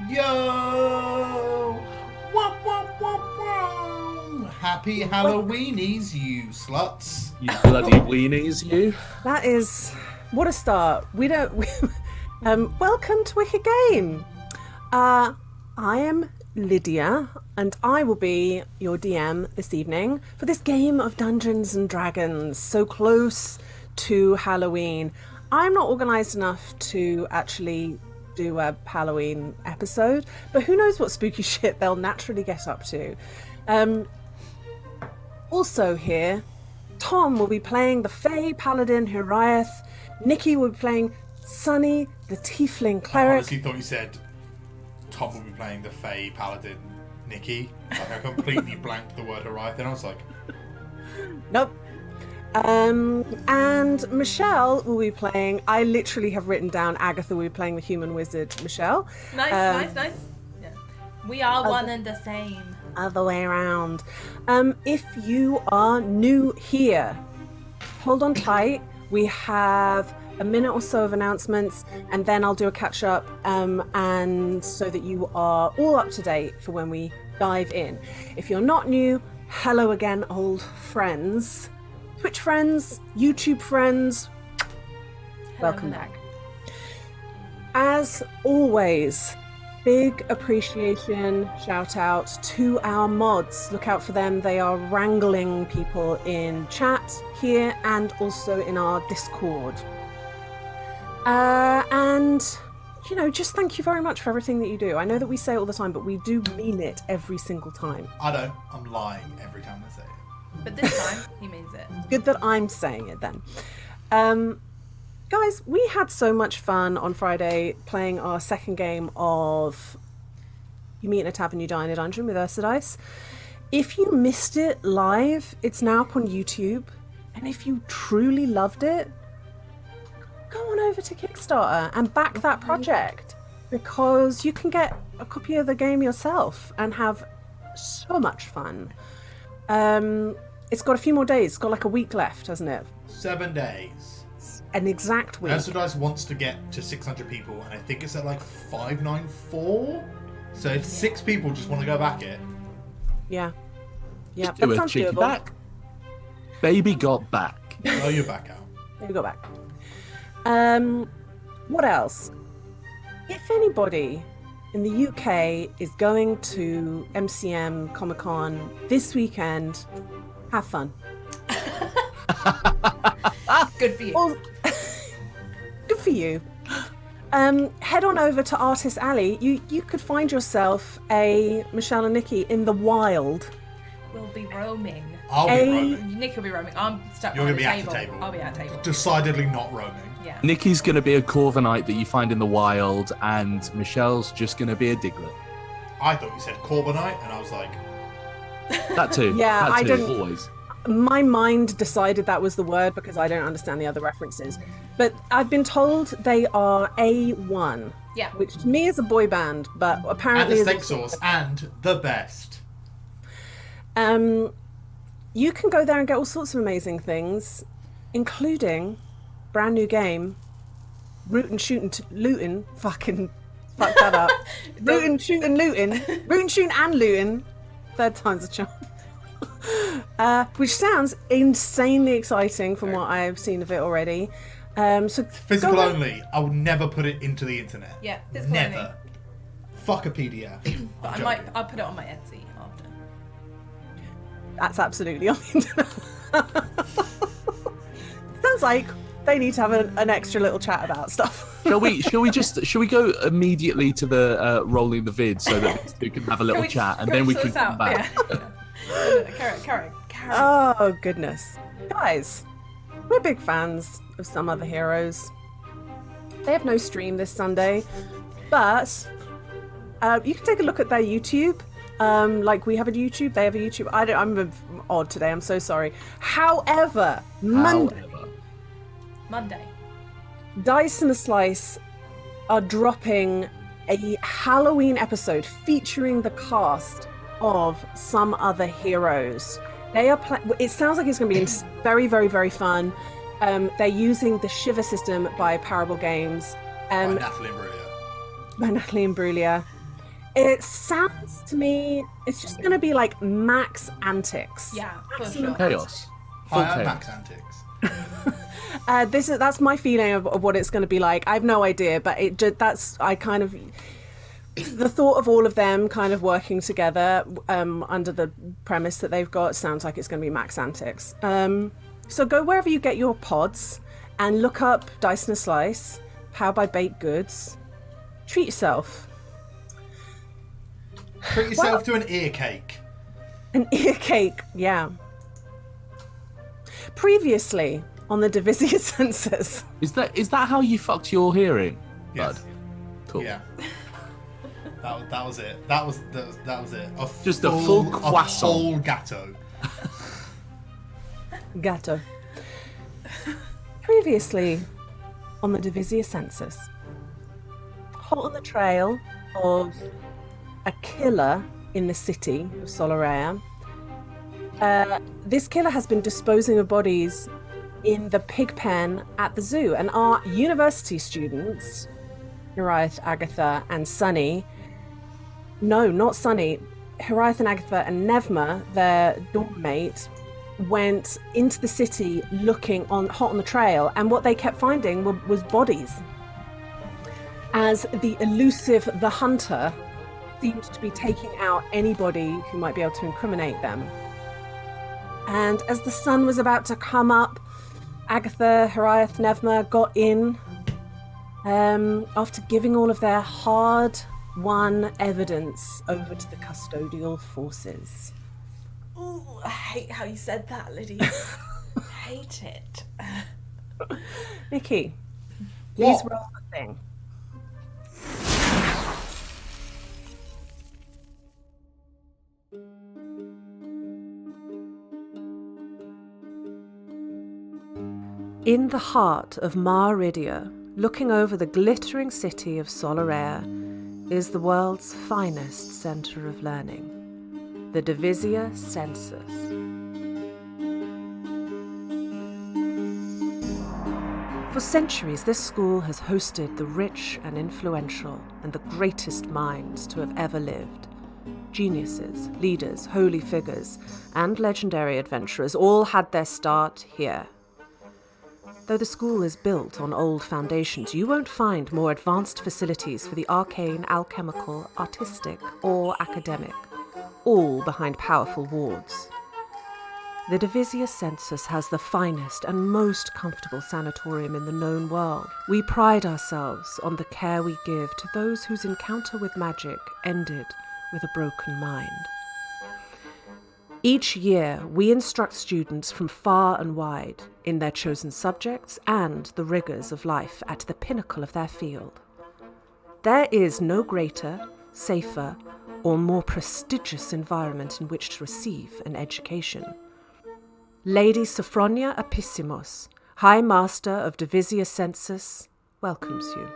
Yo! Wah, wah, wah, wah. Happy Halloweenies, you sluts. You bloody weenies, you. That is... What a start. We don't... welcome to Wicked Game. I am Lydia, and I will be your DM this evening for this game of Dungeons and Dragons, so close to Halloween. I'm not organised enough to actually do a Halloween episode, but who knows what spooky shit they'll naturally get up to. Also here, Tom will be playing the Fey Paladin Hiraeth. Nikki will be playing Sunny, the Tiefling Cleric. I honestly thought you said Tom will be playing the Fey Paladin Nikki. Like, I completely blanked the word Hiraeth, and I was like... Nope. And Michelle will be playing... I literally have written down Agatha will be playing the human wizard, Michelle. Nice. Yeah. We are one and the same. Other way around. If you are new here, hold on tight. We have a minute or so of announcements, and then I'll do a catch up, and so that you are all up to date for when we dive in. If you're not new, hello again, old friends. Twitch friends, YouTube friends, welcome back. As always, big appreciation, shout out to our mods. Look out for them. They are wrangling people in chat here and also in our Discord. And, you know, just thank you very much for everything that you do. I know that we say it all the time, but we do mean it every single time. I don't. I'm lying every time I say it. But this time, he means it. Good that I'm saying it then. Guys, we had so much fun on Friday playing our second game of You Meet in a Tavern, You Die in a Dungeon with Ursa Dice. If you missed it live, it's now up on YouTube. And if you truly loved it, go on over to Kickstarter and back that project, because you can get a copy of the game yourself and have so much fun. It's got a few more days. It's got like a week left, hasn't it? 7 days. An exact week. Ursa Dice wants to get to 600 people, and I think it's at like 594. So if 6 people just want to go back it. Yeah. Just that do a sounds cheeky doable. back. Baby got back. Oh, you're back out. There we go back. What else? If anybody in the UK is going to MCM Comic Con this weekend, have fun. Good for you. Well, good for you. Head on over to Artist Alley. You could find yourself a Michelle and Nikki in the wild. We'll be roaming. I'll be roaming. Nick will be roaming. I'm stuck You're by going to the be table. at the table. I'll be at the table. Decidedly not roaming. Yeah. Nikki's going to be a Corviknight that you find in the wild, and Michelle's just going to be a Diglett. I thought you said Corbinite, and I was like, That too. Yeah, that I too, didn't- always. My mind decided that was the word because I don't understand the other references. But I've been told they are A1. Yeah. Which to me is a boy band, but and apparently the is steak also- sauce, and the best. You can go there and get all sorts of amazing things, including brand new game, Rootin' Shootin' Lootin'. Fucking fuck that up. Rootin' Shootin' Lootin'. Rootin' Shootin' and Lootin'. Third time's a charm. Which sounds insanely exciting from what I've seen of it already. So Physical go only. I will never put it into the internet. Yeah, physical Never. only. Fuck a PDF. But I'll put it on my Etsy after. That's absolutely on the internet. Sounds like they need to have an extra little chat about stuff. Shall we go immediately to the rolling the vid so that we can have a little chat, and then we can come back. Yeah. Carry. Oh, goodness. Guys, we're big fans of some other heroes. They have no stream this Sunday, but you can take a look at their YouTube. Like we have a YouTube, they have a YouTube. I'm odd today, I'm so sorry. However, Monday. Dice and a Slice are dropping a Halloween episode featuring the cast of Some Other Heroes. They are. It sounds like it's going to be very, very, very fun. They're using the Shiver system by Parable Games. By Natalie Imbruglia. By Natalie Imbruglia. It sounds to me, it's just going to be like max antics. Yeah, for Maximum sure. Chaos. Full Hi, I'm chaos. Max Antics. That's my feeling of what it's going to be like. I have no idea, but the thought of all of them kind of working together under the premise that they've got sounds like it's going to be max antics. So go wherever you get your pods and look up Dice and a Slice, powered by Baked Goods. Treat yourself. Treat yourself to an ear cake. An ear cake, yeah. Previously on the Divisia Sensus. Is that how you fucked your hearing, Yes. bud? Cool. Yeah. That was it. That was it. Just a full A croissant. whole gatto. Gatto. Previously on the Divisia Sensus. Hot on the trail of a killer in the city of Solaria. This killer has been disposing of bodies in the pig pen at the zoo, and our university students, Hiraeth, Agatha, and Sunny. No, not Sunny. Hiraeth and Agatha and Nevma, their dorm mate, went into the city looking hot on the trail, and what they kept finding was bodies. As the elusive The Hunter seemed to be taking out anybody who might be able to incriminate them. And as the sun was about to come up, Agatha, Hiraeth, Nevma got in after giving all of their hard-won evidence over to the custodial forces. Ooh, I hate how you said that, Lydia. Hate it. Nikki, please What? roll the thing. In the heart of Mar Idia, looking over the glittering city of Solaire, is the world's finest centre of learning, the Divisia Sensus. For centuries, this school has hosted the rich and influential and the greatest minds to have ever lived. Geniuses, leaders, holy figures, and legendary adventurers all had their start here. Though the school is built on old foundations, you won't find more advanced facilities for the arcane, alchemical, artistic, or academic, all behind powerful wards. The Divisia Sensus has the finest and most comfortable sanatorium in the known world. We pride ourselves on the care we give to those whose encounter with magic ended with a broken mind. Each year, we instruct students from far and wide in their chosen subjects and the rigours of life at the pinnacle of their field. There is no greater, safer, or more prestigious environment in which to receive an education. Lady Sophronia Apissimos, High Master of Divisia Sensus, welcomes you.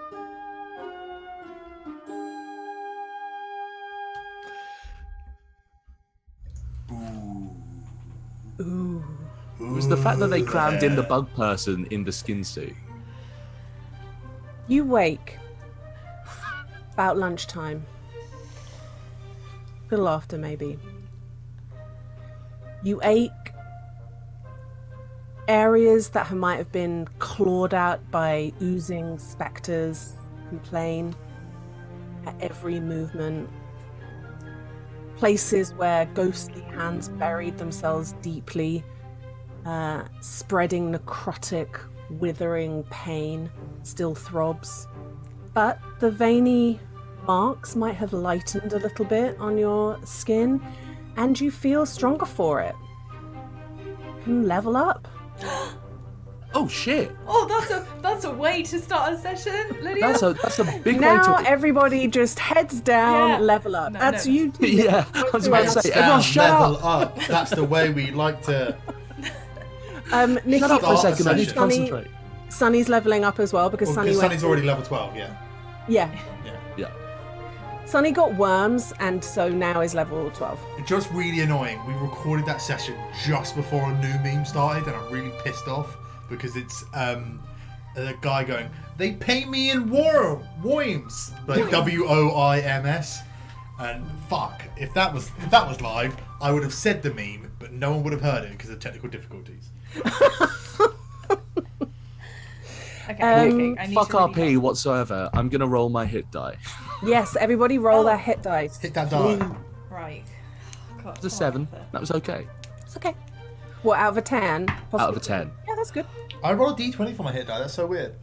Ooh. It was the fact that they crammed in the bug person in the skin suit. You wake about lunchtime. A little after, maybe. You ache. Areas that might have been clawed out by oozing spectres complain at every movement. Places where ghostly hands buried themselves deeply, spreading necrotic, withering pain still throbs. But the veiny marks might have lightened a little bit on your skin, and you feel stronger for it. Level up. Oh shit! Oh, that's a way to start a session, Lydia. That's a big Now way to. everybody just heads down, Yeah. level up. No, That's no. you two. Yeah, I was about to say, everyone shut level up. up. That's the way we like to. Nikki, Shut up for a Start a second. I need to session. concentrate. Sunny's leveling up as well because Well, Sunny because went. Sunny's already level 12, yeah. Yeah, Yeah. Sunny got worms, and so now is level 12. Just really annoying. We recorded that session just before a new meme started, and I'm really pissed off because it's a guy going, "They pay me in worms," like WOIMS, and fuck. If that was live, I would have said the meme, but no one would have heard it because of technical difficulties. Okay, I need Fuck to really RP whatsoever. I'm gonna roll my hit die. Yes, everybody roll Oh. their hit dice. Hit that die. Right. God, It's a 7. That was okay. It's okay. What, out of a 10? Out of a 10. Yeah, that's good. I rolled a d20 for my hit die. That's so weird.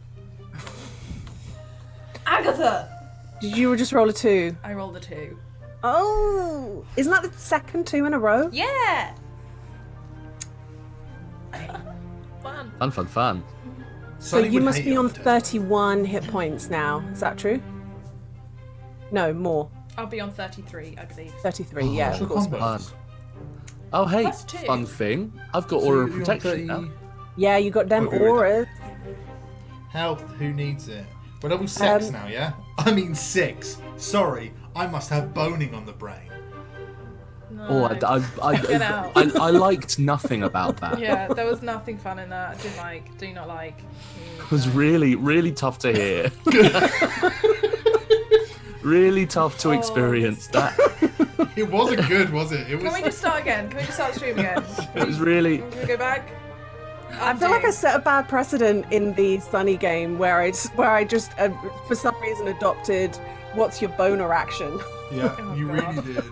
Agatha! Did you just roll a 2? I rolled a 2. Oh! Isn't that the second 2 in a row? Yeah! Fun. Fun. So you must be on 31 hit points now. Is that true? No, more. I'll be on 33, I believe. 33, yeah, What's of your course. combos? Oh, hey, Plus 2. fun thing. I've got Aura of You're on Protection 30 now. Yeah, you got them Agree with that. auras. Health, who needs it? We're level 6 now, yeah? I mean 6. Sorry, I must have boning on the brain. No. Oh, Get out. I liked nothing about that. Yeah, there was nothing fun in that. Do not like. It was really, really tough to hear. Really tough to experience that. It wasn't good, was it? It was. Can we just start again? Can we just start the stream again? It was really. Can we go back? I feel like I set a bad precedent in the Sunny game where I just for some reason adopted what's your boner action. Yeah, Oh, you God. really did.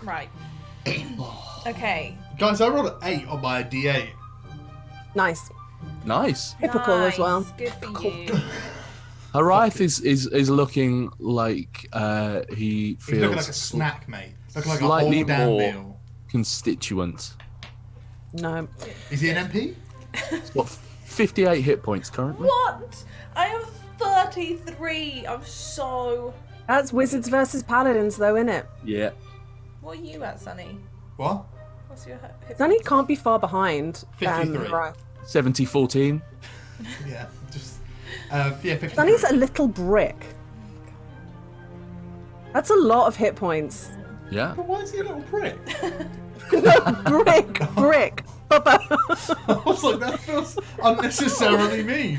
Right. Okay. Guys, I rolled an 8 on my D8. Nice. Nice. Typical as well. Nice. Good for you. Hariath is looking like he He's feels looking like a snack, mate. Looking like a slightly whole damn more meal. constituent. No. Is he an MP? He's got 58 hit points currently. What? I have 33. I'm so. That's Wizards versus Paladins though, innit? Yeah. What are you at, Sunny? What? What's your hit? Sunny can't be far behind. 53. Right. 70-14. Yeah, just. Yeah, 53. Sunny's a little brick. That's a lot of hit points. Yeah. But why is he a little prick? Brick. I was like, that feels unnecessarily mean.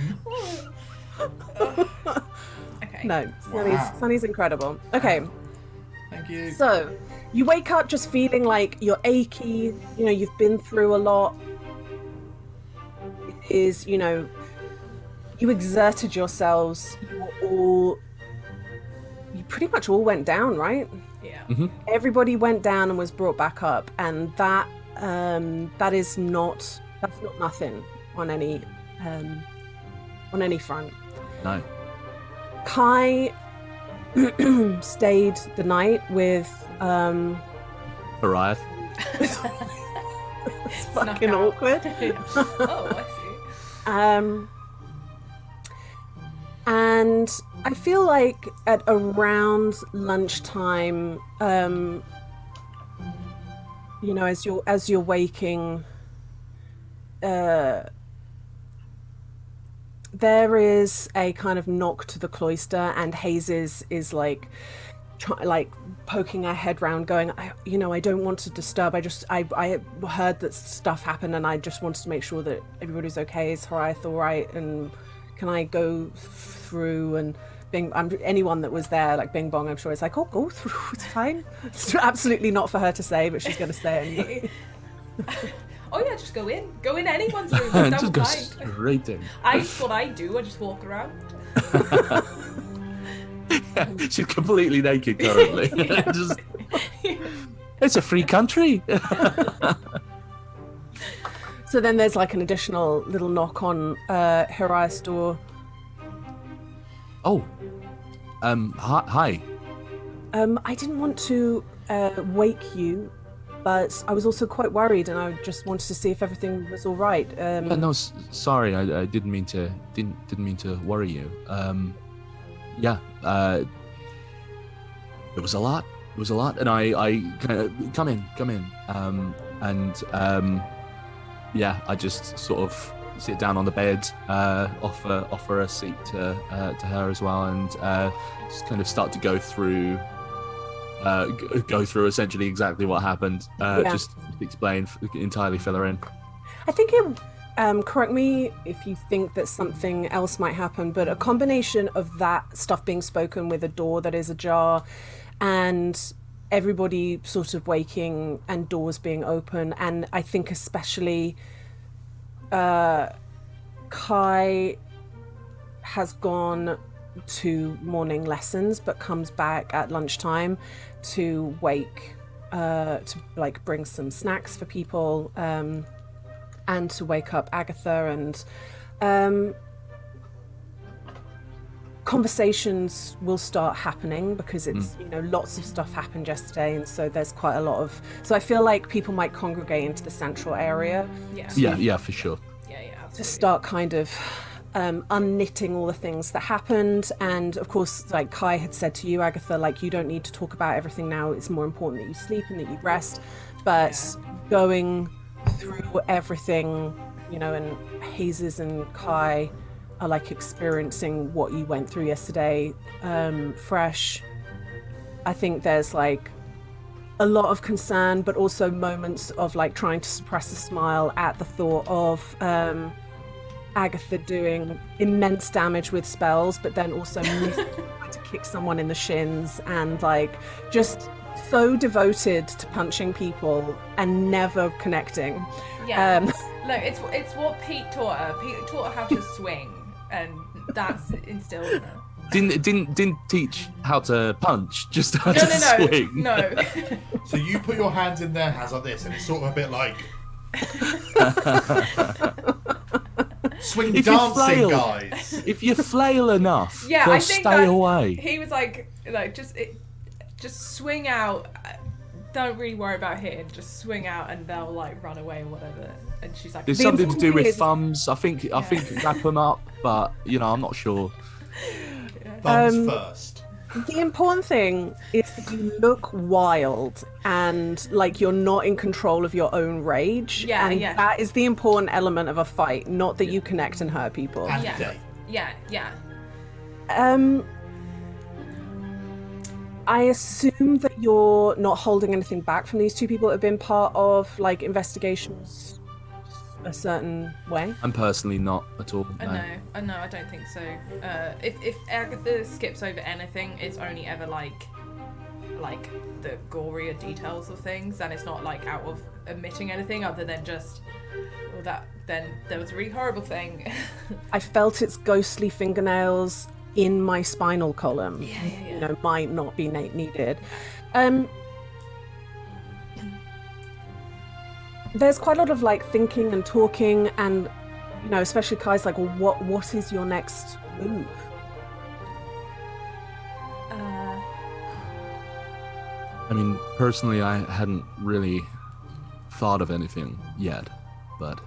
Okay. No, Wow. Sunny's incredible. Okay, Thank you. so you wake up just feeling like you're achy, you've been through a lot. It is, you exerted yourselves. You pretty much all went down, right? Yeah. Everybody went down and was brought back up, and that's not nothing on any front. No. Kai stayed the night with Hariath. It's fucking awkward. Oh, I see. And I feel like at around lunchtime, you know, as you're waking, there is a kind of knock to the cloister, and Hayes is like, poking her head round, going, I don't want to disturb. I heard that stuff happened, and I just wanted to make sure that everybody's okay. Is Horaith all right? And can I go through? And anyone that was there, like Bing Bong, I'm sure is like, oh, go through. It's fine. It's absolutely not for her to say, but she's going to say it anyway. Oh yeah, just go in. Go in anyone's room. Just go straight in. That's what I do. I just walk around. She's completely naked currently. It's a free country. So then there's like an additional little knock on Horaith's door. Oh, hi. I didn't want to wake you, but I was also quite worried, and I just wanted to see if everything was all right. No, sorry, I didn't mean to worry you. It was a lot. And I kind of come in. I just sort of sit down on the bed, offer a seat to her as well, and just kind of start to go through essentially exactly what happened. Just explain, entirely fill her in. I think it. Correct me if you think that something else might happen, but a combination of that stuff being spoken with a door that is ajar, and everybody sort of waking and doors being open, and I think especially Kai has gone to morning lessons but comes back at lunchtime to wake to like bring some snacks for people, and to wake up Agatha, and conversations will start happening because it's lots of stuff happened yesterday, and so there's quite a lot of, so I feel like people might congregate into the central area. Yeah, for sure. To start kind of unknitting all the things that happened. And of course, like Kai had said to you, Agatha, like, you don't need to talk about everything now. It's more important that you sleep and that you rest. But going through everything, and Hazes and Kai are like experiencing what you went through yesterday fresh. I think there's like a lot of concern, but also moments of like trying to suppress a smile at the thought of Agatha doing immense damage with spells, but then also trying to kick someone in the shins, and like just so devoted to punching people and never connecting. Look, it's what Pete taught her. Pete taught her how to swing, and that's instilled in her. Didn't teach how to punch, just how to swing. No. So you put your hands in their hands like this, and it's sort of a bit like swing dancing, guys. If you flail enough, I they'll think stay away. He was like just swing out. Don't really worry about hitting. Just swing out, and they'll like run away or whatever. And she's like, there's something to do with thumbs. I think wrap them up, but I'm not sure. Thumbs first. The important thing is that you look wild and like you're not in control of your own rage. That is the important element of a fight, not that you connect and hurt people. And I assume that you're not holding anything back from these two people that have been part of like investigations a certain way. I'm personally not at all. No, I don't think so. If Agatha skips over anything, it's only ever like the gorier details of things, and it's not like out of omitting anything other than just then there was a really horrible thing. I felt its ghostly fingernails in my spinal column. Might not be needed. There's quite a lot of like thinking and talking, and especially Kai's like, well, what is your next move? I mean, personally, I hadn't really thought of anything yet, but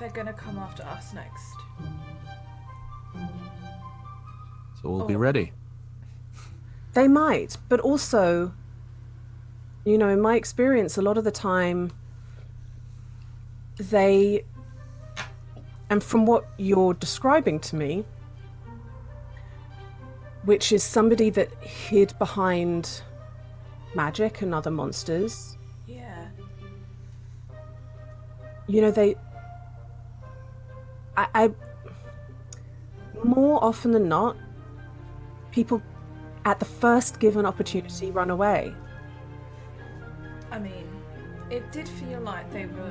They're gonna come after us next. so we'll be ready. They might, but also, you know, in my experience, a lot of the time, and from what you're describing to me, which is somebody that hid behind magic and other monsters, Yeah. you know, I more often than not, people at the first given opportunity run away. I mean, it did feel like they were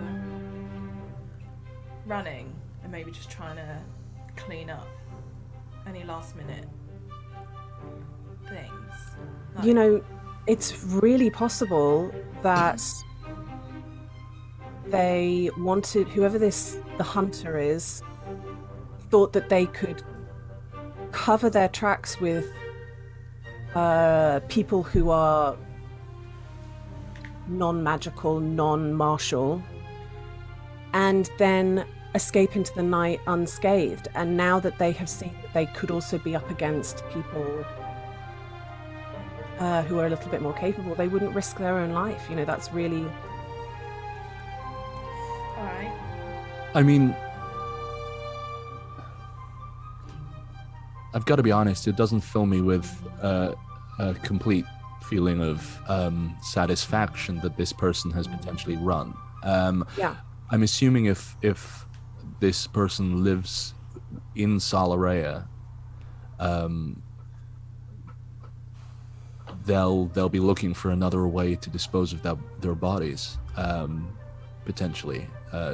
running and maybe just trying to clean up any last minute things. Like, You know, it's really possible that they wanted, whoever the hunter is, thought that they could cover their tracks with people who are non-magical, non-martial, and then escape into the night unscathed. And now that they have seen that they could also be up against people who are a little bit more capable, they wouldn't risk their own life. You know, that's really... alright. I mean, I've got to be honest, it doesn't fill me with a complete feeling of satisfaction that this person has potentially run. Yeah. I'm assuming if this person lives in Solarea, they'll be looking for another way to dispose of their bodies, potentially.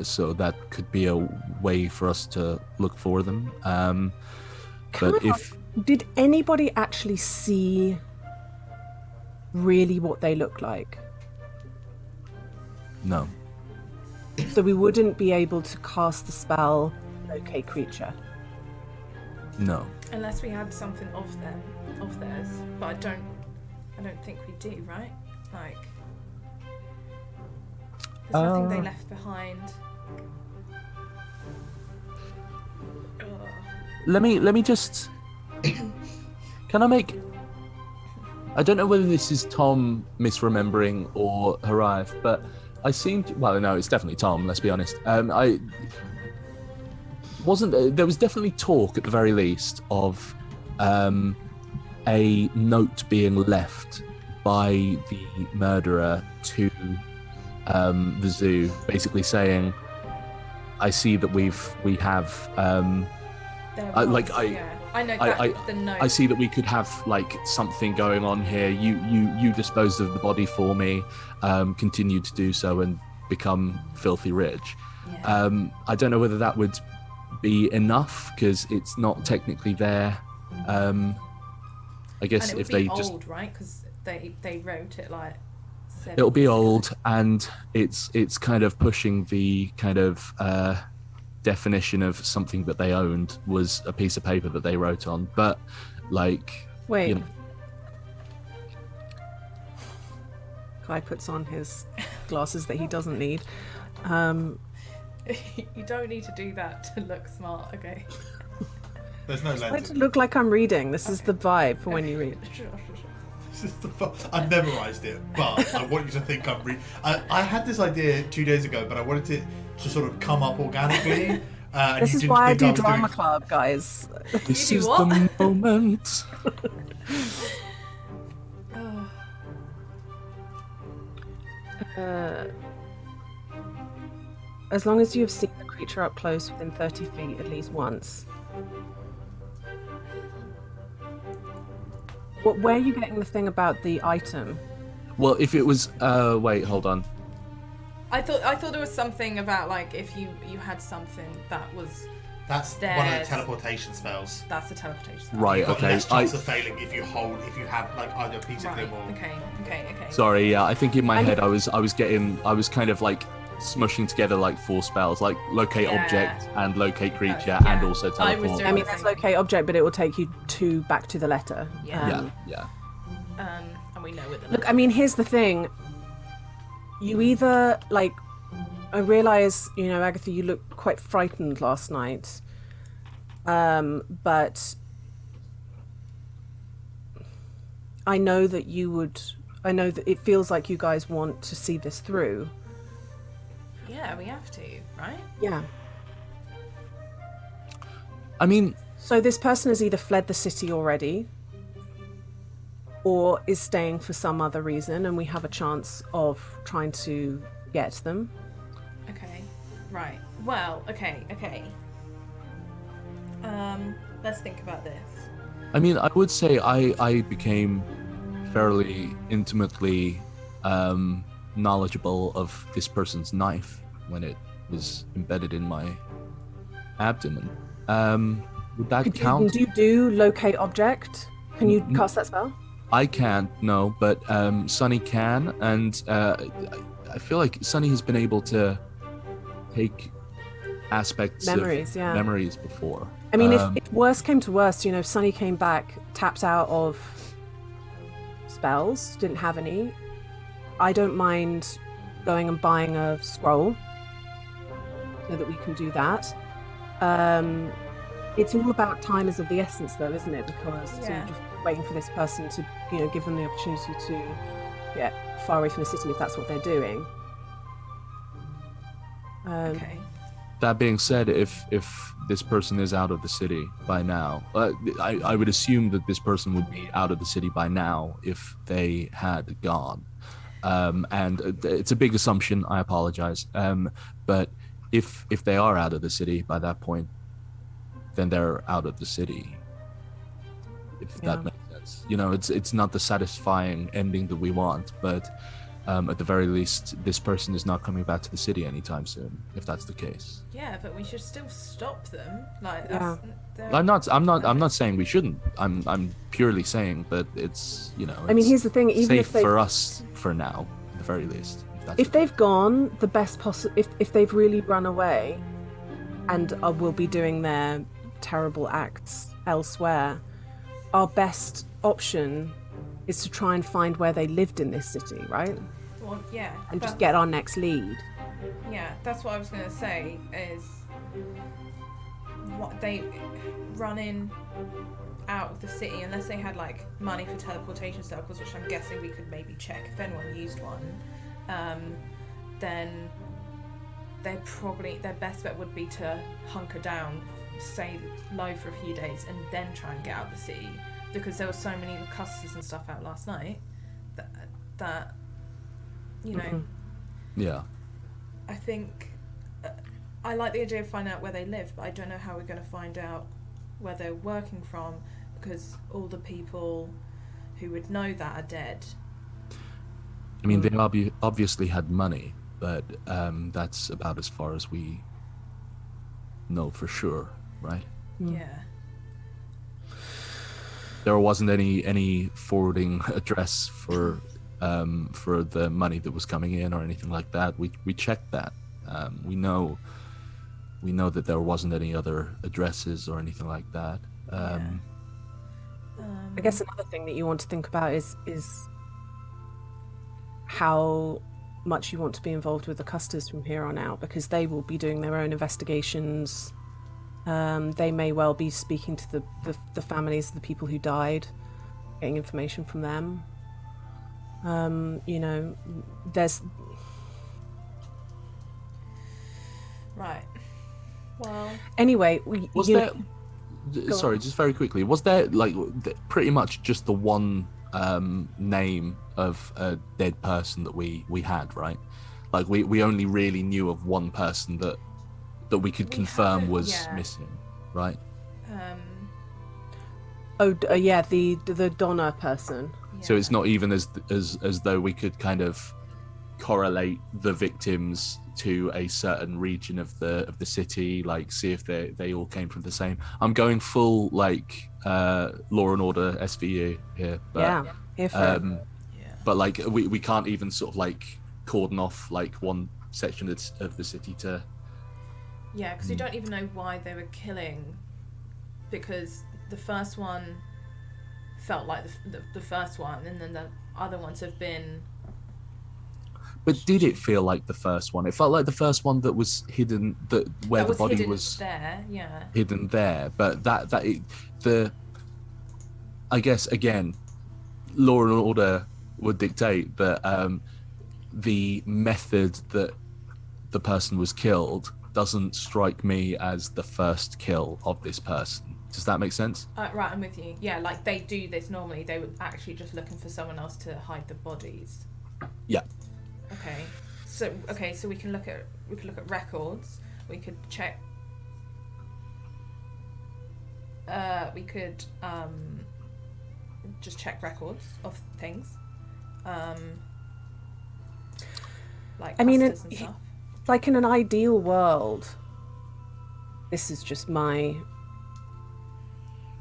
So that could be a way for us to look for them. But if Did anybody actually see really what they look like? no, So we wouldn't be able to cast the spell locate creature. no. Unless we had something of theirs. But I don't think we do, right? Like, there's nothing they left behind. Ugh. Let me just. Can I make? I don't know whether this is Tom misremembering or Harive, but I seemed. Well, no, it's definitely Tom. Let's be honest. I wasn't. There was definitely talk, at the very least, of a note being left by the murderer to the zoo, basically saying, "I see that we have." There I know that the note. I see that we could have like something going on here. You disposed of the body for me, continue to do so and become filthy rich. Yeah. I don't know whether that would be enough because it's not technically there. I guess and it would if be they old, just right? Because they wrote it like. it'll be 70s ago. old and it's kind of pushing the kind of definition of something that they owned was a piece of paper that they wrote on, but like Wait. you know, Kai puts on his glasses that he doesn't need. You don't need to do that to look smart, okay? There's no I like lens. to look like I'm reading. This is the vibe for when you read. Sure. This is I've memorized it, but I want you to think I'm I had this idea 2 days ago, but I wanted it to sort of come up organically. And This you is didn't why I think do was drama doing- club, guys. this You is do what? the moment. As long as you have seen the creature up close within 30 feet at least once. Where are you getting the thing about the item? Well, if it was wait, hold on. I thought there was something about like if you had something that was That's one of There's- the teleportation spells. that's a teleportation. spell. Right, You've got okay. less chance of failing if you have like either a piece of Right. them or. Okay. Sorry, yeah, I think in my And- head I was kind of like smushing together like 4 spells, like locate Yeah. object and locate creature Yeah. and also I was teleport. doing- I mean, that's locate object, but it will take you back to the letter. Yeah. yeah. And we know it. Look, I mean, here's the thing. You either like, I realize, Agatha, you looked quite frightened last night. But I know that I know that it feels like you guys want to see this through. Yeah, we have to, right? Yeah. I mean, So this person has either fled the city already or is staying for some other reason, and we have a chance of trying to get them. Okay. Right. Well, okay. Let's think about this. I mean, I would say I became fairly intimately knowledgeable of this person's knife when it was embedded in my abdomen. Would that count? Do you do locate object? Can you cast that spell? I can't, no, but Sunny can, and I feel like Sunny has been able to take aspects Memories, of yeah. memories before. I mean, if worst came to worst, Sunny came back, tapped out of spells, didn't have any. I don't mind going and buying a scroll so that we can do that. It's all about time is of the essence, though, isn't it? Because Yeah. we're just waiting for this person to, give them the opportunity to get far away from the city if that's what they're doing. Okay. That being said, if this person is out of the city by now, I would assume that this person would be out of the city by now if they had gone. And it's a big assumption. I apologize. But if they are out of the city by that point, then they're out of the city. If that makes sense, it's not the satisfying ending that we want, but at the very least, this person is not coming back to the city anytime soon. If that's the case, Yeah, but we should still stop them. Like, Yeah. they're- I'm not saying we shouldn't. I'm purely saying that it's I mean, here's the thing: even safe if they, for us for now, at the very least. if they've gone, the best possible, if they've really run away, and will be doing their terrible acts elsewhere, our best option is to try and find where they lived in this city, right? Well, yeah. And just that's- get our next lead. Yeah, that's what I was gonna say. Is what they running out of the city unless they had like money for teleportation circles, which I'm guessing we could maybe check if anyone used one. Then their best bet would be to hunker down, stay low for a few days, and then try and get out of the city, because there were so many custers and stuff out last night that Yeah. I think I like the idea of finding out where they live, but I don't know how we're going to find out where they're working from, because all the people who would know that are dead. I mean, they obviously had money, but that's about as far as we know for sure, right? Yeah. There wasn't any forwarding address for the money that was coming in or anything like that. We checked that. We know that there wasn't any other addresses or anything like that. I guess another thing that you want to think about is how much you want to be involved with the custers from here on out, because they will be doing their own investigations. They may well be speaking to the families of the people who died, getting information from them. There's Right. Well. anyway. Sorry, just very quickly. Was there like pretty much just the one name of a dead person that we had, right? Like we only really knew of one person that we could confirm was missing, right? The Donna person. So it's not even as though we could kind of correlate the victims to a certain region of the city, like see if they all came from the same. I'm going full like Law and Order SVU here, but Here for it. but like we can't even sort of like cordon off like one section of the city to. Yeah, because we don't even know why they were killing, because the first one felt like the first one, and then the other ones have been. But did it feel like the first one? It felt like the first one that was hidden, where That the was body hidden was there, yeah. hidden there. But I guess again, law and order would dictate that the method that the person was killed doesn't strike me as the first kill of this person. Does that make sense? Right, I'm with you. Yeah, like they do this normally. They were actually just looking for someone else to hide the bodies. Yeah. Okay. So we can look at records. We could check. We could just check records of things. Like I mean, customers and stuff. like in an ideal world, this is just my,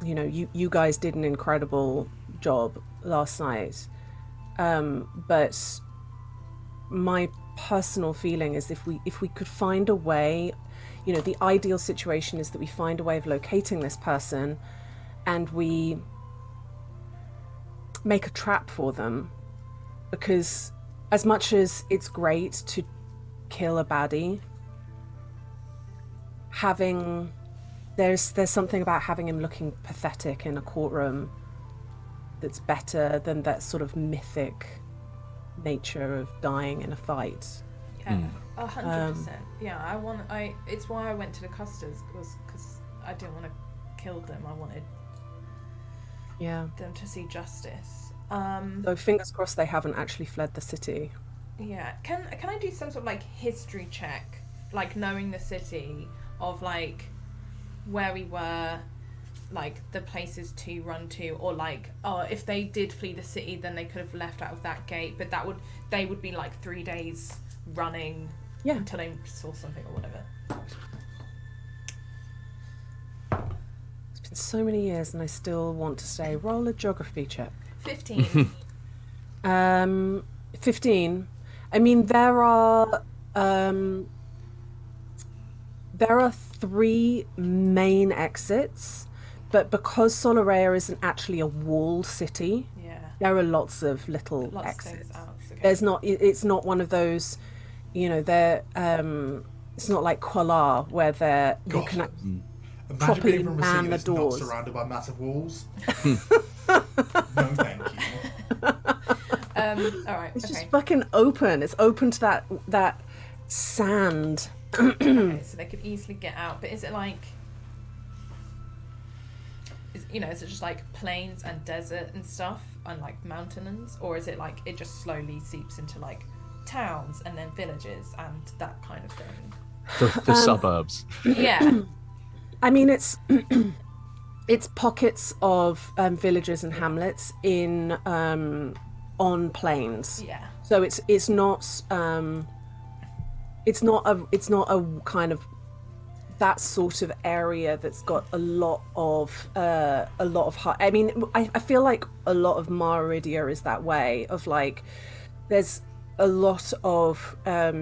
you guys did an incredible job last night, but my personal feeling is if we could find a way, the ideal situation is that we find a way of locating this person and we make a trap for them, because as much as it's great to kill a baddie, there's something about having him looking pathetic in a courtroom that's better than that sort of mythic nature of dying in a fight. Yeah, 100%. Yeah, it's why I went to the Custers, was because I didn't want to kill them. I wanted them to see justice. So fingers crossed they haven't actually fled the city. Yeah. Can I do some sort of like history check, like knowing the city, of like where we were, like the places to run to, or like, oh, if they did flee the city, then they could have left out of that gate, but they would be like 3 days running until they saw something or whatever. It's been so many years and I still want to say roll a geography check. 15. 15. I mean, there are 3 main exits, but because Solaria isn't actually a walled city, there are lots of little exits. Okay. There's not. It's not one of those, they're. It's not like Qualar where you can Imagine properly being from a city man the that's not doors. surrounded by massive walls. No, thank you. All right. It's just fucking open. It's open to that sand. Okay, so they could easily get out, but is it like, is it just like plains and desert and stuff and like mountains, or is it like it just slowly seeps into like towns and then villages and that kind of thing? The suburbs. Yeah. I mean, it's pockets of villages and hamlets in on plains. Yeah. So it's not a kind of that sort of area that's got a lot of high. I mean, I feel like a lot of Maridia is that way of like, there's a lot of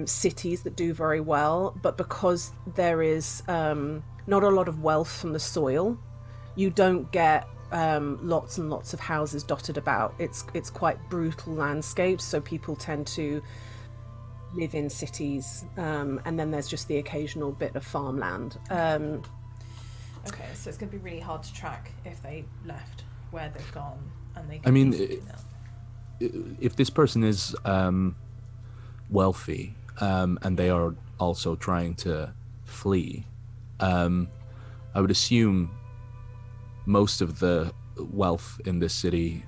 cities that do very well, but because there is not a lot of wealth from the soil, you don't get lots and lots of houses dotted about. It's quite brutal landscapes, so people tend to live in cities, and then there's just the occasional bit of farmland. Okay, so it's going to be really hard to track if they left, where they've gone, and they. I mean, if this person is wealthy and they are also trying to flee, I would assume most of the wealth in this city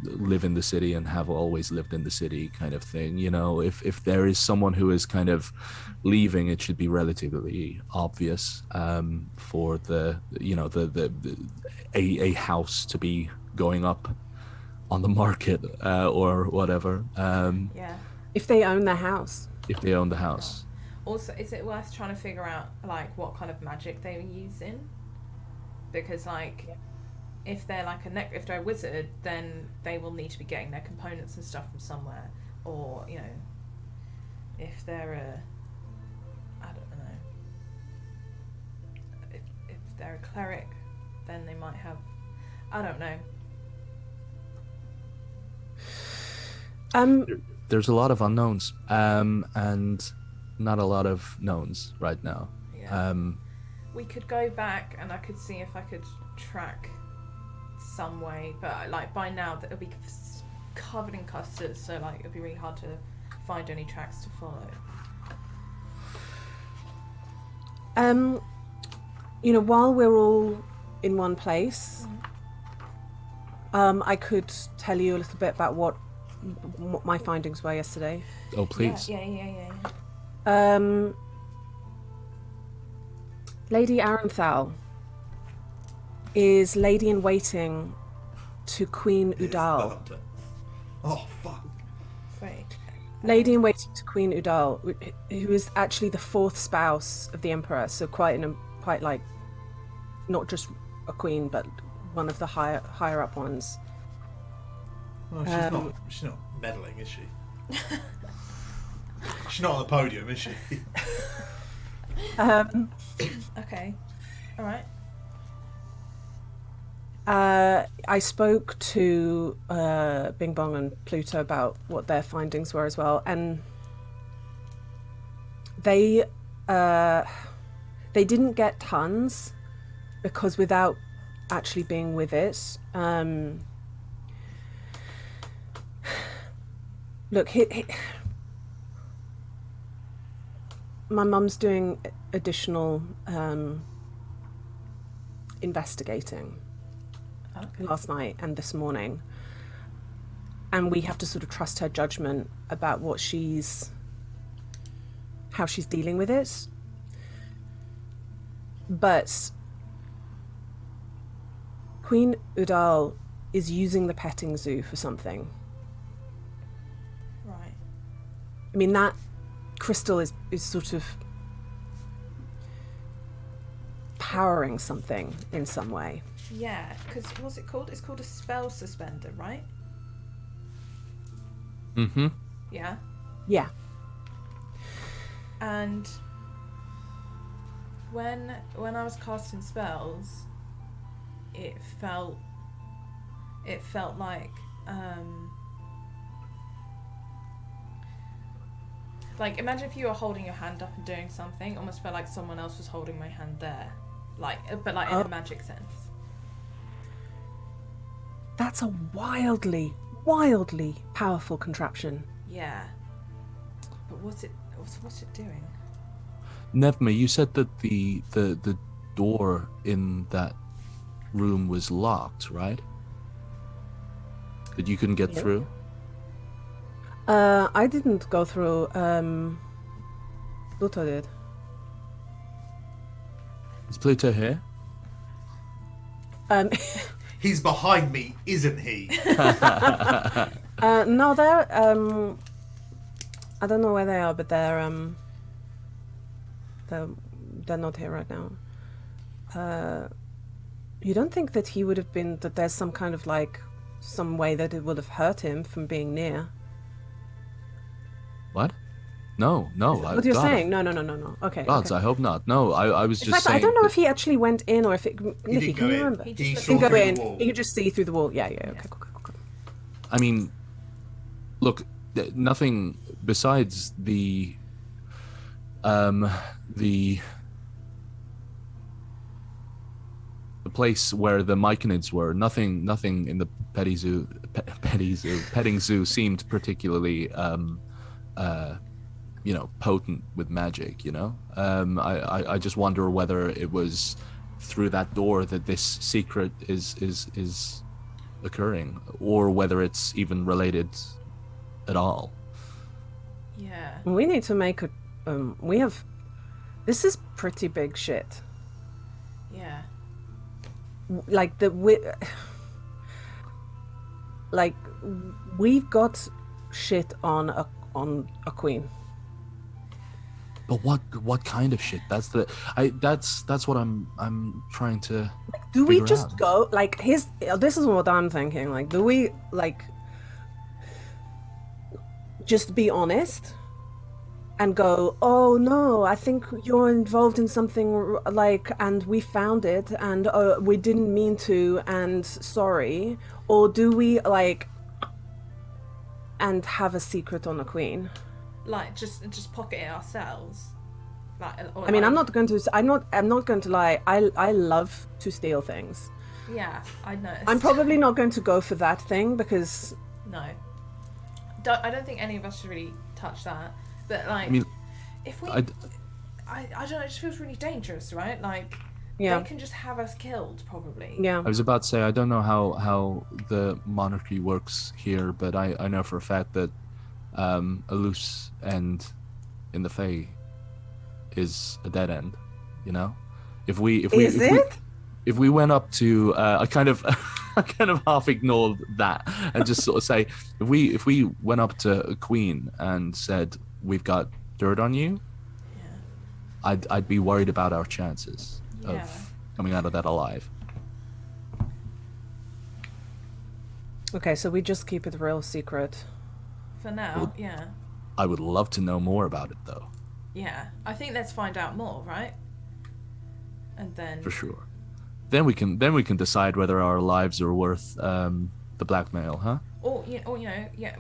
live in the city and have always lived in the city, kind of thing. If there is someone who is kind of leaving, it should be relatively obvious for a house to be going up on the market or whatever. Yeah. If they own the house. If they own the house. Also, is it worth trying to figure out like what kind of magic they were using? Because like, if they're like if they're a wizard, then they will need to be getting their components and stuff from somewhere. Or if they're I don't know. If they're a cleric, then they might have. I don't know. there's a lot of unknowns, and not a lot of knowns right now. Yeah. We could go back and I could see if I could track some way, but like by now it'll be covered in custard, so like it'll be really hard to find any tracks to follow. While we're all in one place, I could tell you a little bit about what my findings were yesterday. Oh, please. Yeah. Lady Aranthal is lady in waiting to Queen Udal. Oh, fuck. Wait. Lady in waiting to Queen Udal, who is actually the fourth spouse of the Emperor, so quite like not just a queen, but one of the higher up ones. Well, she's not meddling, is she? She's not on the podium, is she? Okay. All right. I spoke to Bing Bong and Pluto about what their findings were as well, and they didn't get tons because without actually being with it, look, my mum's doing additional investigating last night and this morning, and we have to sort of trust her judgment about how she's dealing with it. But Queen Udal is using the petting zoo for something. Right. I mean, that crystal is sort of powering something in some way. Yeah, because what's it called? It's called a spell suspender, right? Mm-hmm. Yeah. Yeah. And when I was casting spells, it felt like imagine if you were holding your hand up and doing something, almost felt like someone else was holding my hand there, but in a magic sense. That's a wildly powerful contraption. Yeah. But what's it doing? Nevma, you said that the door in that room was locked, right? That you couldn't get through? I didn't go through. Pluto did. Is Pluto here? He's behind me, isn't he? No, they're. I don't know where they are, but they're not here right now. You don't think that he would have been, that there's some kind of some way that it would have hurt him from being near? What? No. What you're saying? No. Okay. Gods, okay. I hope not. No, I was In just fact, saying. I don't know if he actually went in or if it. Nicky, didn't can go you in. remember? He He just saw didn't go through in. the wall. He could just see through the wall. Yeah. Okay, cool. I mean, nothing besides the place where the myconids were. Nothing in the petting zoo seemed particularly potent with magic. I just wonder whether it was through that door that this secret is occurring, or whether it's even related at all. Yeah. We need to make a. This is pretty big shit. Yeah. We've got shit on a queen. But what kind of shit? That's what I'm trying to. Do we figure just out. go this is what I'm thinking. Do we just be honest and go, oh no, I think you're involved in something and we found it and we didn't mean to and sorry, or do we and have a secret on the queen. Like just pocket it ourselves. Like, or I mean, like, I'm not going to lie. I love to steal things. Yeah, I noticed. I'm probably not going to go for that thing because No. I don't think any of us should really touch that. But like, I mean, if we, I don't know. It just feels really dangerous, right? Like, Yeah. they can just have us killed, probably. yeah. I was about to say, I don't know how the monarchy works here, but I know for a fact that a loose end in the Fae is a dead end. You know, if we went up to I kind of I kind of half ignored that and just sort of say if we went up to a queen and said we've got dirt on you, I'd be worried about our chances Yeah. of coming out of that alive. Okay, so we just keep it real secret. For now, Well- yeah. I would love to know more about it though, Yeah. I think let's find out more, right? And then. for sure. Then we can decide whether our lives are worth the blackmail, huh? Or you know, yeah.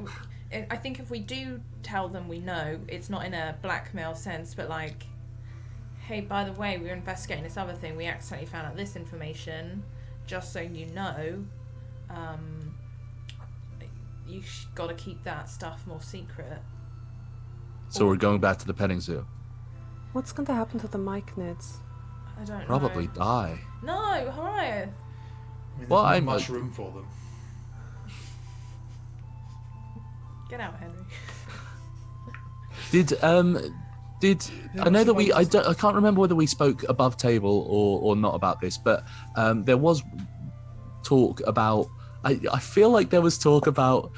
I think if we do tell them we know, it's not in a blackmail sense, but like, hey, by the way, we're investigating this other thing. We accidentally found out this information. Just so you know, you got to keep that stuff more secret. So we're going back to the petting zoo. What's going to happen to the Myconids? I don't Probably know. die. No, Horiah. I mean, there's Well, not I'm much room for them. Get out, Henry. Did I know that I can't remember whether we spoke above table or not about this, but there was talk about. I feel like there was talk about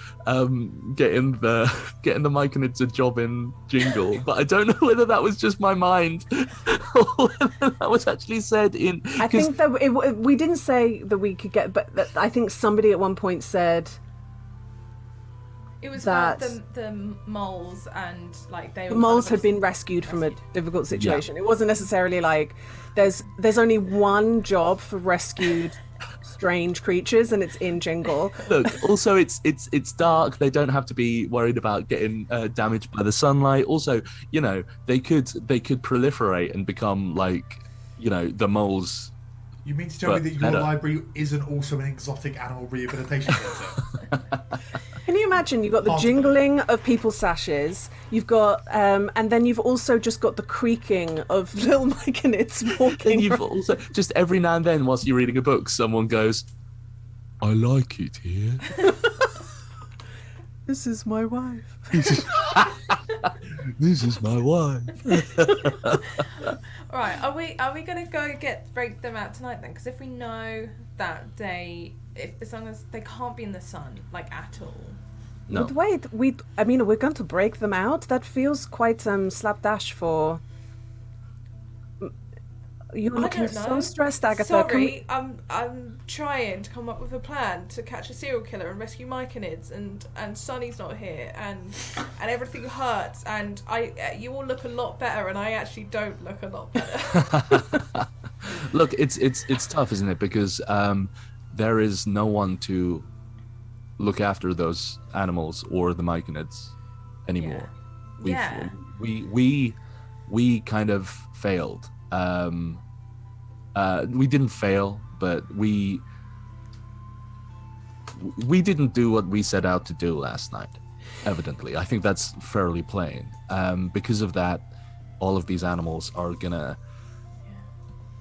getting the Myconids a job in Jingle, but I don't know whether that was just my mind or whether that was actually said in. I think that we didn't say that we could get, but I think somebody at one point said It was that about the moles and like they the were moles kind had of been rescued from a difficult situation. It wasn't necessarily like there's only one job for rescued strange creatures, and it's in Jingle. Look, also it's dark. They don't have to be worried about getting damaged by the sunlight. Also, you know, they could proliferate and become like, you know, the moles. You mean to tell me But that your better. library isn't also an exotic animal rehabilitation centre? Can you imagine? You've got the Possible. jingling of people's sashes. You've got, and then you've also just got the creaking of little Myconids walking. And you've also just every now and then, whilst you're reading a book, someone goes, "I like it here." This is my wife. This is my wife. All right, are we gonna go break them out tonight then? Because if we know that as long as they can't be in the sun like at all. No, But wait, we're going to break them out? That feels quite slapdash for. You're I looking don't know. so stressed, Agatha. Can we- Sorry, I'm trying to come up with a plan to catch a serial killer and rescue Myconids, and Sonny's not here, and everything hurts, and you all look a lot better, and I actually don't look a lot better. look, it's tough, isn't it? Because there is no one to look after those animals or the Myconids anymore. Yeah. We kind of failed. We didn't fail, but we didn't do what we set out to do last night. Evidently, I think that's fairly plain. Because of that, all of these animals are gonna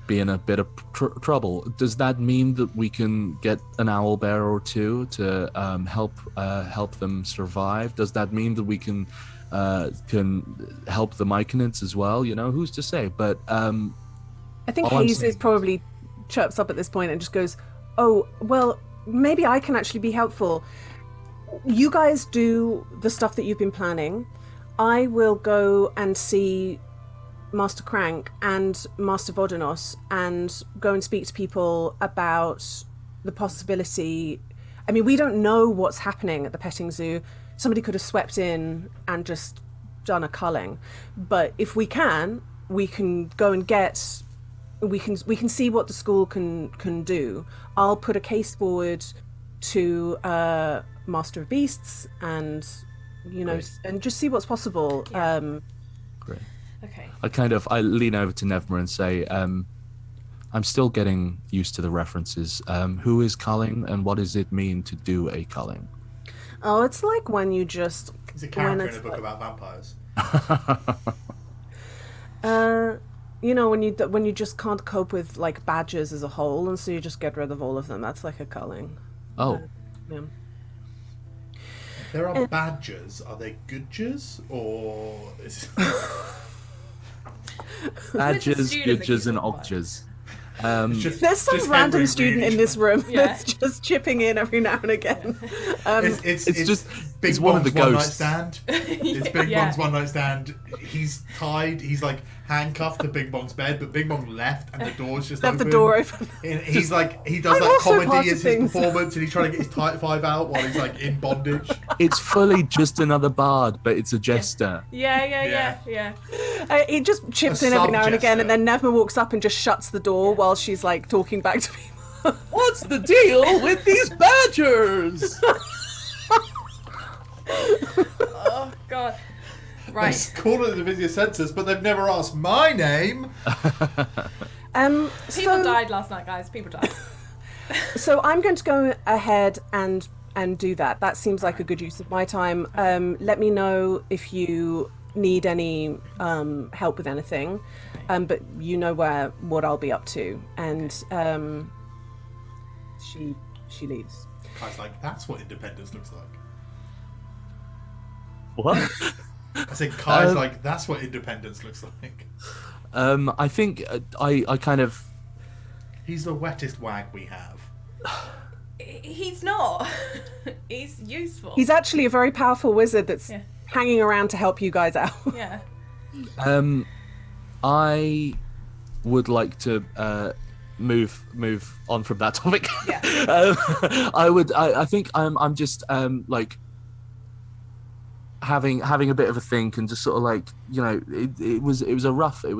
be in a bit of trouble. Does that mean that we can get an owl bear or two to help them survive? Does that mean that we can help the Myconids as well? You know, who's to say? But I think all I'm Hayes saying is probably chirps up at this point and just goes, "Oh, well, maybe I can actually be helpful. You guys do the stuff that you've been planning. I will go and see Master Crank and Master Vodanos and go and speak to people about the possibility. I mean, we don't know what's happening at the petting zoo. Somebody could have swept in and just done a culling. But if we can go and get. We can see what the school can do. I'll put a case forward to Master of Beasts and you know, Great. and just see what's possible. Yeah. Great. Okay. I lean over to Nevmer and say, I'm still getting used to the references. Who is culling, and what does it mean to do a culling? Oh, it's like when you just He's a when character in it's a book like, about vampires. you know, when you just can't cope with like badgers as a whole, and so you just get rid of all of them. That's like a culling. Oh, Yeah. If there are badgers, are they goodgers or is... badgers, student that keeps goodgers, and talking about it? ogers. just, There's some just random Henry student really in this room Yeah. that's just chipping in every now and again. It's just- Big it's one of Bong's the one night ghosts. stand. It's Big Yeah. Bong's one night stand. He's tied. He's like handcuffed to Big Bong's bed, but Big Bong left and the door's just Left open. the door open. And he's like, he does I'm like also part comedy of as his things. performance, and he's trying to get his tight five out while he's like in bondage. It's fully just another bard, but it's a jester. Yeah. He just chips A in every now and sub-jester. again, and then Nevma walks up and just shuts the door while she's like talking back to people. What's the deal with these badgers? Oh god. They Right. call it the Divisia Sensus, but they've never asked my name. People So, died last night, guys. People died. so I'm going to go ahead and do that. That seems like a good use of my time. Let me know if you need any help with anything, but you know what I'll be up to. And she leaves. Kai's like, that's what independence looks like. What? I said, Kai's like, that's what independence looks like. I think I kind of. He's the wettest wag we have. He's not. He's useful. He's actually a very powerful wizard that's Yeah. hanging around to help you guys out. Yeah. I would like to move on from that topic. Yeah. I think I'm just like having a bit of a think and just sort of like, you know, it was a rough day,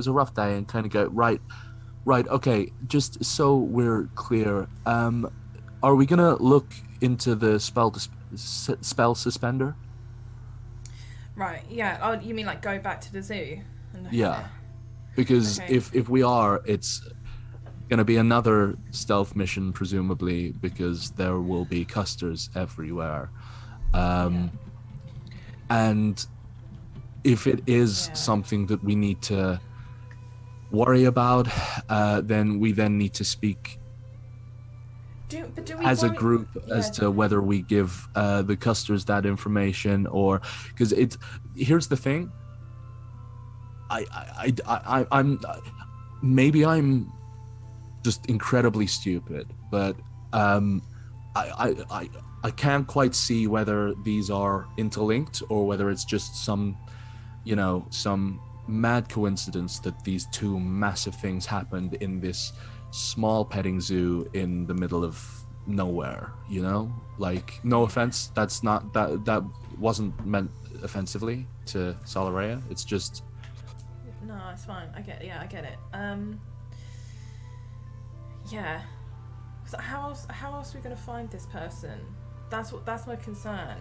and kind of go right, okay, just so we're clear, are we gonna look into the spell suspender? Right. Yeah. Oh, you mean like go back to the zoo? And look Yeah. at it? Because Okay. if we are, it's gonna be another stealth mission, presumably, because there will be custers everywhere. And if it is Yeah. something that we need to worry about, then we need to speak Do we as a worry- group Yeah. as to whether we give the custers that information, or because it's, here's the thing. I'm maybe I'm just incredibly stupid, but I can't quite see whether these are interlinked or whether it's just some mad coincidence that these two massive things happened in this small petting zoo in the middle of nowhere, you know? Like, no offense, that wasn't meant offensively to Solaria. It's just, No, it's fine. I get it. Yeah. So how else are we gonna find this person? That's my concern.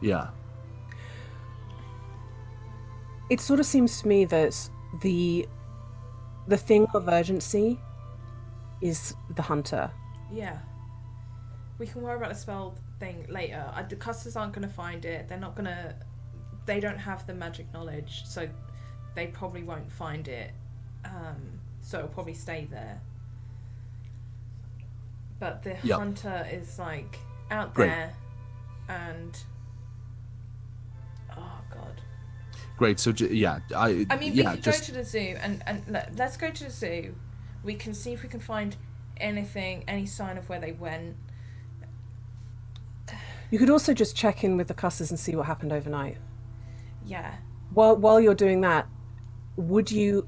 yeah. It sort of seems to me that the thing of urgency is the hunter. Yeah. We can worry about the spell thing later. The custers aren't gonna find it. They don't have the magic knowledge, so they probably won't find it. So it'll probably stay there. But the Yep. hunter is like out Great. there, and oh god. Great. So I mean, we yeah, could just go to the zoo and let's go to the zoo. We can see if we can find any sign of where they went. You could also just check in with the custers and see what happened overnight. Yeah. While you're doing that, would you?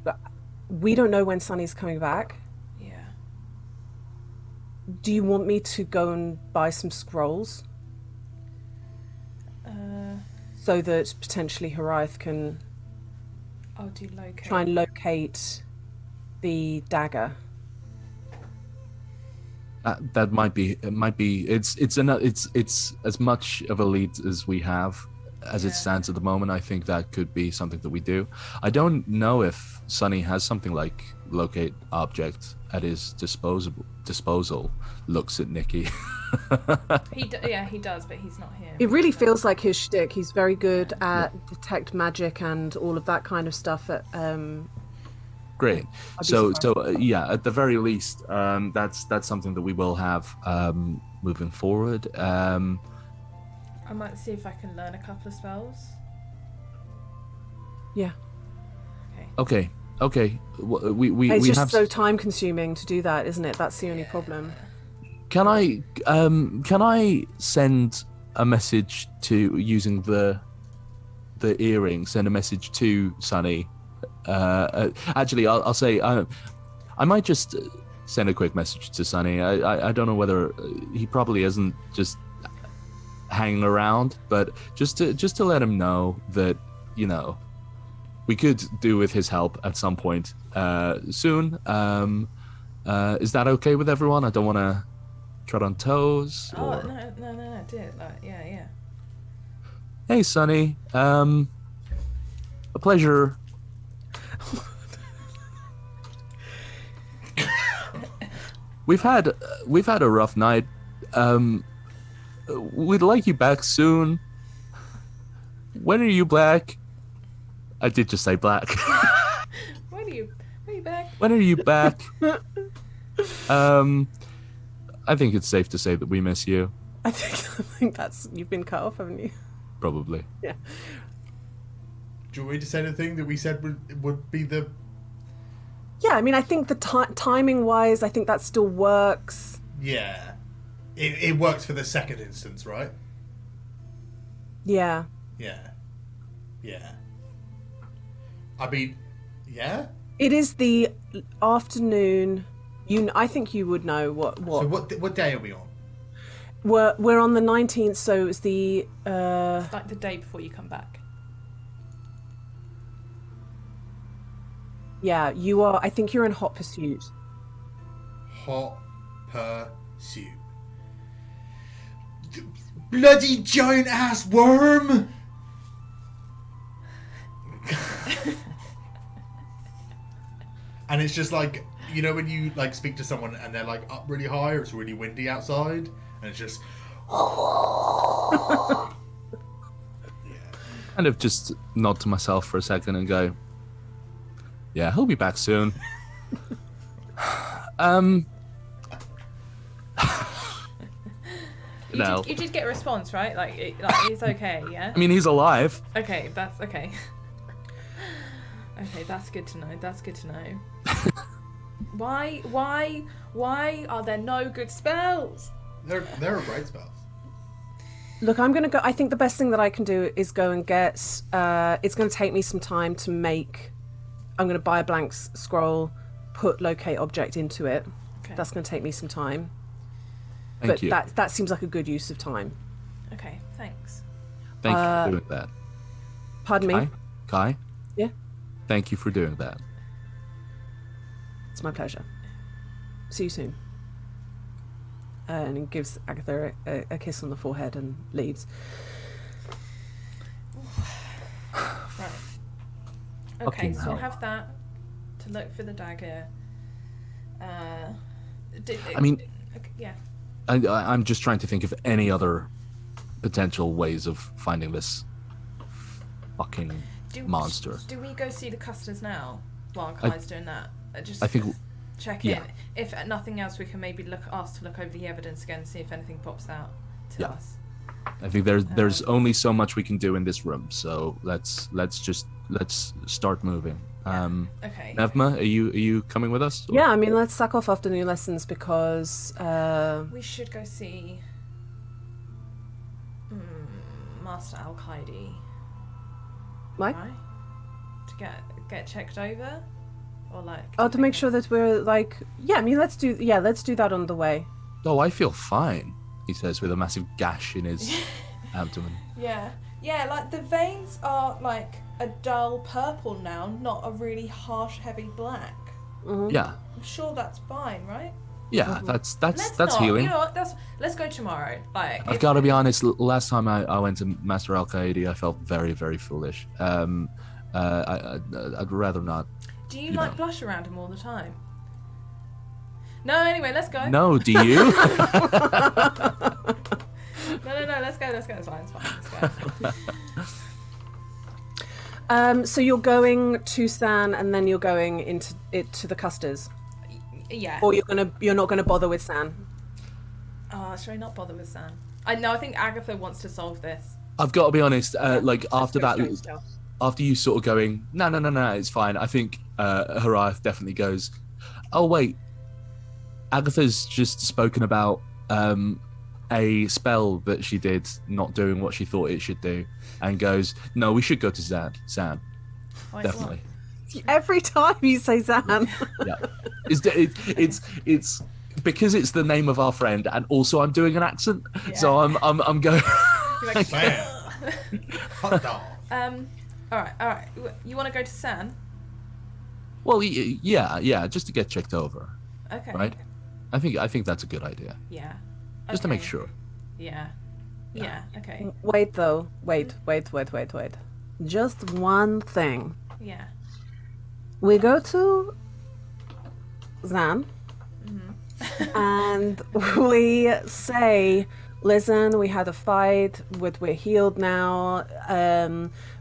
We don't know when Sunny's coming back. Yeah. Do you want me to go and buy some scrolls so that potentially Horiath can I'll do locate. try and locate the dagger? that might be. It might be. It's as much of a lead as we have. as it stands at the moment, I think that could be something that we do. I don't know if Sonny has something like locate object at his disposal. Looks at Nikki. He does, but he's not here. It really feels like his shtick. He's very good at detect magic and all of that kind of stuff. Great. So yeah, at the very least, that's something that we will have moving forward. I might see if I can learn a couple of spells. Yeah. Okay. We It's just have. so time consuming to do that, isn't it? That's the only problem. Can I send a message to using the earring? Send a message to Sonny. Actually, I'll say I might just send a quick message to Sonny. I don't know whether he probably isn't just hanging around, but just to let him know that, you know, we could do with his help at some point soon. Is that okay with everyone? I don't want to tread on toes. Oh, no, do it. Like, yeah. Hey, Sonny. A pleasure. We've had a rough night. We'd like you back soon. When are you back? I did just say black. When are you back? When are you back? I think it's safe to say that we miss you. I think that's you've been cut off, haven't you? Probably. Yeah. Do you want me to say the thing that we said would be the... Yeah, I mean, I think the timing-wise, I think that still works. Yeah. It works for the second instance, right? Yeah. Yeah. I mean, yeah? It is the afternoon. I think you would know what. So what day are we on? We're on the 19th, so it's the. It's like the day before you come back. Yeah, you are. I think you're in hot pursuit. Hot pursuit. Bloody giant ass worm! And it's just like, you know when you like speak to someone and they're like up really high or it's really windy outside and it's just Kind of just nod to myself for a second and go, yeah, he'll be back soon. No. You did get a response, right? Like it's okay, yeah? I mean, he's alive. Okay, that's okay. Okay, that's good to know. Why are there no good spells? there are great spells. Look, I'm gonna go. I think the best thing that I can do is go and get. It's gonna take me some time to make. I'm gonna buy a blank scroll, put locate object into it. Okay. That's gonna take me some time. Thank you. That seems like a good use of time. Okay, thanks. Thank you for doing that. Pardon me. Kai? Yeah. Thank you for doing that. It's my pleasure. See you soon. And he gives Agatha a kiss on the forehead and leaves. Right. Okay, Fucking so hell. we'll have that to look for the dagger. I mean, okay, yeah. I'm just trying to think of any other potential ways of finding this fucking monster. Do we go see the customers now while Kai's doing that? Just I think, check yeah. in. If nothing else, we can maybe ask to look over the evidence again, see if anything pops out to Yeah. us. I think there's only so much we can do in this room, so let's start moving. Okay. Nevma, are you coming with us? Or- Yeah, I mean, let's sack off afternoon lessons because. We should go see Master Al-Qaidi. Why? Right? To get checked over, or like. Oh, to make sure that we're like. Yeah, I mean, let's do that on the way. Oh, I feel fine, he says with a massive gash in his abdomen. Yeah, like the veins are like a dull purple now, not a really harsh, heavy black. Mm-hmm. Yeah. I'm sure that's fine, right? Yeah, that's Let's that's not. healing. You know what? Let's go tomorrow. Like, I've got to be honest. Last time I went to Master Al Qaeda, I felt very, very foolish. I'd rather not. do you you like know. blush around him all the time? No. Anyway, let's go. No, do you? No. Let's go. It's fine. Let's go. So you're going to San, and then you're going into it to the Custers, Yeah. or you're not gonna bother with San. Oh, should I not bother with San? I think Agatha wants to solve this. I've got to be honest. Like after Let's go that, straight still. after you sort of going, no, it's fine. I think Harath definitely goes, oh wait, Agatha's just spoken about a spell that she did not doing what she thought it should do, and goes, no, we should go to San. Oh, I Definitely. Every time you say San. Yeah. It's because it's the name of our friend, and also I'm doing an accent, so I'm going. You're like, Bam. Hot dog. all right. You want to go to San? Well, yeah, just to get checked over, Okay. right? I think that's a good idea, Yeah. just to make Okay. sure. Yeah. Yeah. Okay. Wait though. Wait. Just one thing. Yeah. We go to Zan, and we say, listen, we had a fight, but we're healed now.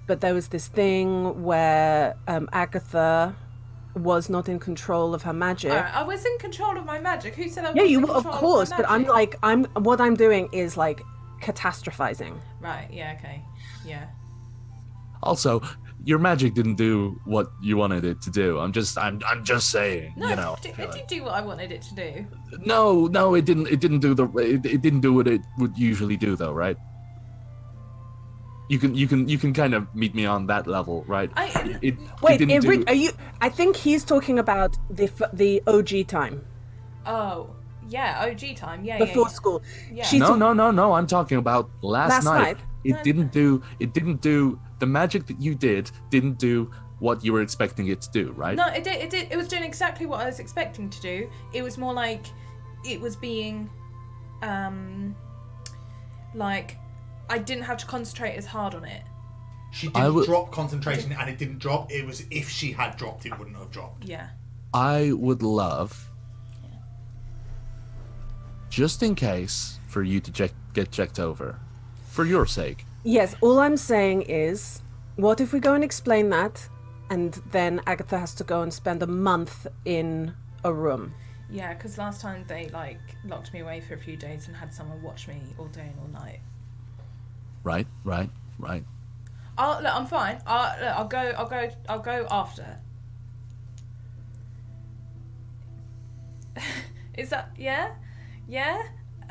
But there was this thing where Agatha was not in control of her magic. All right. I was in control of my magic. Who said I was Yeah, in you control of course, my but I'm magic? like, what I'm doing is like catastrophizing. Right. Yeah. Okay. Yeah. Also, your magic didn't do what you wanted it to do. I'm just saying, No, you know. it did do what I wanted it to do. No, it didn't. It didn't do what it would usually do, though, right? You can kind of meet me on that level, right? Wait, didn't do- are you? I think he's talking about the OG time Oh. Yeah. OG time. Yeah. before yeah. school. Yeah. She's No. I'm talking about last night. It didn't do the magic that you did didn't do what you were expecting it to do, right? No, it did. It was doing exactly what I was expecting to do. It was more like it was being, like I didn't have to concentrate as hard on it. She didn't drop concentration, and it didn't drop. It was if she had dropped, it wouldn't have dropped. Yeah. I would love, just in case, for you to get checked over, for your sake. Yes, all I'm saying is, what if we go and explain that, and then Agatha has to go and spend a month in a room? Yeah, because last time they like locked me away for a few days and had someone watch me all day and all night. Right. Look, I'm fine. I'll go after. Is that yeah?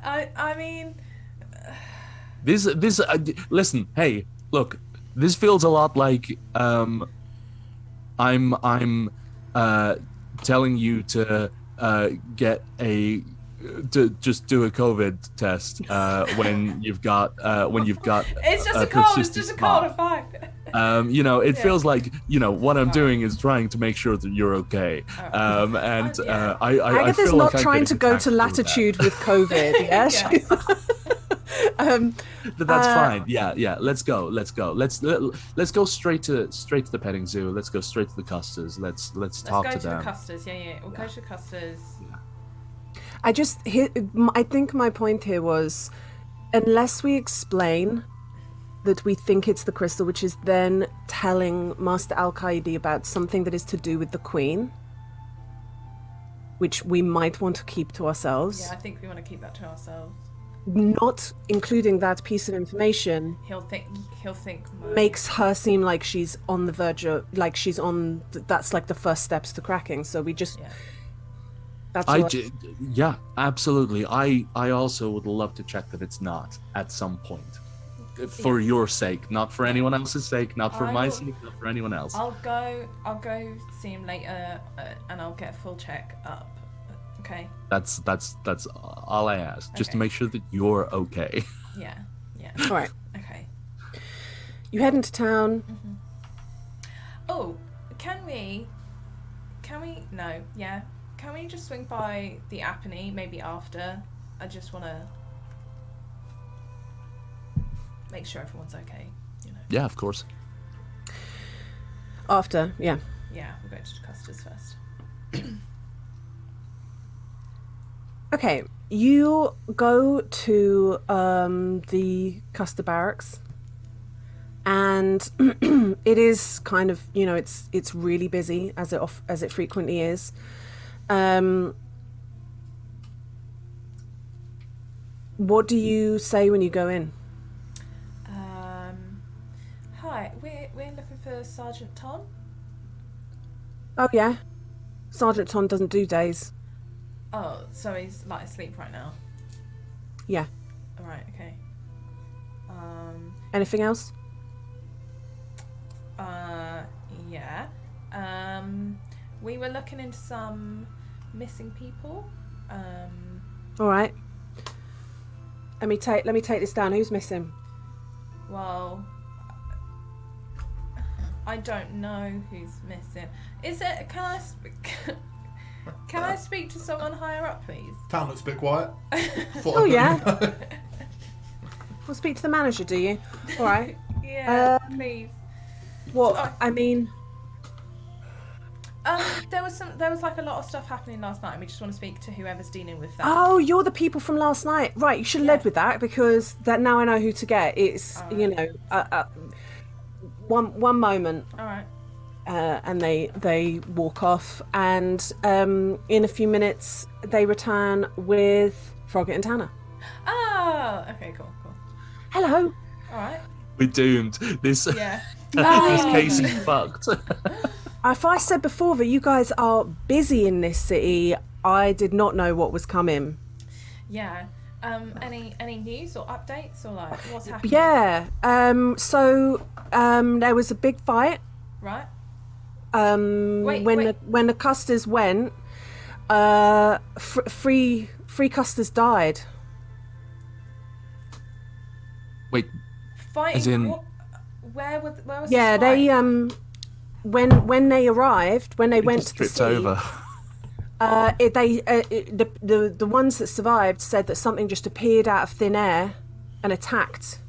I mean. This listen, hey, look, this feels a lot like I'm telling you to get to just do a COVID test when you've got It's just a cold. It's persistent just a cold. cough. I'm fine. It feels like what I'm doing is trying to make sure that you're okay. I Agatha's feel not like I'm trying to getting go attacked to over that. Latitude with COVID. Yeah. But that's fine. Yeah. Let's go. Let's go straight to the petting zoo. Let's go straight to the Custers. Let's talk Let's to go to them. the Custers. Yeah. We'll go to the Custers. I think my point here was, unless we explain that we think it's the crystal, which is then telling Master Al-Qaedi about something that is to do with the Queen, which we might want to keep to ourselves, Yeah, I think we want to keep that to ourselves. not including that piece of information He'll think. makes her seem like she's on the verge of, like she's on, that's like the first steps to cracking. So we just, Yeah. that's all Yeah, absolutely. I also would love to check that it's not at some point. For your sake, not for anyone else's sake, not for my sake, not for anyone else. I'll go see him later, and I'll get a full check up. Okay. That's all I ask, just to Okay. make sure that you're okay. Yeah. All right. Okay. You head into town. Oh, can we? No. Yeah. can we just swing by the Apony maybe after? I just want to make sure everyone's okay. You know. Yeah, of course. After, yeah. Yeah, we're going to Custer's first. Okay, you go to the Custer barracks, and it is kind of, you know, it's really busy as it frequently is. What do you say when you go in? Hi, we're looking for Sergeant Tom. Oh yeah, Sergeant Tom doesn't do days. Oh, so he's like asleep right now. Yeah. All right. Okay. Anything else? Yeah. We were looking into some missing people. All right. Let me take this down. Who's missing? Well, I don't know who's missing. Is it? Can I speak? Can I speak to someone higher up, please? Town looks a bit quiet. Oh yeah. We'll speak to the manager. Do you? All right. Yeah, please. What? Sorry. I mean. There was like a lot of stuff happening last night, and we just want to speak to whoever's dealing with that. Oh, you're the people from last night, right? You should have led with that, because that now I know who to get. It's you know, one moment. All right. And they walk off, and in a few minutes they return with Frogget and Tanner. Oh, okay, cool. Hello. All right. We're doomed. This Yeah. this case is fucked. If I said before that you guys are busy in this city, I did not know what was coming. Yeah. Any news or updates or like what's happening? Yeah. So there was a big fight. Right. When the Custers went, three Custers died. Wait, Fighting. as in- Where was? Yeah, the they fight? when they arrived, when they we went just to the stripped city, over. the ones that survived said that something just appeared out of thin air and attacked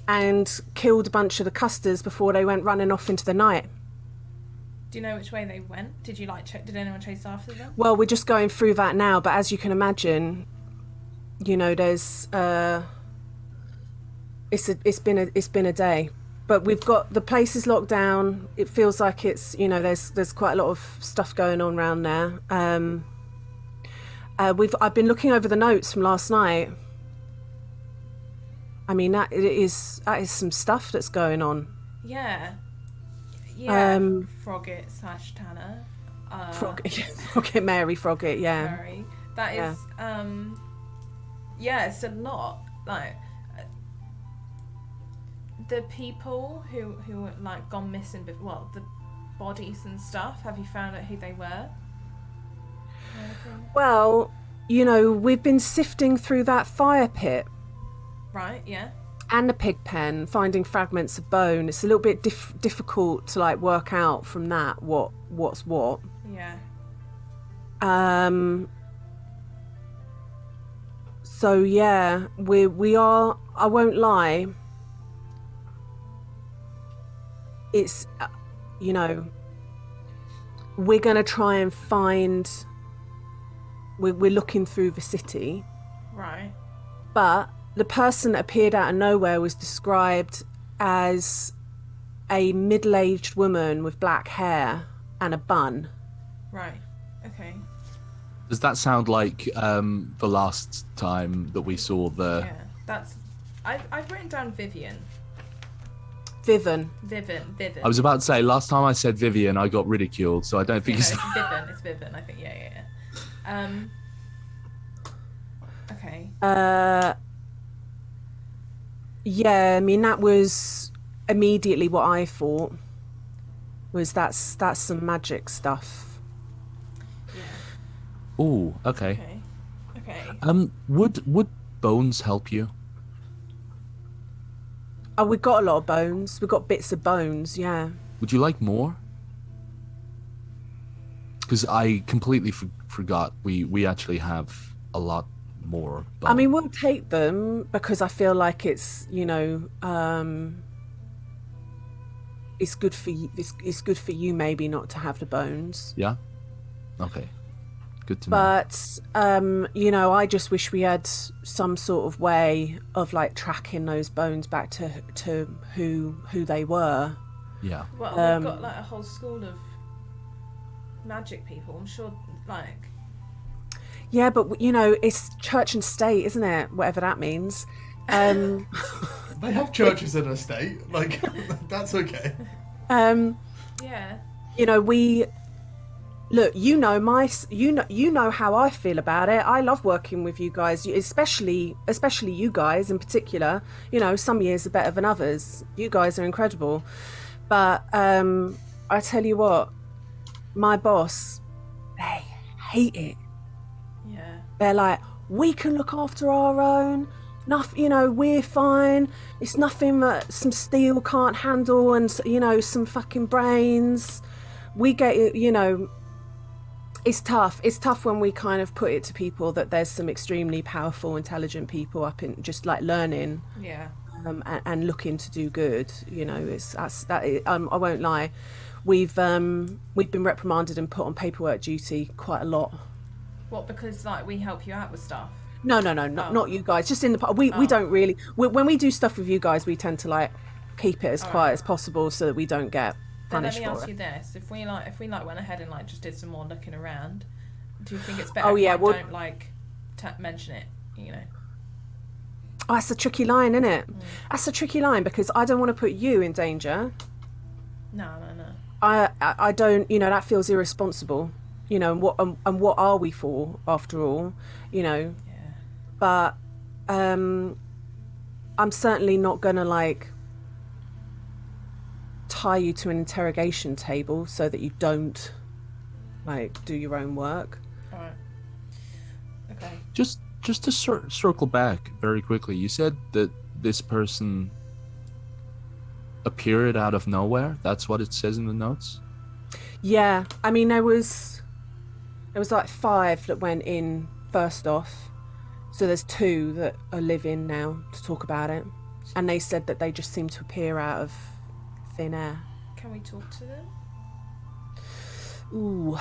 and killed a bunch of the Custers before they went running off into the night. Do you know which way they went? Did you like check? Did anyone chase after them? Well, we're just going through that now, but as you can imagine, you know, there's it's been a day. But we've got the place is locked down. It feels like it's, you know, there's quite a lot of stuff going on around there. I've been looking over the notes from last night. I mean, that is some stuff that's going on. Yeah. Yeah. Um, Frogget / Tanner. Frogget, Mary Frogget, yeah. Sorry. That is. Yeah, it's a lot. Like. The people who were like gone missing, well, the bodies and stuff. Have you found out who they were? Anything? Well, you know, we've been sifting through that fire pit Right. Yeah. and the pig pen, finding fragments of bone. It's a little bit difficult to like work out from that what's what. Yeah. So yeah, we are. I won't lie. It's, you know, we're going to try and find, we're looking through the city, Right. but the person that appeared out of nowhere was described as a middle-aged woman with black hair and a bun. Right. Okay. Does that sound like the last time that we saw the? Yeah. That's. I've written down Vivian. Vivian. I was about to say last time I said Vivian, I got ridiculed, so I don't think It's it's. Vivian. It's Vivian. I think. Yeah. Okay. Yeah, I mean that was immediately what I thought. Was that's some magic stuff. Yeah. Ooh, okay. Okay. Would bones help you? Oh, we've got a lot of bones. We've got bits of bones, yeah. Would you like more? Because I completely forgot. We actually have a lot more. I mean, bone. we'll take them because I feel like it's, it's good for you. It's good for you, maybe not to have the bones. Yeah. Okay. Good to know. But I just wish we had some sort of way of like tracking those bones back to who they were. Yeah. Well, we've got like a whole school of magic people. I'm sure, like. Yeah, but it's church and state, isn't it? Whatever that means. They have churches in a state. Like, that's okay. Yeah. We look. You know how I feel about it. I love working with you guys, especially you guys in particular. Some years are better than others. You guys are incredible, but I tell you what, my boss, they hate it. Yeah. They're like, we can look after our own. Nothing, we're fine. It's nothing that some steel can't handle, and some fucking brains. We get it. It's tough. It's tough when we kind of put it to people that there's some extremely powerful, intelligent people up in just like learning, Yeah. and looking to do good. I won't lie. We've been reprimanded and put on paperwork duty quite a lot. What? Because like we help you out with stuff. No, not you guys. Just in the we don't really. When we do stuff with you guys, we tend to like keep it as quiet as possible so that we don't get Then let punished me for ask it. you this: if we went ahead and like just did some more looking around, do you think it's better Oh, if yeah, I well- don't like mention it? Oh, that's a tricky line, isn't it? That's a tricky line because I don't want to put you in danger. No. I don't. That feels irresponsible. And what are we for after all? Yeah. But I'm certainly not gonna like tie you to an interrogation table so that you don't like do your own work. All right. Okay. Just to circle back very quickly, you said that this person appeared out of nowhere. That's what it says in the notes. Yeah, I mean there was like 5 that went in first off, so there's 2 that are living now to talk about it, and they said that they just seem to appear out of thin air. Can we talk to them? Ooh,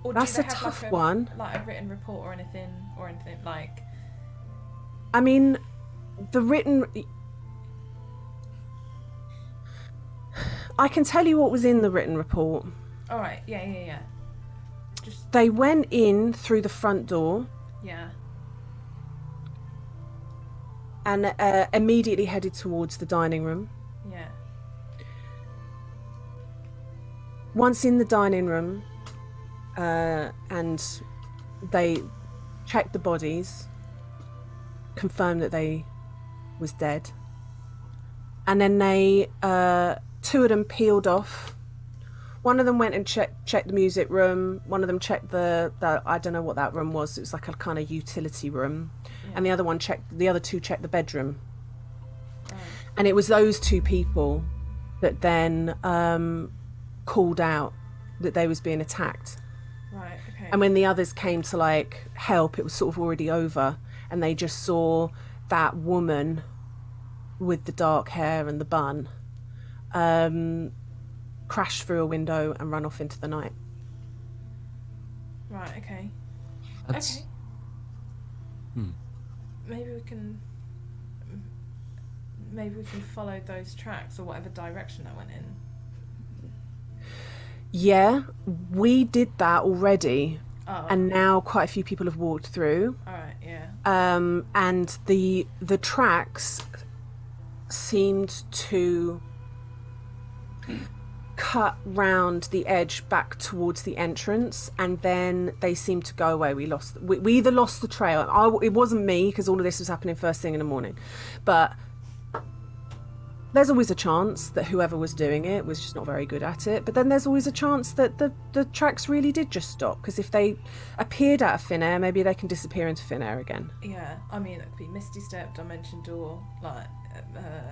Or That's do they a have tough like one. Like a written report or anything like. I mean, the written. I can tell you what was in the written report. All right. Yeah. Just They went in through the front door yeah. and immediately headed towards the dining room. Yeah. Once in the dining room, and they checked the bodies, confirmed that they was dead, and then they 2 of them peeled off. One of them went and checked the music room. One of them checked the I don't know what that room was. It was like a kind of utility room, and the other 2 checked the bedroom. Right. And it was those 2 people that then called out that they was being attacked. Right. Okay. And when the others came to like help, it was sort of already over, and they just saw that woman with the dark hair and the bun crash through a window and run off into the night. Right. Okay. That's Okay. Maybe we can follow those tracks or whatever direction I went in. Yeah, we did that already, Oh. and now quite a few people have walked through. All right. Yeah. And the tracks seemed to cut round the edge back towards the entrance, and then they seemed to go away. We either lost the trail. It wasn't me because all of this was happening first thing in the morning, but there's always a chance that whoever was doing it was just not very good at it. But then there's always a chance that the tracks really did just stop, because if they appeared out of thin air, maybe they can disappear into thin air again. Yeah. I mean, it could be Misty Step, Dimension Door, like.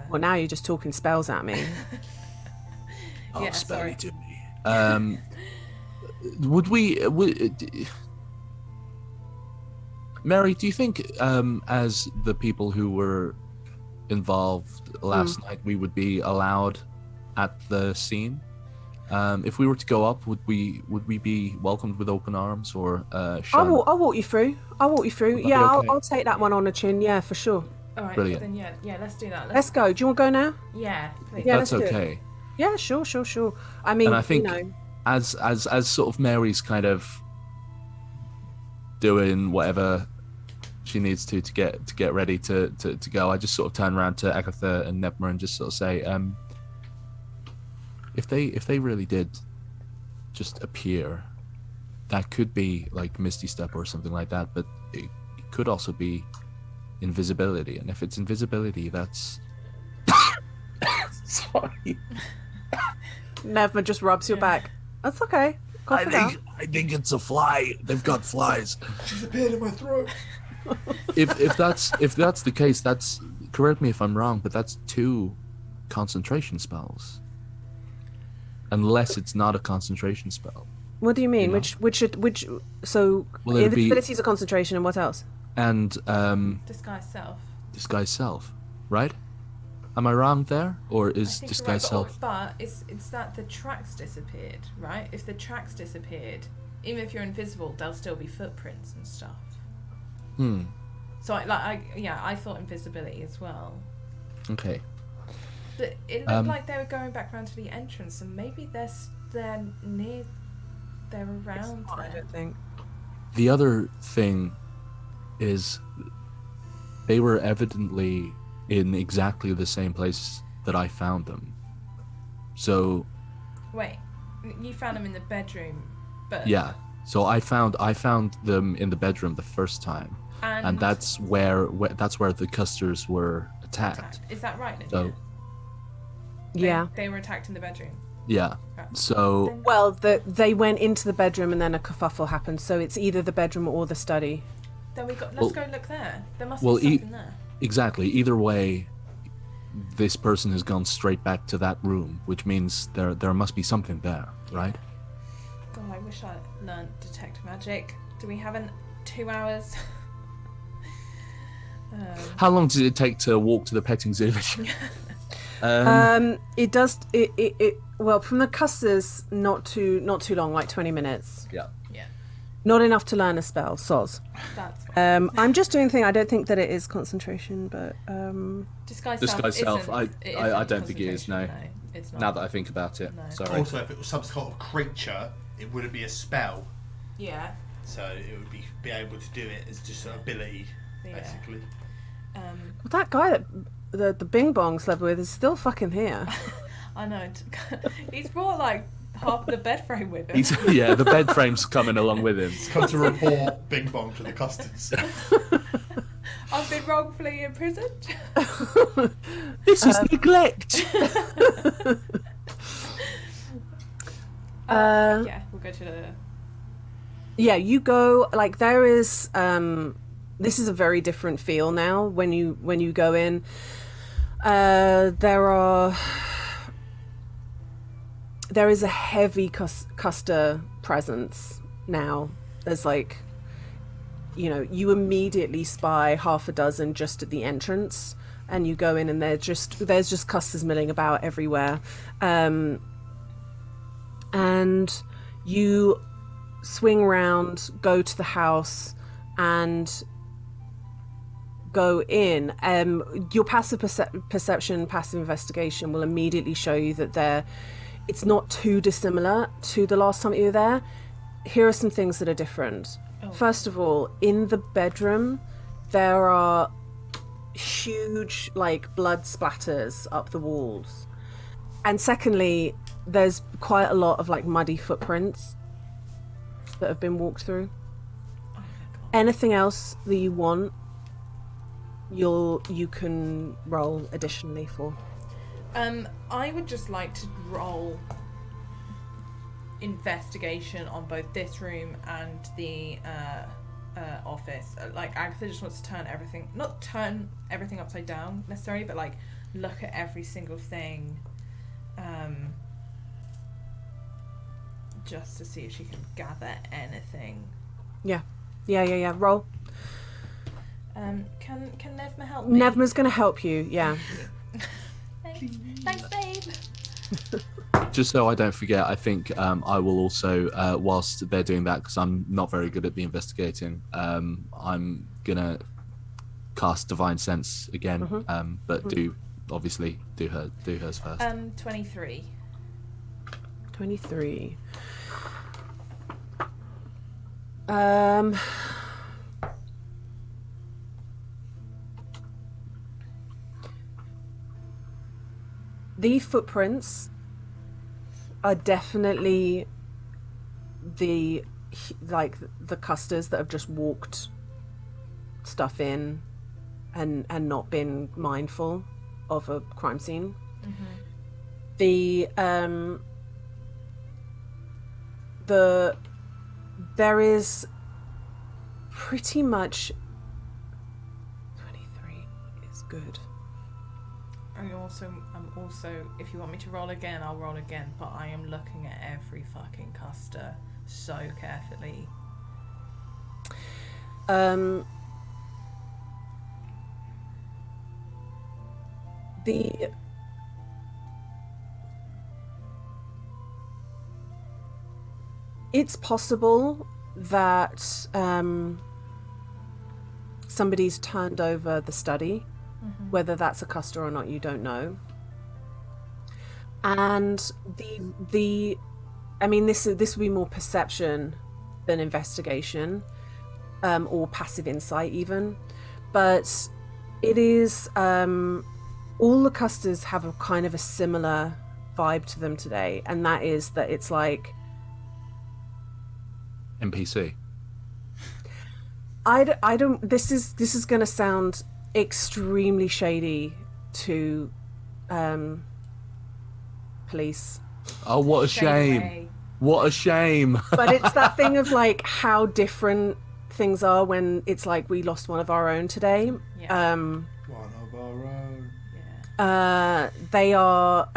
Well, now you're just talking spells at me. oh, Yeah, spelly sorry. to me. Would we? Mary, do you think, as the people who were involved last night, we would be allowed at the scene? If we were to go up, would we be welcomed with open arms or shunned? I'll walk you through. Would that be Yeah, okay? I'll take that one on the chin. Yeah, for sure. All right, Brilliant. then yeah, let's do that. Let's go. Do you want to go now? Yeah, please. Yeah, That's let's do it. okay. Yeah, sure. I mean, And I think you know, as sort of Mary's kind of doing whatever she needs to get ready to go, I just sort of turn around to Agatha and Nebma and just sort of say, if they really did just appear, that could be like Misty Step or something like that, but it could also be invisibility, and if it's invisibility, that's sorry. Nevma just rubs your back. That's okay. Cough it out. I think it's a fly. They've got flies. She's appeared in my throat. If that's the case, that's, correct me if I'm wrong, but that's 2 concentration spells. Unless it's not a concentration spell. What do you mean? You know? Which? So Well, it'd be- invisibility is a concentration, and what else? And Disguise self. disguise self, right? Am I wrong there, or I is think disguise you're right, self? but it's that the tracks disappeared, right? If the tracks disappeared, even if you're invisible, there'll still be footprints and stuff. So I thought invisibility as well. Okay. But it looked like they were going back round to the entrance, and maybe they're around I there. don't think. The other thing is they were evidently in exactly the same place that I found them. So Wait, you found them in the bedroom, but yeah. So I found them in the bedroom the first time, and that's where the Custers were attacked. Is that right, Lydia? So Yeah. They were attacked in the bedroom. yeah. So Well, they went into the bedroom, and then a kerfuffle happened. So it's either the bedroom or the study. Then let's Well- go look there. There must well, be something there. exactly. Either way, this person has gone straight back to that room, which means there must be something there, right? God, I wish I learned detect magic. Do we have 2 hours? How long did it take to walk to the petting zoo? It does. It well, from the Custers, not too long, like 20 minutes. Yeah. Yeah, Not enough to learn a spell. Soz. that's fine. I'm just doing a thing. I don't think that it is concentration, but Disguise Disguise self, self. I don't think it is, no. It's not. Now that I think about it, No. sorry. Also, if it was some sort of creature, it wouldn't be a spell, Yeah. so it would be able to do it as just an ability, Yeah. basically. that guy that the Bing Bong slept with is still fucking here. I know. He's brought like half the bed frame with him. Yeah, the bed frame's coming along with him. Come to report Bing Bong to the Custers. I've been wrongfully imprisoned. This is neglect. Yeah, we'll go to the. Yeah, you go, like, there is this is a very different feel now when you go in. There is a heavy Custer presence now. There's like, you immediately spy half a dozen just at the entrance, and you go in and there's just Custers milling about everywhere. And you swing round, go to the house, and go in. Your passive perception, passive investigation will immediately show you that it's not too dissimilar to the last time you were there. Here are some things that are different. First of all, in the bedroom, there are huge, like, blood splatters up the walls. And secondly, there's quite a lot of, like, muddy footprints that have been walked through. Anything else that you want, you can roll additionally for. I would just like to roll investigation on both this room and the office. Like, Agatha just wants to not turn everything upside down necessarily, but like look at every single thing just to see if she can gather anything. Yeah. Roll. Can Nevma help me? Nevma's going to help you, yeah. Thanks, babe. Just so I don't forget, I think I will also, whilst they're doing that, because I'm not very good at the investigating, I'm gonna cast Divine Sense again, but obviously do hers first. 23. 23. The footprints are definitely the custers that have just walked stuff in and not been mindful of a crime scene. There is pretty much 23 is good. I'm also, if you want me to roll again, I'll roll again, but I am looking at every fucking custer so carefully. It's possible that somebody's turned over the study. Whether that's a custer or not, you don't know. And this would be more perception than investigation, or passive insight even. But it is all the custers have a kind of a similar vibe to them today, and that is that it's like NPC. I don't. This is going to sound extremely shady to police. Oh, what a shame! What a shame! But it's that thing of like how different things are when it's like we lost one of our own today. Yeah. One of our own. Yeah. They are.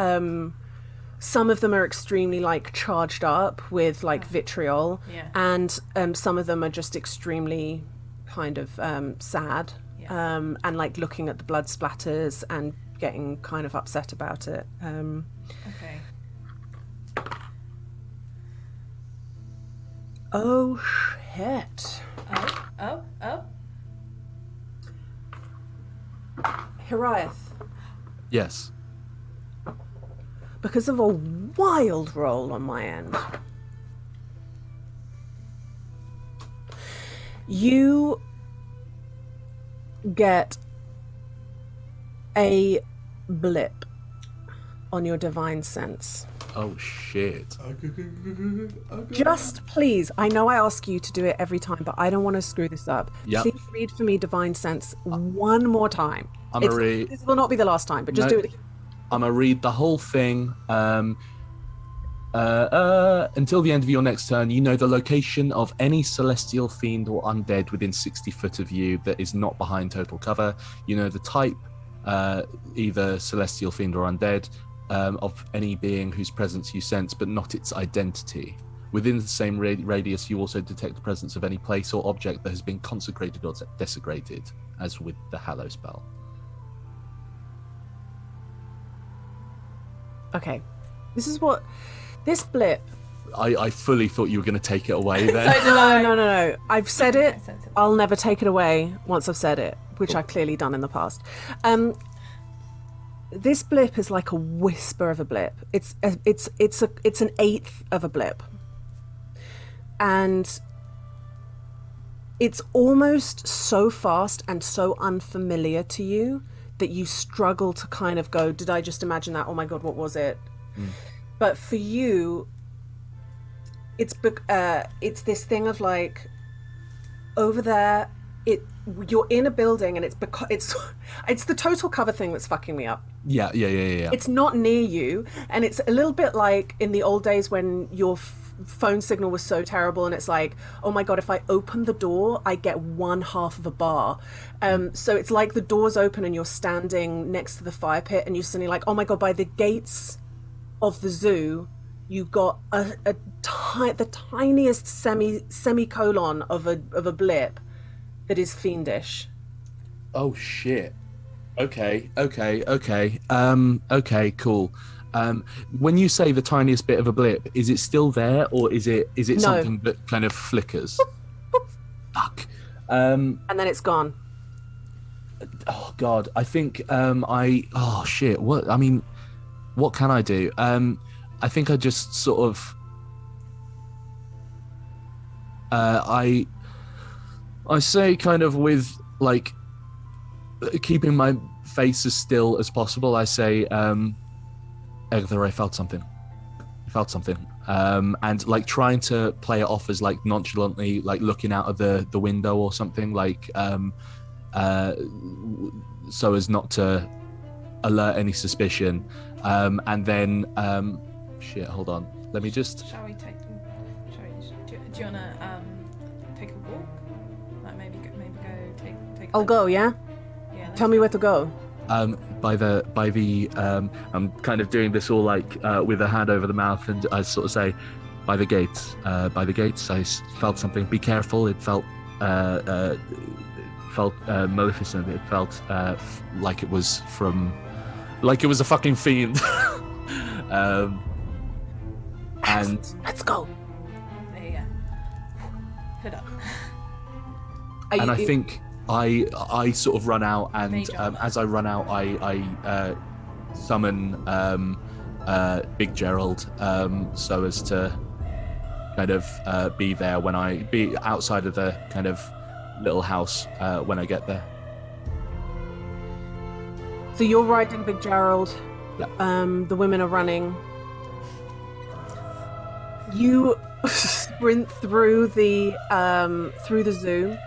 Some of them are extremely like charged up with like vitriol, Yeah. and some of them are just extremely kind of sad. And like looking at the blood splatters and getting kind of upset about it. Okay. Oh shit. Oh. Hiraeth, Yes. because of a wild roll on my end, you get a blip on your divine sense. Oh shit. Just please, I know I ask you to do it every time, but I don't want to screw this up. Yep. Please read for me divine sense one more time. I'm gonna read. This will not be the last time, but just do it again. I'm gonna read the whole thing. Until the end of your next turn, you know the location of any celestial fiend or undead within 60 foot of you that is not behind total cover. You know the type, either celestial fiend or undead, of any being whose presence you sense, but not its identity. Within the same radius, you also detect the presence of any place or object that has been consecrated or desecrated, as with the Hallow spell. Okay, this blip. I fully thought you were going to take it away then. No. I've said it. I'll never take it away once I've said it, which I've clearly done in the past. This blip is like a whisper of a blip. It's an eighth of a blip, and it's almost so fast and so unfamiliar to you that you struggle to kind of go, did I just imagine that? Oh my God, what was it? But for you, it's this thing of like, over there, you're in a building, and it's the total cover thing that's fucking me up. Yeah. It's not near you, and it's a little bit like in the old days when your phone signal was so terrible, and it's like, oh my God, if I open the door, I get one half of a bar. So it's like the door's open and you're standing next to the fire pit, and you're suddenly like, oh my God, by the gates of the zoo, you got the tiniest semicolon of a blip that is fiendish. Oh shit. Okay. Okay. Cool. When you say the tiniest bit of a blip, is it still there, or is it No. something that kind of flickers? Fuck. And then it's gone. Oh god. I think oh shit. What? I mean, what can I do? I think I just sort of. I say kind of with like keeping my face as still as possible. I say, Agatha, I felt something. And like trying to play it off as like nonchalantly, like looking out of the window or something, like so as not to alert any suspicion. And then shit, hold on. Let me just. Shall we take? Do you wanna take a walk? Like maybe go take. I'll go. Yeah. Yeah. Tell me where to go. By the I'm kind of doing this all like with a hand over the mouth, and I sort of say, by the gates. I felt something. Be careful. It felt maleficent. It felt like it was a fucking fiend. And Let's go. There you go. Hood up. I think I sort of run out, and Mage armor. as I run out, I summon Big Gerald, so as to kind of be there when I be outside of the kind of little house when I get there. So you're riding Big Gerald. Yeah. The women are running. You sprint through the zoo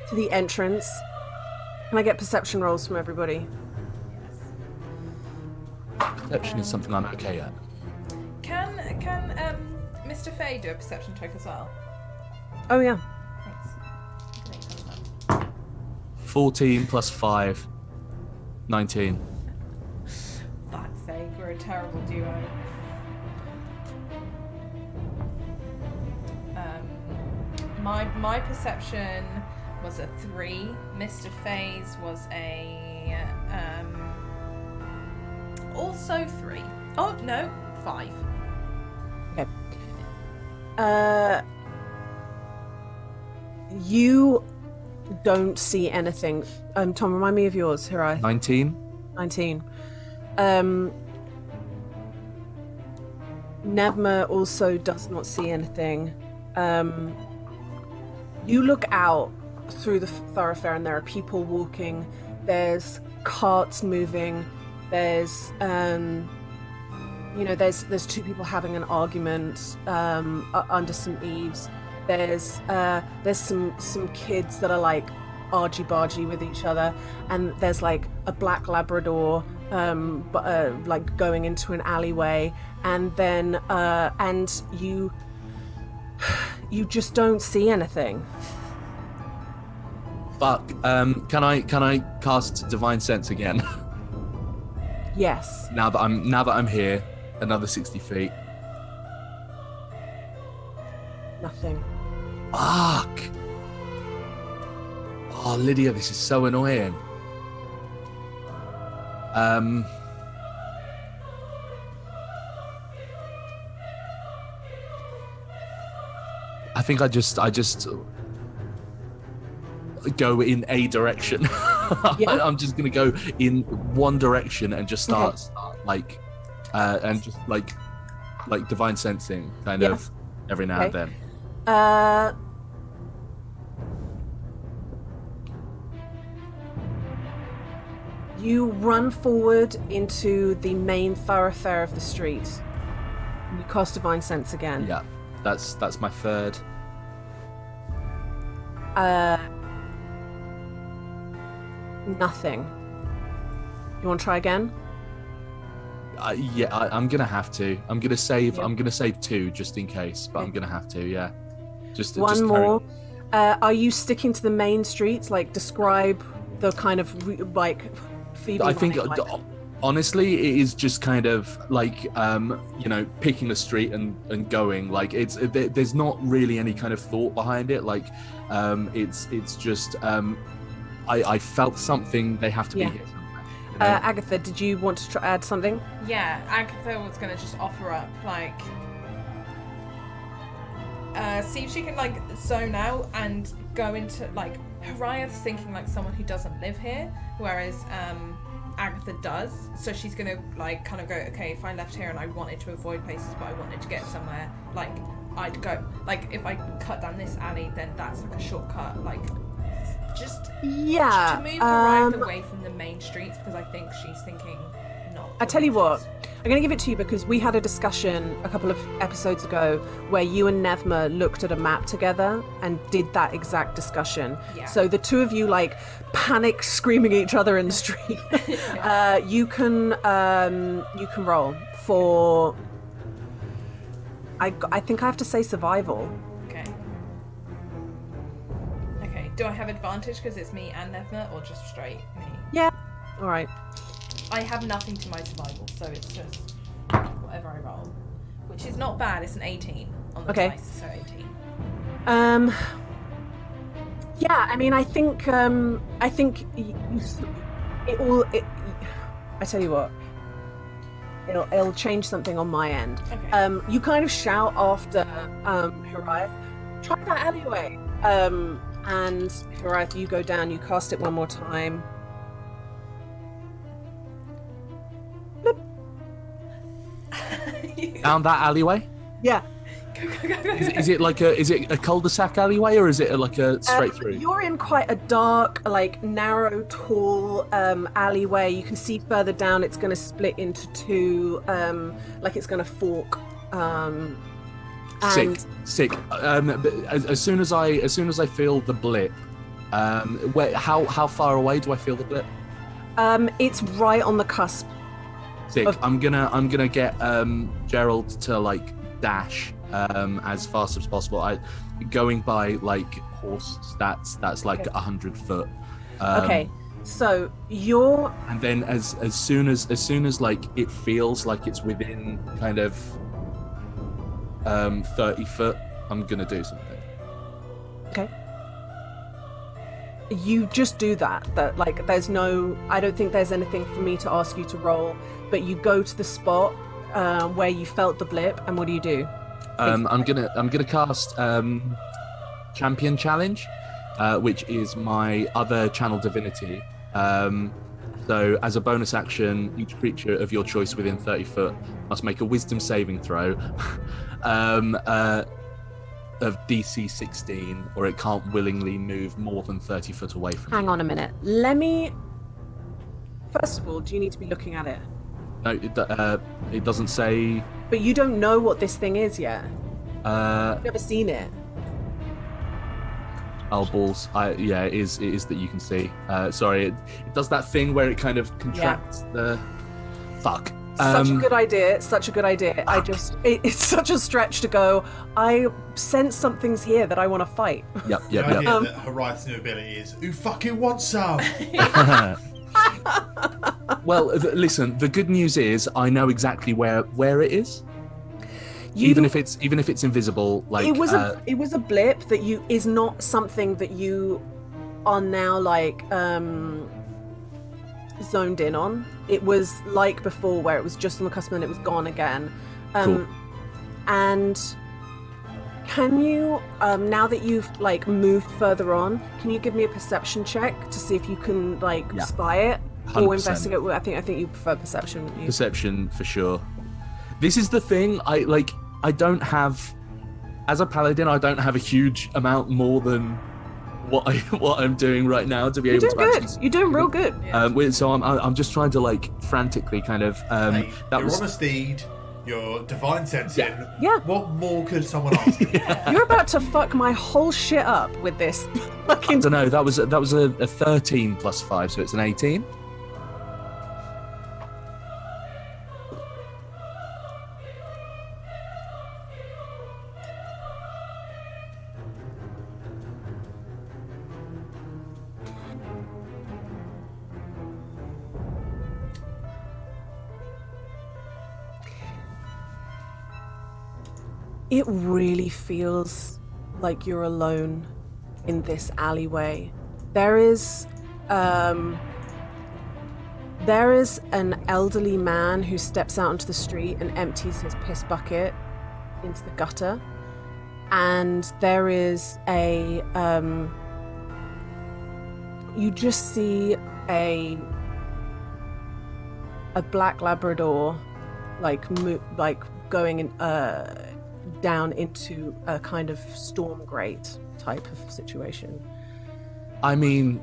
to the entrance. Can I get perception rolls from everybody? Perception is something I'm okay at. Can Mr. Fay do a perception check as well? Oh yeah. Thanks. 14 plus 5, 19. Fuck's sake, we're a terrible duo. My perception was a 3. Mr. Fay's was a also 3. Oh no, 5. Okay. You don't see anything. Tom, remind me of yours, Hirai. 19. 19. Nevma also does not see anything. You look out through the thoroughfare and there are people walking. There's carts moving. There's there's two people having an argument under some eaves. There's some kids that are like argy-bargy with each other, and there's like a black Labrador like going into an alleyway, and then and you just don't see anything. Fuck. Can I cast Divine Sense again? Yes. now that I'm here, another 60 feet. Nothing. Fuck. Oh, Lydia, this is so annoying. I think I just go in a direction. Yeah. I'm just gonna go in one direction and just start like and just like divine sensing kind of every now and then. You run forward into the main thoroughfare of the street. You cast Divine Sense again. Yeah, that's my third. Nothing. You want to try again? I'm gonna have to. I'm gonna save. Yeah. I'm gonna save 2 just in case, but I'm gonna have to. Yeah. One just more. Are you sticking to the main streets? Like, describe the kind of like feeble. I think Honestly, it is just kind of like picking a street and going. Like there's not really any kind of thought behind it. Like it's just I felt something. They have to be Yeah. here somewhere. Agatha, did you want to add something? Yeah, Agatha was gonna just offer up, like, see if she can, like, zone out and go into, like, Haria's thinking like someone who doesn't live here, whereas Agatha does. So she's gonna, like, kind of go, okay, if I left here and I wanted to avoid places, but I wanted to get somewhere, like, I'd go. Like, if I cut down this alley, then that's, like, a shortcut, like, just to move Haria away from the main streets, because I think she's thinking not. I tell you what, I'm going to give it to you because we had a discussion a couple of episodes ago where you and Nevma looked at a map together and did that exact discussion. Yeah. So the two of you, like, panic screaming at each other in the street. You can roll for. I think I have to say survival. Okay. Okay. Do I have advantage because it's me and Nevma, or just straight me? Yeah. All right. I have nothing to my survival, so it's just whatever I roll, which is not bad. It's an 18 on the Okay. dice, so 18. Yeah, I mean, I think I tell you what, it'll change something on my end. Okay. You kind of shout after Hariath, try that alleyway. And Hariath, you go down, you cast it one more time. Down that alleyway. Yeah. Is it a cul-de-sac alleyway, or is it like a straight through? You're in quite a dark, like, narrow, tall alleyway. You can see further down it's going to split into two, like it's going to fork. Sick. But as soon as I feel the blip, how far away do I feel the blip? It's right on the cusp. Sick. I'm gonna get Gerald to, like, dash as fast as possible. Going by, like, horse stats, that's like 100 foot. Okay, so you're. And then as soon as like it feels like it's within kind of 30 foot, I'm gonna do something. Okay. You just do that. That, like, there's no. I don't think there's anything for me to ask you to roll. But you go to the spot where you felt the blip, and what do you do? I'm gonna cast Champion Challenge, which is my other channel divinity. So as a bonus action, each creature of your choice within 30 foot must make a Wisdom saving throw of DC 16, or it can't willingly move more than 30 foot away from Hang on a minute. Let me. First of all, do you need to be looking at it? No, it doesn't say. But you don't know what this thing is yet. You've never seen it. Oh, balls. It is that you can see. Sorry, it does that thing where it kind of contracts the. Fuck. Such a good idea. Such a good idea. It's such a stretch to go. I sense something's here that I want to fight. Yep. The idea that Hariath's new ability is, who fucking wants some? Well, listen. The good news is I know exactly where it is. Even if it's invisible, like it was a blip that is not something that you are now, like, zoned in on. It was like before, where it was just on the cusp and it was gone again. Cool. And can you, now that you've, like, moved further on, can you give me a perception check to see if you can, like, spy it 100%. or investigate? I think you prefer perception, wouldn't you? Perception for sure. This is the thing. I don't have, as a paladin, I don't have a huge amount more than what I'm doing right now to be able to good. actually. You're doing real good. So I'm just trying to, like, frantically kind of. Hey, you're on a steed. You're divine sensing. Yeah. What more could someone ask? You're about to fuck my whole shit up with this. I don't know. That was a 13 plus 5, so it's an 18. It really feels like you're alone in this alleyway. There is an elderly man who steps out onto the street and empties his piss bucket into the gutter. And there is you just see a black Labrador going in, down into a kind of storm grate type of situation. I mean,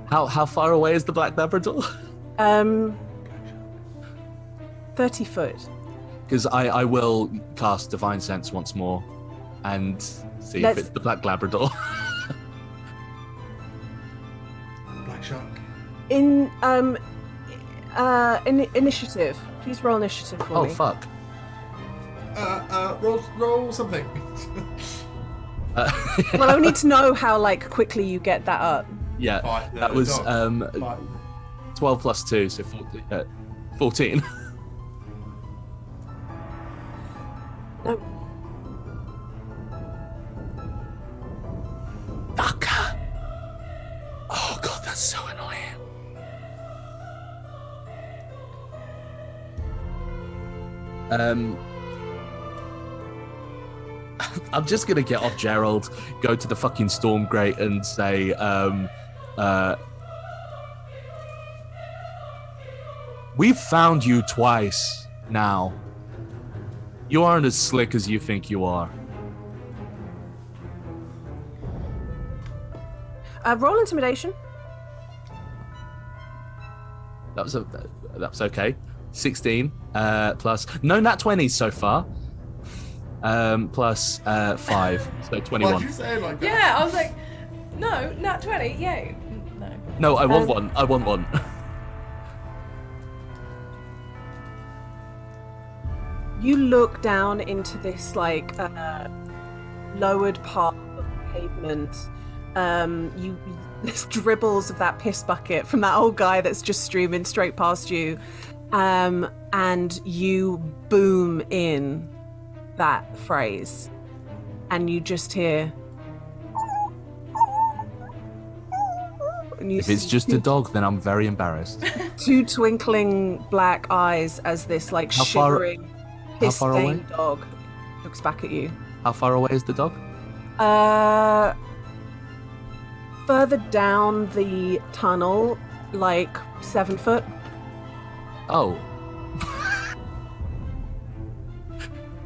how far away is the Black Labrador? 30 foot. Because I will cast Divine Sense once more and see if it's the Black Labrador. Black shark. In initiative. Please roll initiative for me. Oh fuck. Roll something. Well, I need to know how quickly you get that up. Yeah, Five, that was Five. 12 plus 2, so 14. No. Fucker. Oh god, that's so annoying. I'm just gonna get off Gerald, go to the fucking storm grate and say, we've found you twice now. You aren't as slick as you think you are. Roll intimidation. That's okay. 16 plus no nat 20s so far. Plus 5, so 21. Why'd you say it like that? Yeah, I was like, no, nat 20, yay. No. No, I want one. I want one. You look down into this lowered part of the pavement. There's dribbles of that piss bucket from that old guy that's just streaming straight past you, and you boom in that phrase, and you just hear. If it's just a dog, then I'm very embarrassed. Two twinkling black eyes as this shivering, piss-stained dog looks back at you. How far away is the dog? Further down the tunnel, 7 foot. Oh.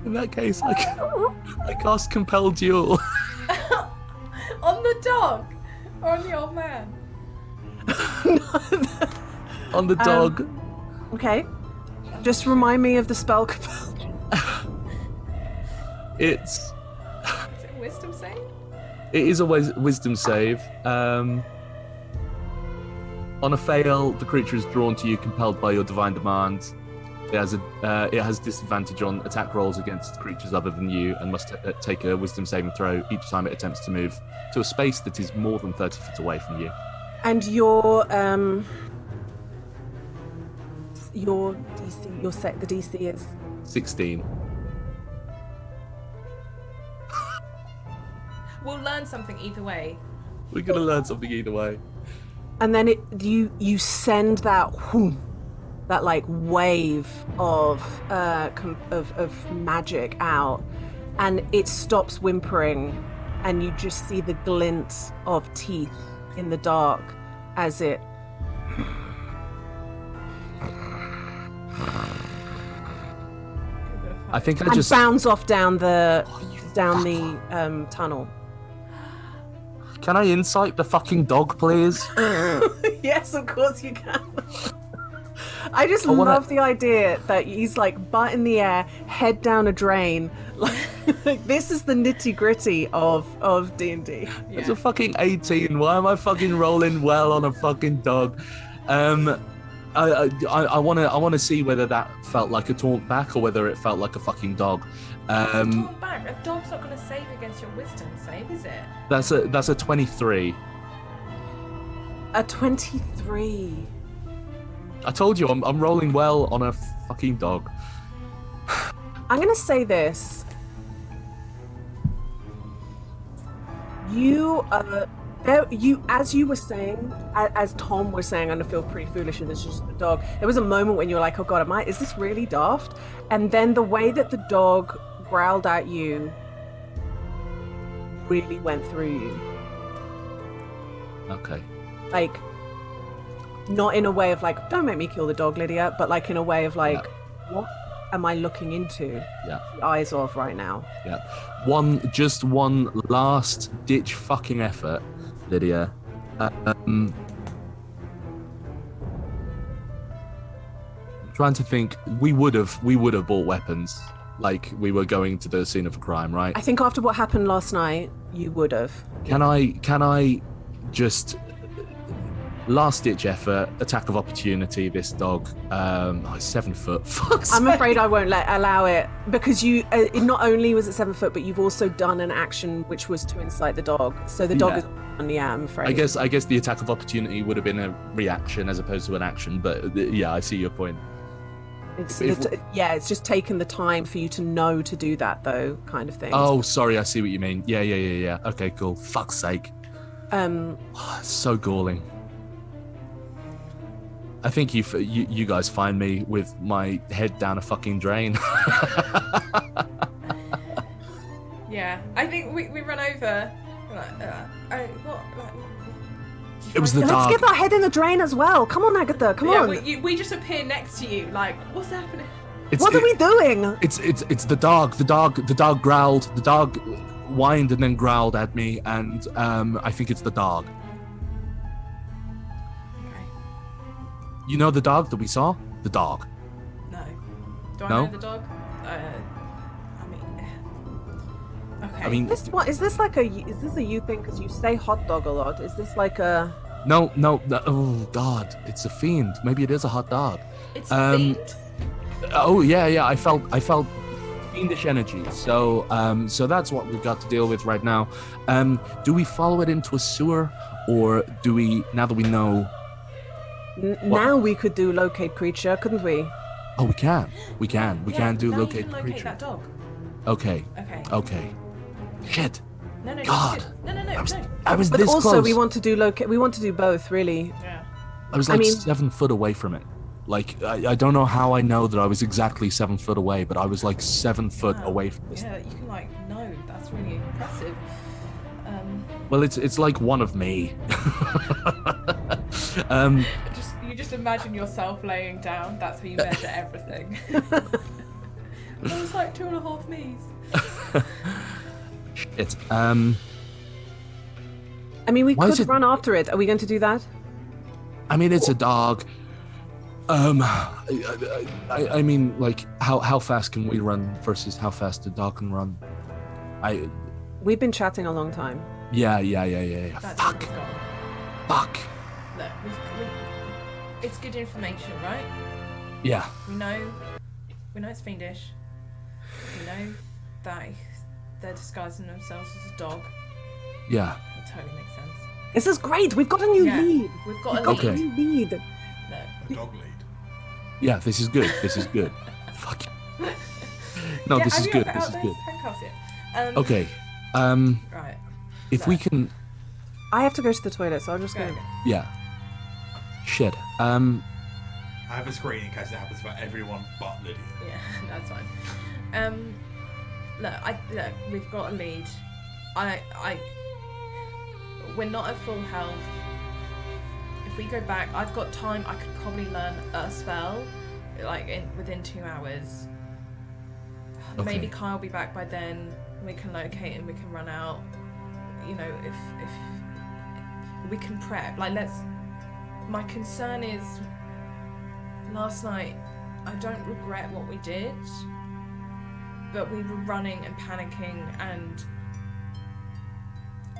In that case, I cast Compel Duel. On the dog? Or on the old man? On the dog. Okay. Just remind me of the spell Compel. It's... Is it a wisdom save? It is a wisdom save. On a fail, the creature is drawn to you, compelled by your divine demand. It has disadvantage on attack rolls against creatures other than you, and must take a wisdom saving throw each time it attempts to move to a space that is more than 30 feet away from you. And your DC, the DC is 16. We'll learn something either way. We're gonna learn something either way. and then you send that wave of magic out, and it stops whimpering, and you just see the glint of teeth in the dark as it I think I and just bounds off down the tunnel. Can I insight the fucking dog, please? Yes, of course you can. I just love the idea that he's like butt in the air, head down a drain. Like this is the nitty gritty of D&D. It's a fucking 18. Why am I fucking rolling well on a fucking dog? I want to see whether that felt like a taunt back or whether it felt like a fucking dog. Taunt back. A dog's not going to save against your wisdom save, is it? That's a 23. A 23. I told you I'm rolling well on a fucking dog. I'm gonna say this. You, as you were saying, as Tom was saying, and I feel pretty foolish, and this is just the dog. There was a moment when you were like, "Oh God, is this really daft?" And then the way that the dog growled at you really went through you. Okay. Like, not in a way of like, "Don't make me kill the dog, Lydia," but like in a way of like, "What am I looking into Yeah. the eyes of right now?" Yeah. One last ditch fucking effort, Lydia. I'm trying to think. We would have bought weapons, like we were going to the scene of a crime, right? I think after what happened last night, you would have. Can I just last ditch effort, attack of opportunity? This dog, 7 foot. Fuck's I'm sake. afraid I won't allow it because you. Not only was it 7 foot, but you've also done an action which was to incite the dog. So the dog is. Yeah, I'm afraid. I guess the attack of opportunity would have been a reaction as opposed to an action. But yeah, I see your point. It's just taken the time for you to know to do that, though, kind of thing. Oh, sorry, I see what you mean. Yeah. Okay, cool. Fuck's sake. It's so galling. I think you guys find me with my head down a fucking drain. Yeah, I think we run over. It was the Let's dog. get our head in the drain as well. Come on, Agatha. Come on. We just appear next to you. Like, what's happening? What are we doing? It's the dog. The dog growled. The dog whined and then growled at me, and I think it's the dog. Okay. You know the dog that we saw? The dog. No. Do I No? know the dog? Okay. I mean, Is this a you thing? Because you say hot dog a lot. Is this like a? no. Oh God, it's a fiend. Maybe it is a hot dog. it's a fiend. Oh yeah. I felt fiendish energy. So that's what we've got to deal with right now. Do we follow it into a sewer, or do we? Now that we know. Now we could do locate creature, couldn't we? Oh, we can. We can do now locate you can the locate creature. that dog. Okay. Okay. Shit. No. God. No. I was But this also, close. we want to do We want to do both, really. Yeah. I was like 7 foot away from it. Like I don't know how I know that I was exactly 7 foot away, but I was like 7 foot Wow. away from this. Yeah, you can no, that's really impressive. Well, it's like one of me. You just imagine yourself laying down. That's how you measure everything. It was like 2.5 me's. Shit. I mean, we Why is could it- run after it. Are we going to do that? I mean, it's a dog. I mean, like, how fast can we run versus how fast a dog can run? We've been chatting a long time. Yeah. That Fuck. dog's gone. Fuck. Look, it's good information, right? Yeah. We know it's fiendish. We know that they're disguising themselves as a dog. Yeah. It totally makes sense. This is great. We've got a new Yeah, lead. we've got a We've got Okay. a new lead. No. A dog lead. Yeah. This is good. Fuck. No, Yeah, this have is you good. ever This out is there good. handcuffs yet? Okay. Right. If we can, I have to go to the toilet, so I'm just Go. going to... yeah. Shit. I have a screen in case it happens for everyone but Lydia. Yeah, that's fine. Look, we've got a lead. We're not at full health. If we go back, I've got time. I could probably learn a spell, within 2 hours. Okay. Maybe Kyle will be back by then. We can locate and we can run out. You know, if we can prep. My concern is, last night, I don't regret what we did, but we were running and panicking, and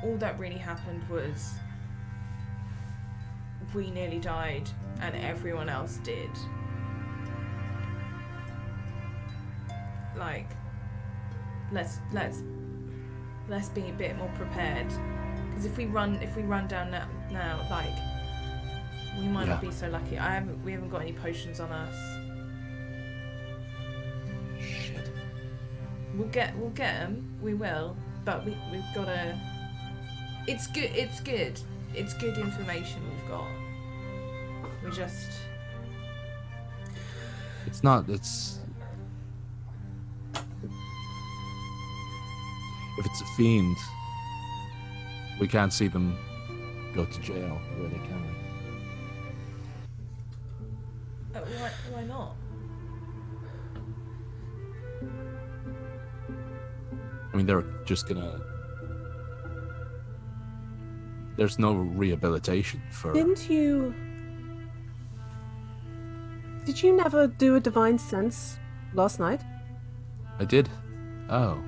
all that really happened was we nearly died and everyone else did. Let's be a bit more prepared, because if we run down now, we might not be so lucky. We haven't got any potions on us. Shit. We'll get them. We will, but we've got to It's good. It's good. It's good information we've got. We're just. It's not. It's. If it's a fiend, we can't see them go to jail, really, can we? Why not? I mean, they're just gonna. There's no rehabilitation for. Did you never do a divine sense last night? I did. Oh.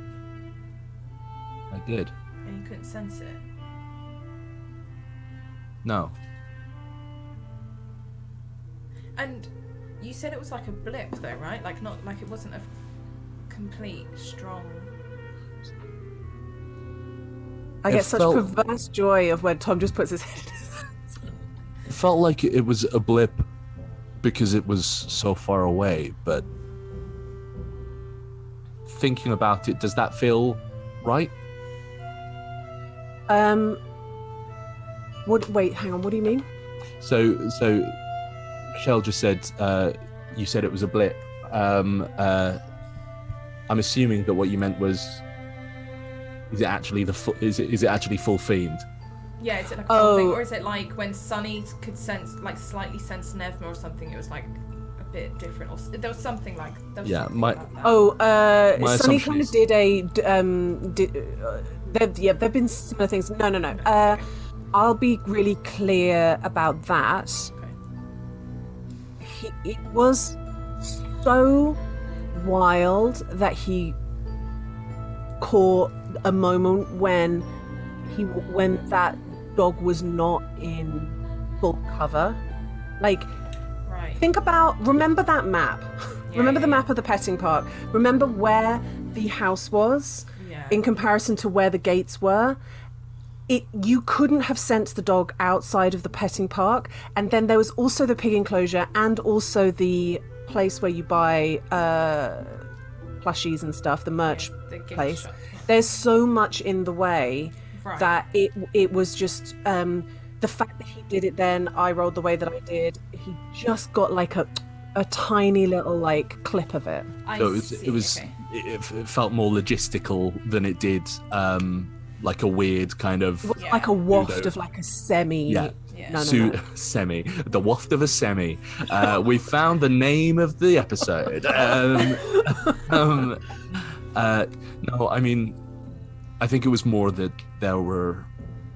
I did. And you couldn't sense it. No. And you said it was like a blip, though, right? Like not like it wasn't a complete strong. I It get such felt- perverse joy of when Tom just puts his head in his hands. It felt like it was a blip because it was so far away, but thinking about it, does that feel right? Wait, hang on. What do you mean? So Michelle just said you said it was a blip. I'm assuming that what you meant was, is it actually is it actually full fiend? Yeah, is it like a whole thing, or is it like when Sunny could sense, like slightly sense Nevma or something? It was like a bit different, or there was something like. There was Yeah, something my- about that. My Sunny assumption kind of is- did there've been similar things. No. I'll be really clear about that. Okay. It was so wild that he caught a moment when that dog was not in full cover. Like, Right. remember that map. Yeah, Remember the yeah, map of the petting park. Remember where the house was Yeah. in comparison to where the gates were. You couldn't have sent the dog outside of the petting park, and then there was also the pig enclosure and also the place where you buy plushies and stuff, the merch the gift place. shop. There's so much in the way Right. that it was just the fact that he did it then, I rolled the way that I did, he just got like a tiny little like clip of it. I So see, it was okay. it felt more logistical than it did like a weird kind of It was Yeah. like a waft Pseudo. of like a semi. Yeah. Yeah. No. semi, the waft of a semi. We found the name of the episode. No, I mean, I think it was more that there were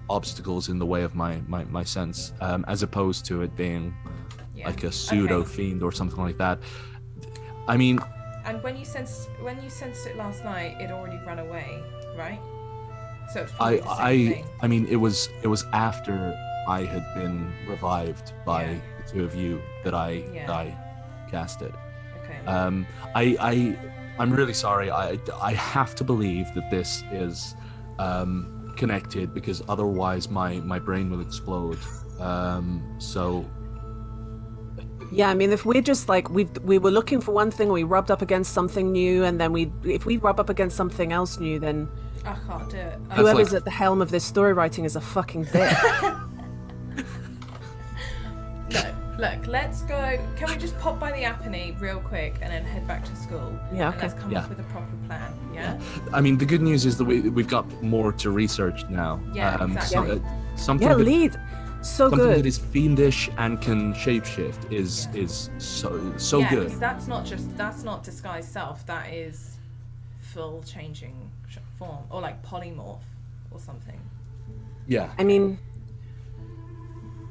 obstacles in the way of my sense, as opposed to it being Yeah. like a pseudo Okay. fiend or something like that. I mean, And when you sensed it last night, it already run away, right? So it's probably the same thing. I mean, it was after I had been revived by Yeah. the two of you that I Yeah. cast it. Okay. I'm really sorry. I have to believe that this is connected, because otherwise my brain will explode. So Yeah, I mean, if we're just like we were looking for one thing, we rubbed up against something new, and then if we rub up against something else new, then I can't do it. whoever's like- at the helm of this story writing is a fucking dick. Look, let's go. Can we just pop by the Apony real quick and then head back to school? Yeah, And okay. let's come Yeah. up with a proper plan. Yeah. I mean, the good news is that we've got more to research now. Yeah, exactly. Something Yeah, that, lead. So something good. that is fiendish and can shapeshift is so yeah, good. 'cause that's not disguised self. That is full changing form, or like polymorph or something. Yeah. I mean,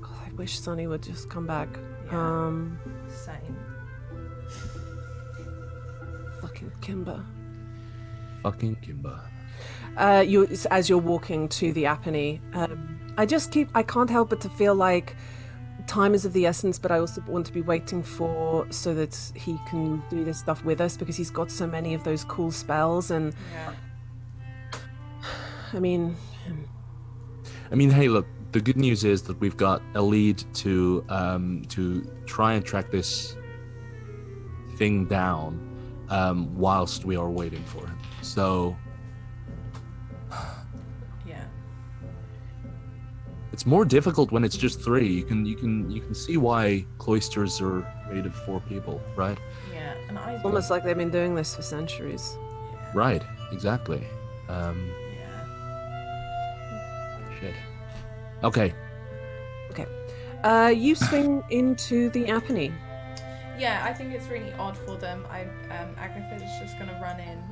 God, I wish Sonny would just come back. Yeah. Same. Fucking Kimber. Fucking Kimber. As you're walking to the Apony, I can't help but to feel like time is of the essence, but I also want to be waiting so that he can do this stuff with us, because he's got so many of those cool spells. And Yeah. I mean, Hey, look. The good news is that we've got a lead to try and track this thing down whilst we are waiting for him. So Yeah. It's more difficult when it's just 3. You can see why cloisters are rated 4 people, right? Yeah, and I. It's almost like they've been doing this for centuries. Right, exactly. Yeah. Shit. Okay. You swing into the Apennine. Yeah, I think it's really odd for them. Agatha is just gonna run in,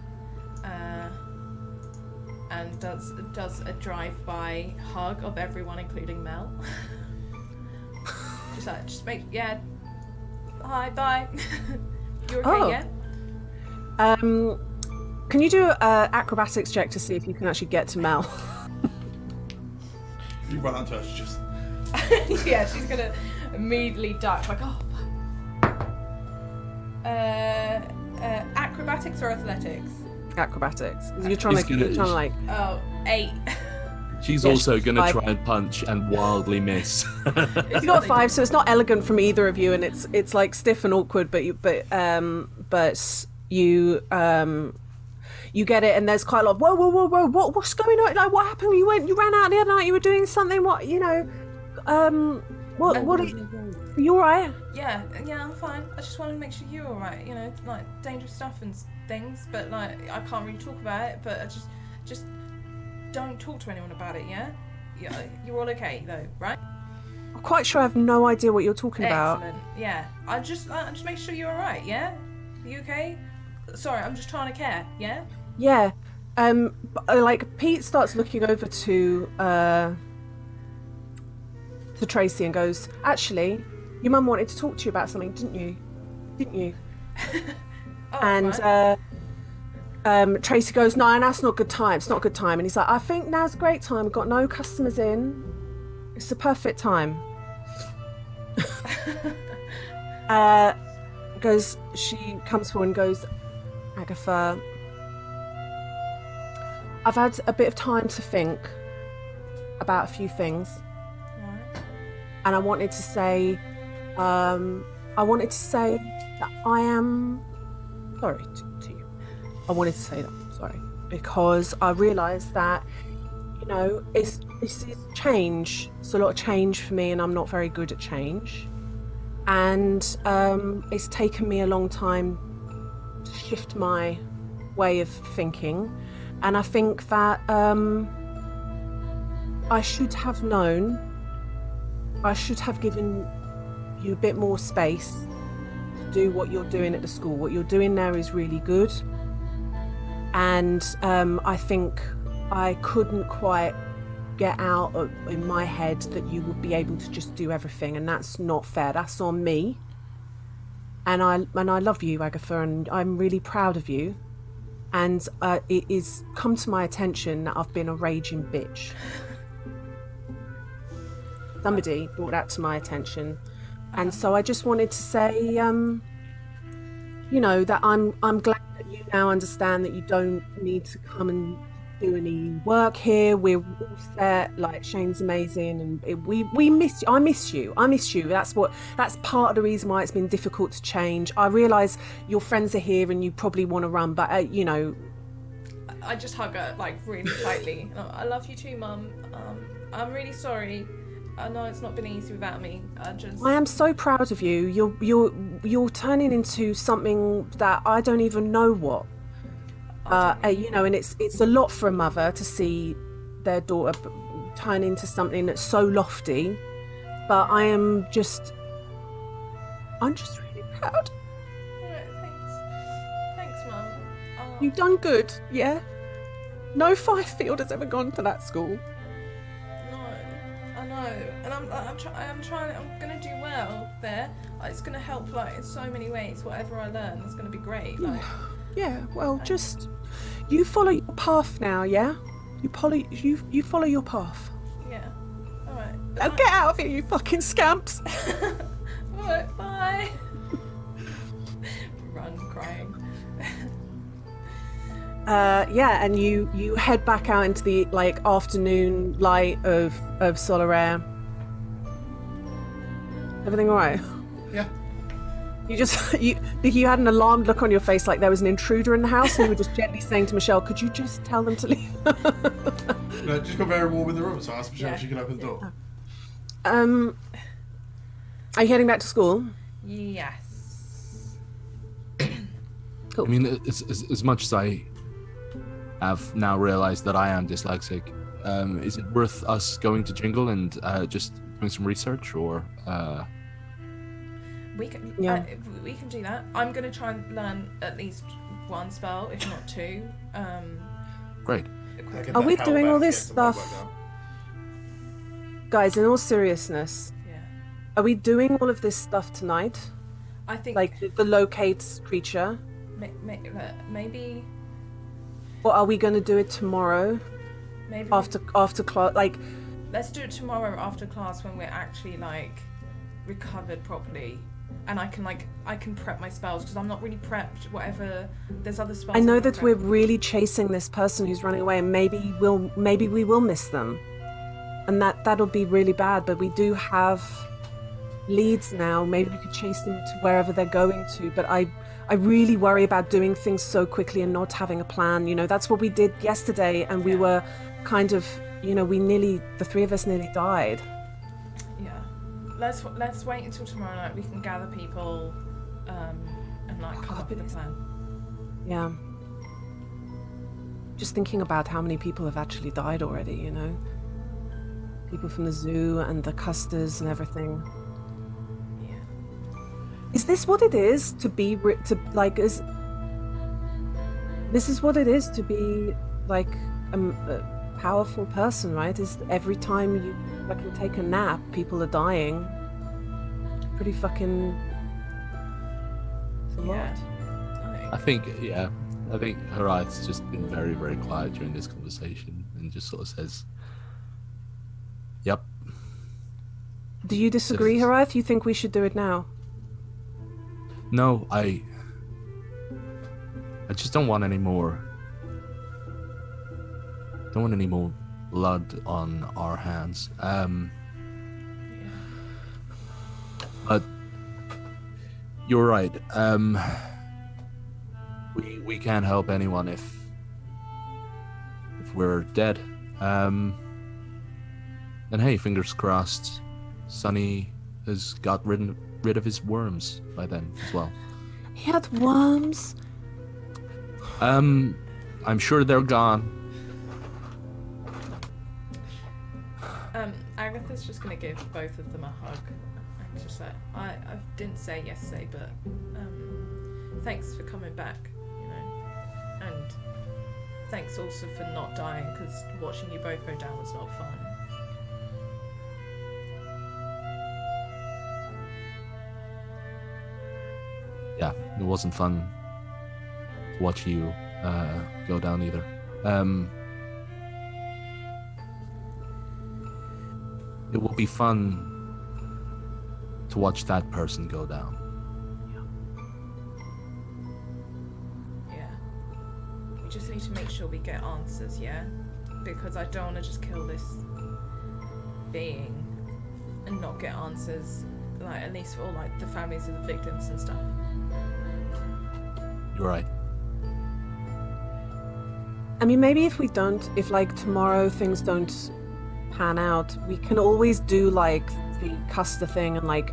and does a drive-by hug of everyone, including Mel. just make Hi, bye. You okay? Yeah. Can you do a acrobatics check to see if you can actually get to Mel? You run up to her, she's just. Yeah, she's gonna immediately duck, like, oh. Acrobatics or athletics? Acrobatics. You're trying to like. Oh, 8. She's Yeah, also she's going to 5. try and punch and wildly miss. You got a 5, so it's not elegant from either of you, and it's like stiff and awkward. But you get it, and there's quite a lot of whoa, what's going on? Like, what happened? You ran out the other night. You were doing something. What What? Are you all right? Yeah, I'm fine. I just wanted to make sure you're all right. You know, it's like dangerous stuff and things, but like I can't really talk about it. But I just don't talk to anyone about it. Yeah, you're all okay though, right? I'm quite sure I have no idea what you're talking about. Excellent. Yeah, I just make sure you're all right. Yeah, are you okay? Sorry, I'm just trying to care. Yeah. Yeah. Like Pete starts looking over to Tracy and goes, actually, your mum wanted to talk to you about something, didn't you? Oh, And right. Tracy goes, no, and that's not a good time. It's not a good time. And he's like, I think now's a great time. We've got no customers in. It's the perfect time. She comes forward and goes, Agatha, I've had a bit of time to think about a few things. Right. And I wanted to say that I am sorry to you. I wanted to say that, sorry, because I realised that, you know, this is change. It's a lot of change for me, and I'm not very good at change. And it's taken me a long time to shift my way of thinking. And I think that I should have known. I should have given you a bit more space to do what you're doing at the school. What you're doing there is really good. And I think I couldn't quite get out in my head that you would be able to just do everything, and that's not fair. That's on me. And I love you, Agatha, and I'm really proud of you. And it is come to my attention that I've been a raging bitch. Somebody brought that to my attention, and so I just wanted to say, you know, that I'm glad that you now understand that you don't need to come and do any work here. We're all set. Like, Shane's amazing, and we miss you. I miss you. That's part of the reason why it's been difficult to change. I realise your friends are here and you probably want to run, but you know. I just hug her like really tightly. I love you too, Mum. I'm really sorry. I know it's not been easy without me. I am so proud of you. You're turning into something that I don't even know what. You know, and it's a lot for a mother to see their daughter turn into something that's so lofty. But I'm just really proud. Alright, thanks, Mum. You've done good, yeah. No Fifield has ever gone to that school. I know, and I'm trying. I'm gonna do well there. It's gonna help, like, in so many ways. Whatever I learn is gonna be great. Like, yeah. Well, just you follow your path now, yeah. You follow your path. yeah. All right. Now get out of here, you fucking scamps. All right. Bye. Run, crying. Yeah, and you head back out into the like afternoon light of Solaire. Everything all right? Yeah. You had an alarmed look on your face, like there was an intruder in the house, and you were just gently saying to Michelle, "Could you just tell them to leave?" No, it just got very warm in the room, so I asked Michelle if she could open the door. Are you heading back to school? Yes. I mean, as much as I have now realized that I am dyslexic, is it worth us going to Jingle and just doing some research, or? We can. Yeah. We can do that. I'm gonna try and learn at least one spell, if not two. Great. Are we doing all this stuff? Guys, in all seriousness, Yeah. are we doing all of this stuff tonight? I think Like the locate creature? maybe Or are we going to do it tomorrow maybe after class? Like, let's do it tomorrow after class when we're actually like recovered properly, and I can prep my spells because I'm not really prepped. Whatever, there's other spells. I know I'm not that we're prepped. really chasing this person who's running away, and maybe we will miss them, and that'll be really bad. But we do have leads now. Maybe we could chase them to wherever they're going to. But I really worry about doing things so quickly and not having a plan. You know, that's what we did yesterday, and we were kind of, you know, the three of us nearly died. Yeah, let's wait until tomorrow night. We can gather people, and like come up with a plan. Yeah. Just thinking about how many people have actually died already, you know? People from the zoo and the Custers and everything. Yeah. Is this what it is to be this is what it is to be like a powerful person, right? Is every time you fucking take a nap, people are dying. Pretty fucking... It's a lot. I think Horath's just been very, very quiet during this conversation and just sort of says, "Yep." Do you disagree, Horath? You think we should do it now? No, I just don't want any more. Don't want any more blood on our hands. But you're right. We can't help anyone if we're dead. And hey, fingers crossed, Sonny has got rid of his worms by then as well. He had worms? I'm sure they're gone. Agatha's just gonna give both of them a hug and just say, I didn't say yesterday, but thanks for coming back, you know, and thanks also for not dying, because watching you both go down was not fun. Yeah, it wasn't fun to watch you go down either. It will be fun to watch that person go down. Yeah. We just need to make sure we get answers, yeah? Because I don't want to just kill this being and not get answers, like, at least for all, like, the families of the victims and stuff. You're right. I mean, maybe if like tomorrow things don't pan out, we can always do like the Custer thing, and like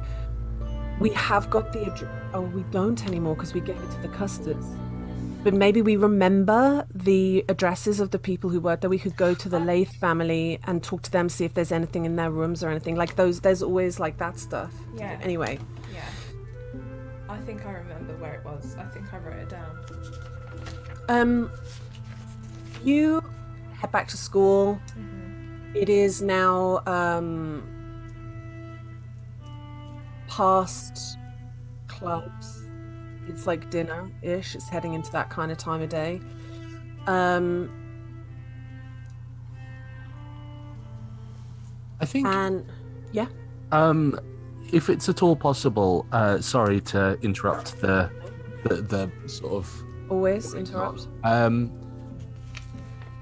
we have got we don't anymore because we gave it to the Custers. But maybe we remember the addresses of the people who worked there. We could go to the Lath family and talk to them, see if there's anything in their rooms or anything like those. There's always like that stuff. Yeah. Anyway. Yeah. I think I remember where it was. I think I wrote it down. You head back to school. It is now past clubs. It's like dinner-ish. It's heading into that kind of time of day. I think. And yeah. If it's at all possible, sorry to interrupt the sort of. Always interrupt.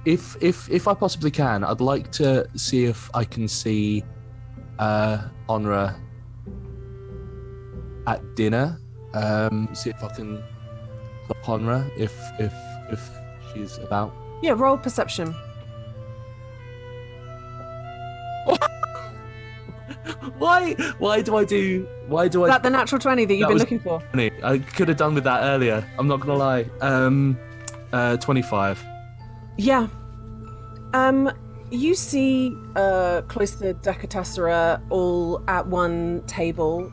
If I possibly can, I'd like to see if I can see Onra at dinner. See if I can clip Onra if she's about. Yeah, roll perception. Why do I do? Is that the natural 20 that you've been looking for? I could have done with that earlier. I'm not gonna lie. 25. Yeah. You see cloistered Decatessera all at one table.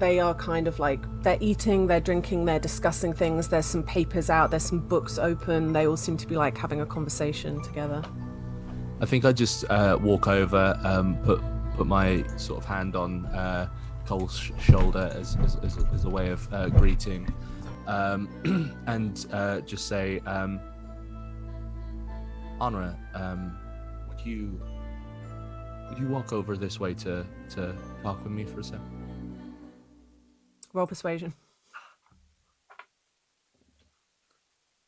They are kind of like, they're eating, they're drinking, they're discussing things. There's some papers out, there's some books open. They all seem to be like having a conversation together. I think I just walk over, put my sort of hand on Cole's shoulder as a way of greeting, and just say, Honora, would you walk over this way to talk with me for a second? Roll persuasion.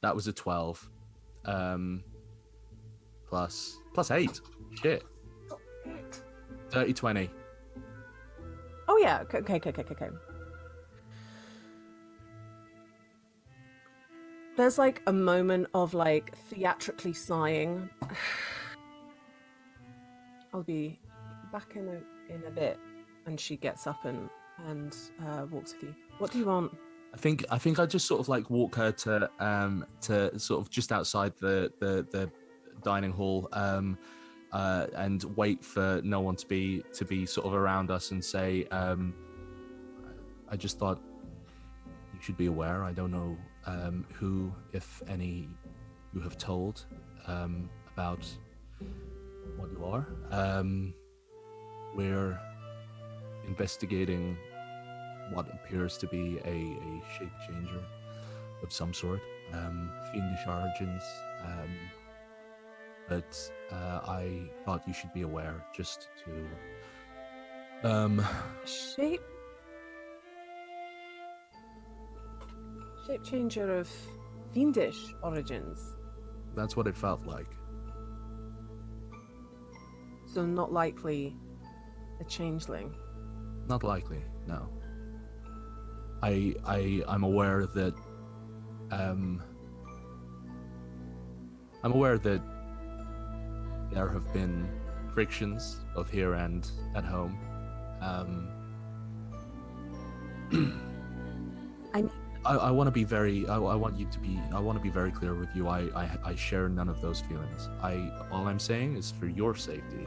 That was a 12. Plus 8. Shit. 30, 20. Oh yeah, okay. There's like a moment of like theatrically sighing. I'll be back in a bit. And she gets up and walks with you. What do you want? I think I just sort of like walk her to sort of just outside the dining hall, and wait for no one to be sort of around us, and say, I just thought you should be aware. I don't know who, if any, you have told about what you are. We're investigating what appears to be a shape changer of some sort, fiendish origins, but I thought you should be aware, just to shape changer of fiendish origins. That's what it felt like. So not likely a changeling. Not likely, no. I'm aware that I'm aware that there have been frictions both here and at home. I want to be very. I want you to be. I want to be very clear with you. I share none of those feelings. All I'm saying is for your safety.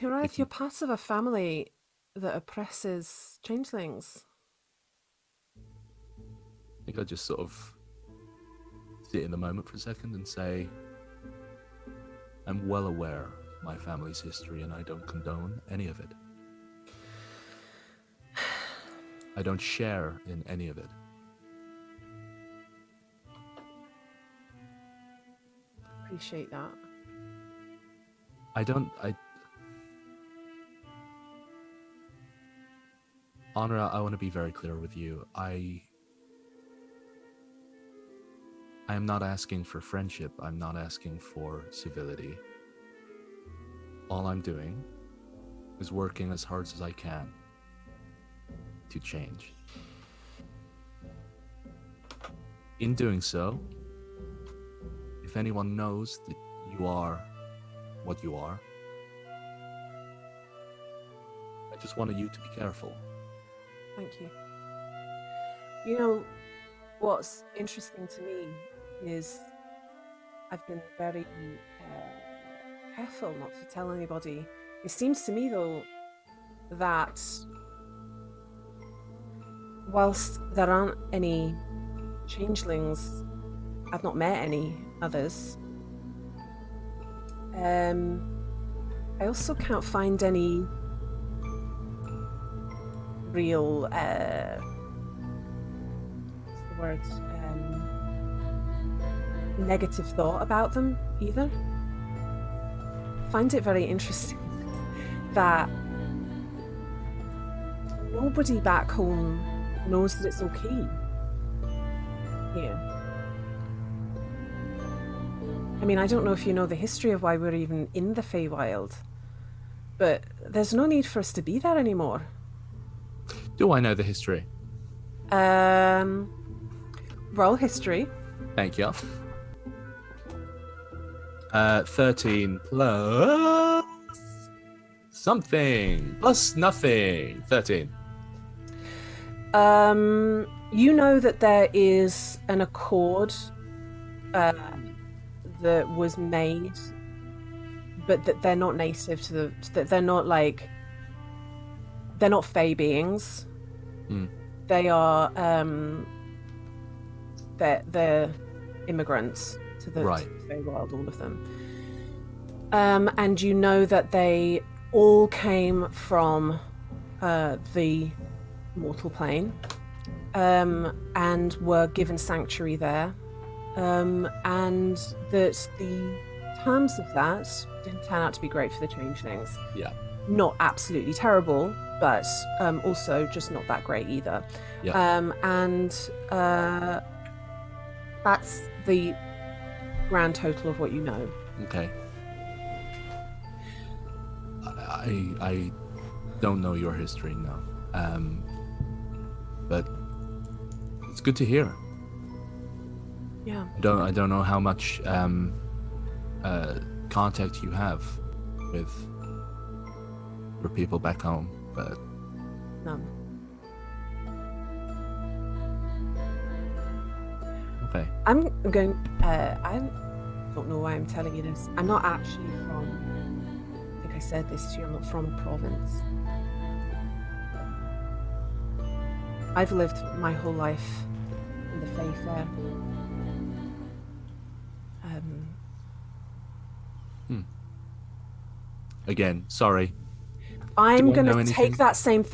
Hiraeth, you're part of a family that oppresses changelings. I think I just sort of sit in the moment for a second and say, I'm well aware of my family's history and I don't condone any of it. I don't share in any of it. Appreciate that. Honora, I want to be very clear with you. I am not asking for friendship. I'm not asking for civility. All I'm doing is working as hard as I can to change. In doing so, if anyone knows that you are what you are, I just wanted you to be careful. Thank you. You know, what's interesting to me is I've been very careful not to tell anybody. It seems to me, though, that whilst there aren't any changelings, I've not met any others. I also can't find any real what's the word, negative thought about them either. I find it very interesting that nobody back home knows that it's okay here. I mean, I don't know if you know the history of why we're even in the Feywild, but there's no need for us to be there anymore. Do I know the history? Roll history. Thank you. 13 plus something plus nothing. 13. You know that there is an accord that was made, but that they're not native to the. That they're not like. They're not Fey beings. They are. They're immigrants to the Fey world, all of them. And you know that they all came from the mortal plane, and were given sanctuary there, and that the terms of that didn't turn out to be great for the changelings. Yeah. Not absolutely terrible, but also just not that great either. Yeah. And that's the grand total of what you know. Okay. I don't know your history now, but it's good to hear. Yeah. I don't know how much contact you have with your people back home, but None. okay. I'm going. I don't know why I'm telling you this. I'm not actually from. I think I said this to you. I'm not from a province. I've lived my whole life in the Fae Fair. Again, sorry. I'm Do I going know to anything? take that same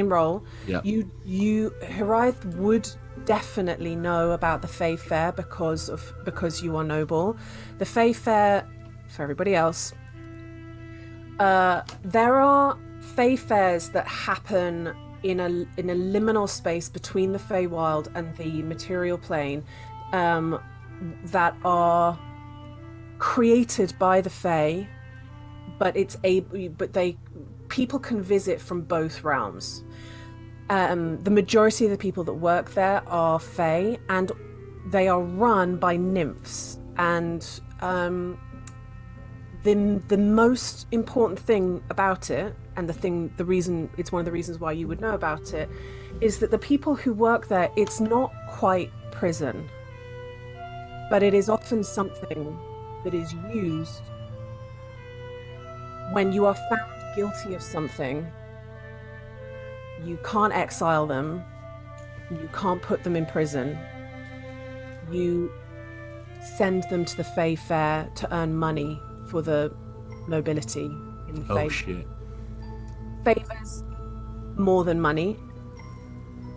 role. Yeah. You, Hiraeth would definitely know about the Fae Fair because you are noble. The Fae Fair, for everybody else, there are Fae Fairs that happen in a liminal space between the Feywild and the material plane, that are created by the Fae. But people can visit from both realms. The majority of the people that work there are Fae, and they are run by nymphs. And the most important thing about it, and the reason it's one of the reasons why you would know about it, is that the people who work there, it's not quite prison, but it is often something that is used when you are found guilty of something. You can't exile them, you can't put them in prison, you send them to the Fae Fair to earn money for the nobility in the Fae. Oh shit. Favors more than money,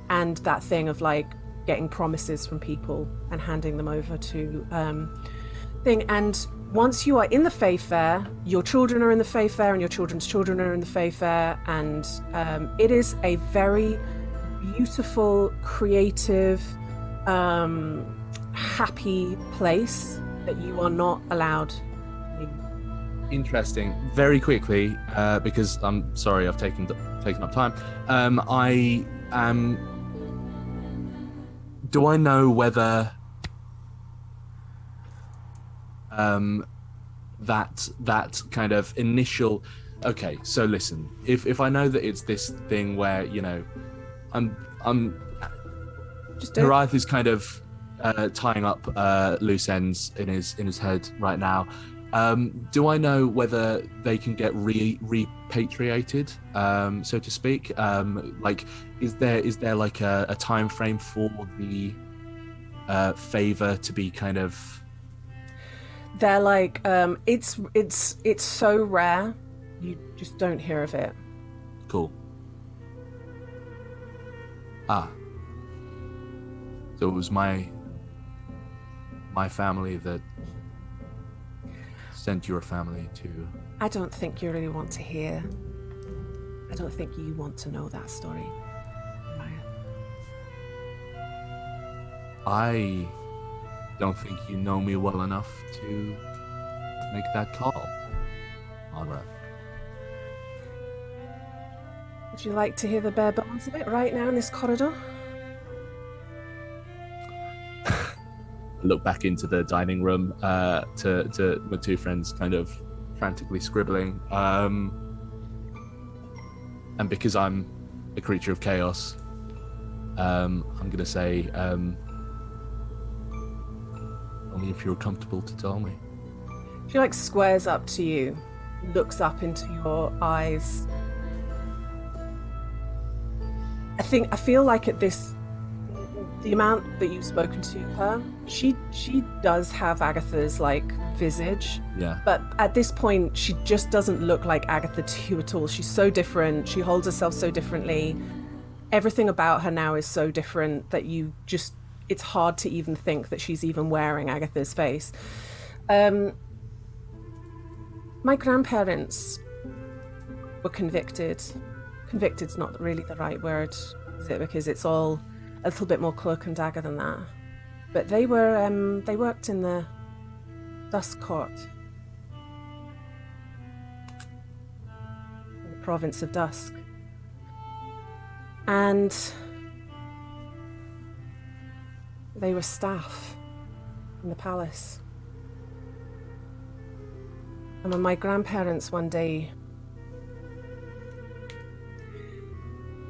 and that thing of like getting promises from people and handing them over to thing. And once you are in the Fae Fair, your children are in the Fae Fair, and your children's children are in the Fae Fair, and it is a very beautiful, creative, happy place that you are not allowed in. Interesting. Very quickly, because I'm sorry I've taken up time. I am. Do I know whether that kind of initial? Okay, so listen. If I know that it's this thing where I'm Just do it. Hiraeth is kind of tying up loose ends in his head right now. Do I know whether they can get repatriated, so to speak? Like, is there like a time frame for the favor to be kind of? They're like, it's so rare, you just don't hear of it. Cool. So it was my family that sent your family to. I don't think you really want to hear. I don't think you want to know that story, Ryan. I don't think you know me well enough to make that call, Mara. Would you like to hear the bare bones of it right now in this corridor? look back into the dining room to my two friends kind of frantically scribbling. And because I'm a creature of chaos, I'm going to say, only if you're comfortable to tell me. She like squares up to you, looks up into your eyes. I feel like at this, the amount that you've spoken to her, she does have Agatha's like visage. Yeah. But at this point, she just doesn't look like Agatha to you at all. She's so different. She holds herself so differently. Everything about her now is so different that it's hard to even think that she's even wearing Agatha's face. My grandparents were convicted. Convicted's not really the right word, is it? Because it's all a little bit more cloak and dagger than that. But they worked in the Dusk Court in the province of Dusk. And they were staff in the palace. And when my grandparents one day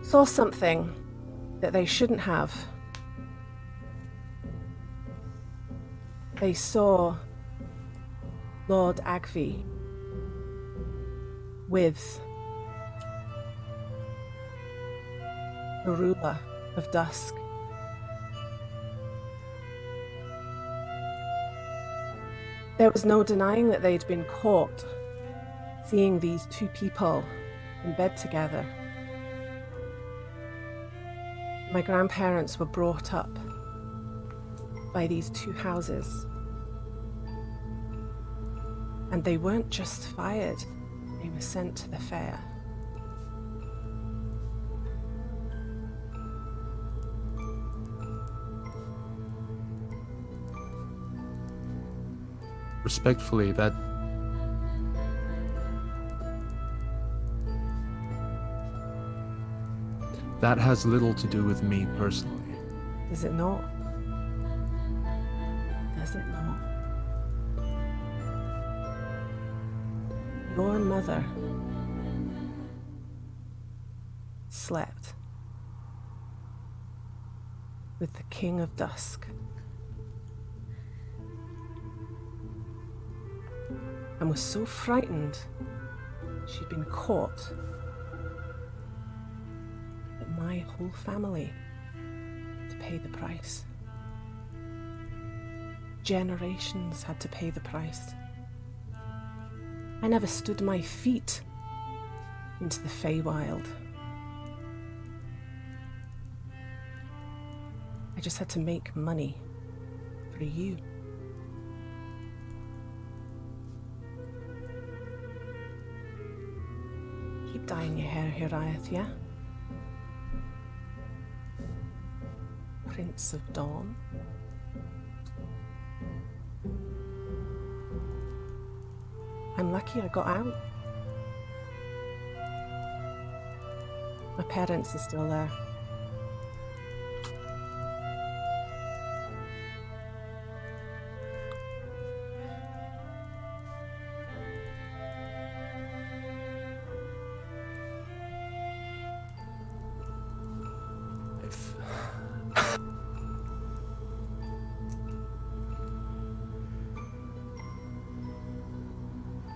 saw something that they shouldn't have, they saw Lord Agvi with the ruler of Dusk. There was no denying that they'd been caught seeing these two people in bed together. My grandparents were brought up by these two houses. And they weren't just fired, they were sent to the fair. Respectfully, that has little to do with me personally. Does it not? Does it not? Your mother slept with the King of Dusk and was so frightened she'd been caught that my whole family had to pay the price. Generations had to pay the price. I never stood my feet into the Feywild. I just had to make money for you. Keep dyeing your hair, Hiraeth, yeah? Prince of Dawn. I'm lucky I got out. My parents are still there.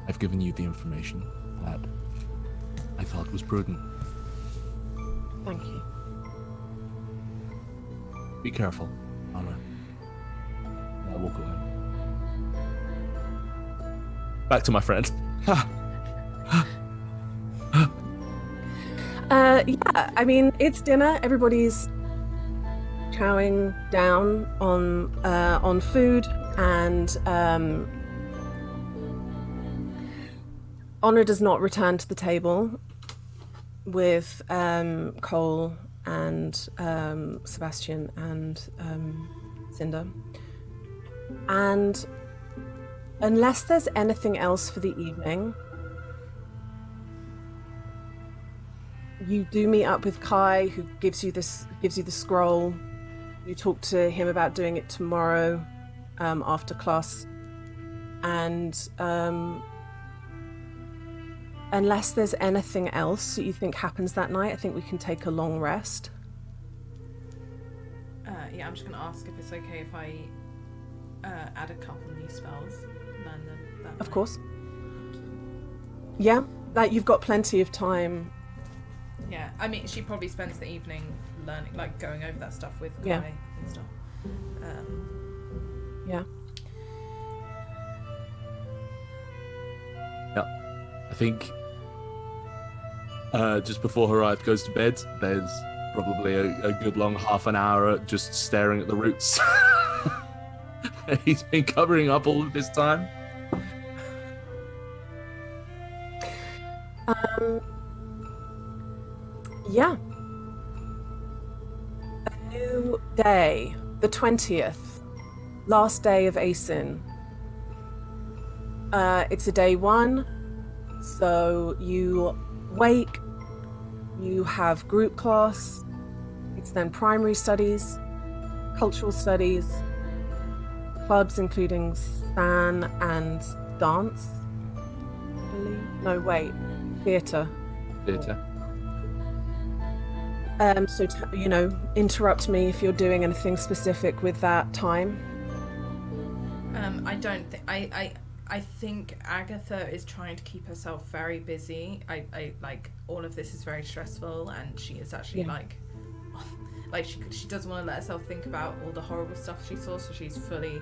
I've given you the information that I thought was prudent. Thank you. Be careful, Anna. I walk away. Back to my friend. Yeah, I mean, it's dinner. Everybody's chowing down on food, and Honor does not return to the table with Cole and Sebastian and Cinder. And unless there's anything else for the evening, you do meet up with Kai, who gives you the scroll. You talk to him about doing it tomorrow. after class, and unless there's anything else that you think happens that night, I think we can take a long rest. Yeah, I'm just gonna ask if it's okay if I add a couple new spells, learn them that Of night. course. Yeah, like you've got plenty of time. Yeah, I mean, she probably spends the evening learning, like going over that stuff with Kai Yeah. and stuff. Yeah. Yeah. I think just before Harive goes to bed, there's probably a good long half an hour just staring at the roots. He's been covering up all of this time. Yeah. A new day, the 20th, last day of ASIN. It's a day 1, so you wake, you have group class, it's then primary studies, cultural studies, clubs including San and dance, I believe. No, wait, theatre. Theatre. So, interrupt me if you're doing anything specific with that time. I don't think I think Agatha is trying to keep herself very busy. I like all of this is very stressful, and she is actually Yeah. like she doesn't want to let herself think about all the horrible stuff she saw, so she's fully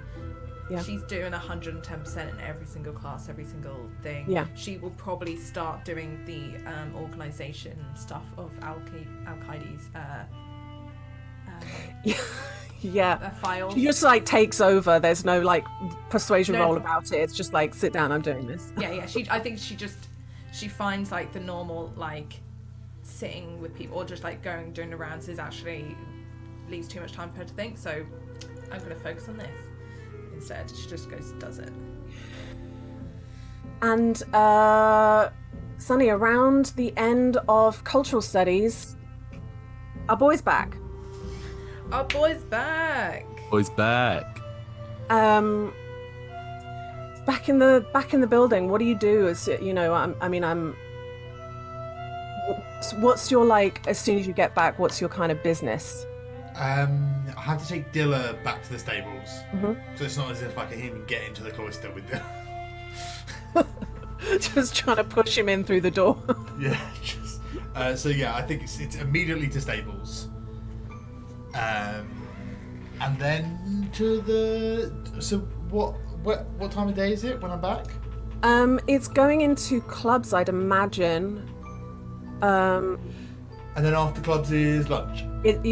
Yeah. she's doing 110% in every single class, every single thing. Yeah. She will probably start doing the organization stuff of Al-Qaeda's Yeah. files. She just like takes over. There's no like persuasion No. roll about it. It's just like, sit down, I'm doing this. Yeah. I think she finds like the normal like sitting with people or just like doing the rounds is actually leaves too much time for her to think. So I'm going to focus on this instead. She just goes and does it. And Sunny, around the end of cultural studies, our boy's back. Our boy's back. Boy's back. Back in the building. What do you do? As what's your like as soon as you get back? What's your kind of business? I had to take Dilla back to the stables, Mhm. so it's not as if I can even get into the cloister with Dilla. Just trying to push him in through the door. Yeah, just, so yeah, I think it's immediately to stables, and then to the. So what time of day is it when I'm back? It's going into clubs, I'd imagine. And then after clubs is lunch.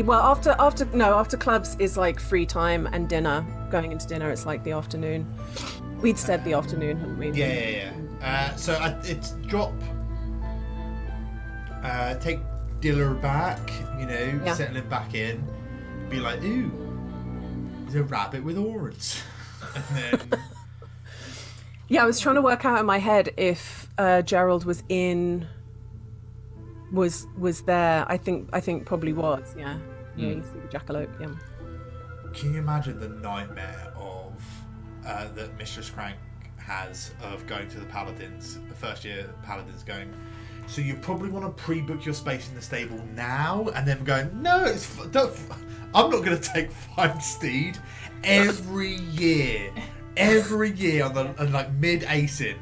After clubs is like free time and dinner. Going into dinner, it's like the afternoon. We'd said the afternoon, hadn't we? Yeah. So it's drop. Take Dilla back, settle him back in. Be like, ooh, there's a rabbit with horns. And then. Yeah, I was trying to work out in my head if Gerald was there. I think probably was. Yeah. Yeah, you see the jackalope. Yeah. Can you imagine the nightmare of that Mistress Crank has of going to the Paladins, the first year Paladins going, so you probably want to pre-book your space in the stable now, and then going, no, I'm not going to take 5 steed every year on like mid-ASIN.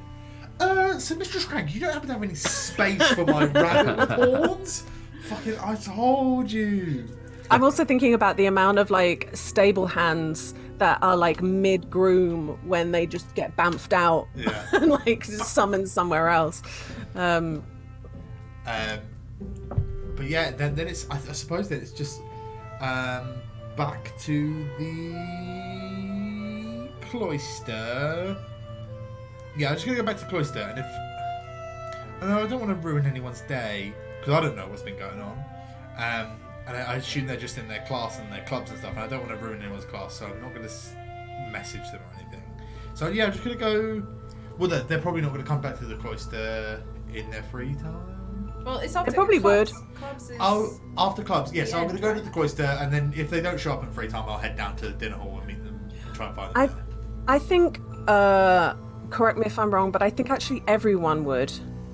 So Mistress Crank, you don't happen to have any space for my rabbit with horns? Fucking, I told you. I'm also thinking about the amount of like stable hands that are like mid-groom when they just get bamfed out and like just summoned somewhere else. But yeah, then it's I suppose that it's just back to the cloister. Yeah, I'm just gonna go back to the cloister, and I don't want to ruin anyone's day because I don't know what's been going on. And I assume they're just in their class and their clubs and stuff, and I don't want to ruin anyone's class, so I'm not going to message them or anything. So yeah, I'm just going to go. Well, they're probably not going to come back to the cloister in their free time. Well, it's after They probably clubs. would. Clubs is... Oh, after clubs, yes. Yeah, I'm going to go to the cloister, and then if they don't show up in free time, I'll head down to the dinner hall and meet them and try and find them. I think, correct me if I'm wrong, but I think actually everyone would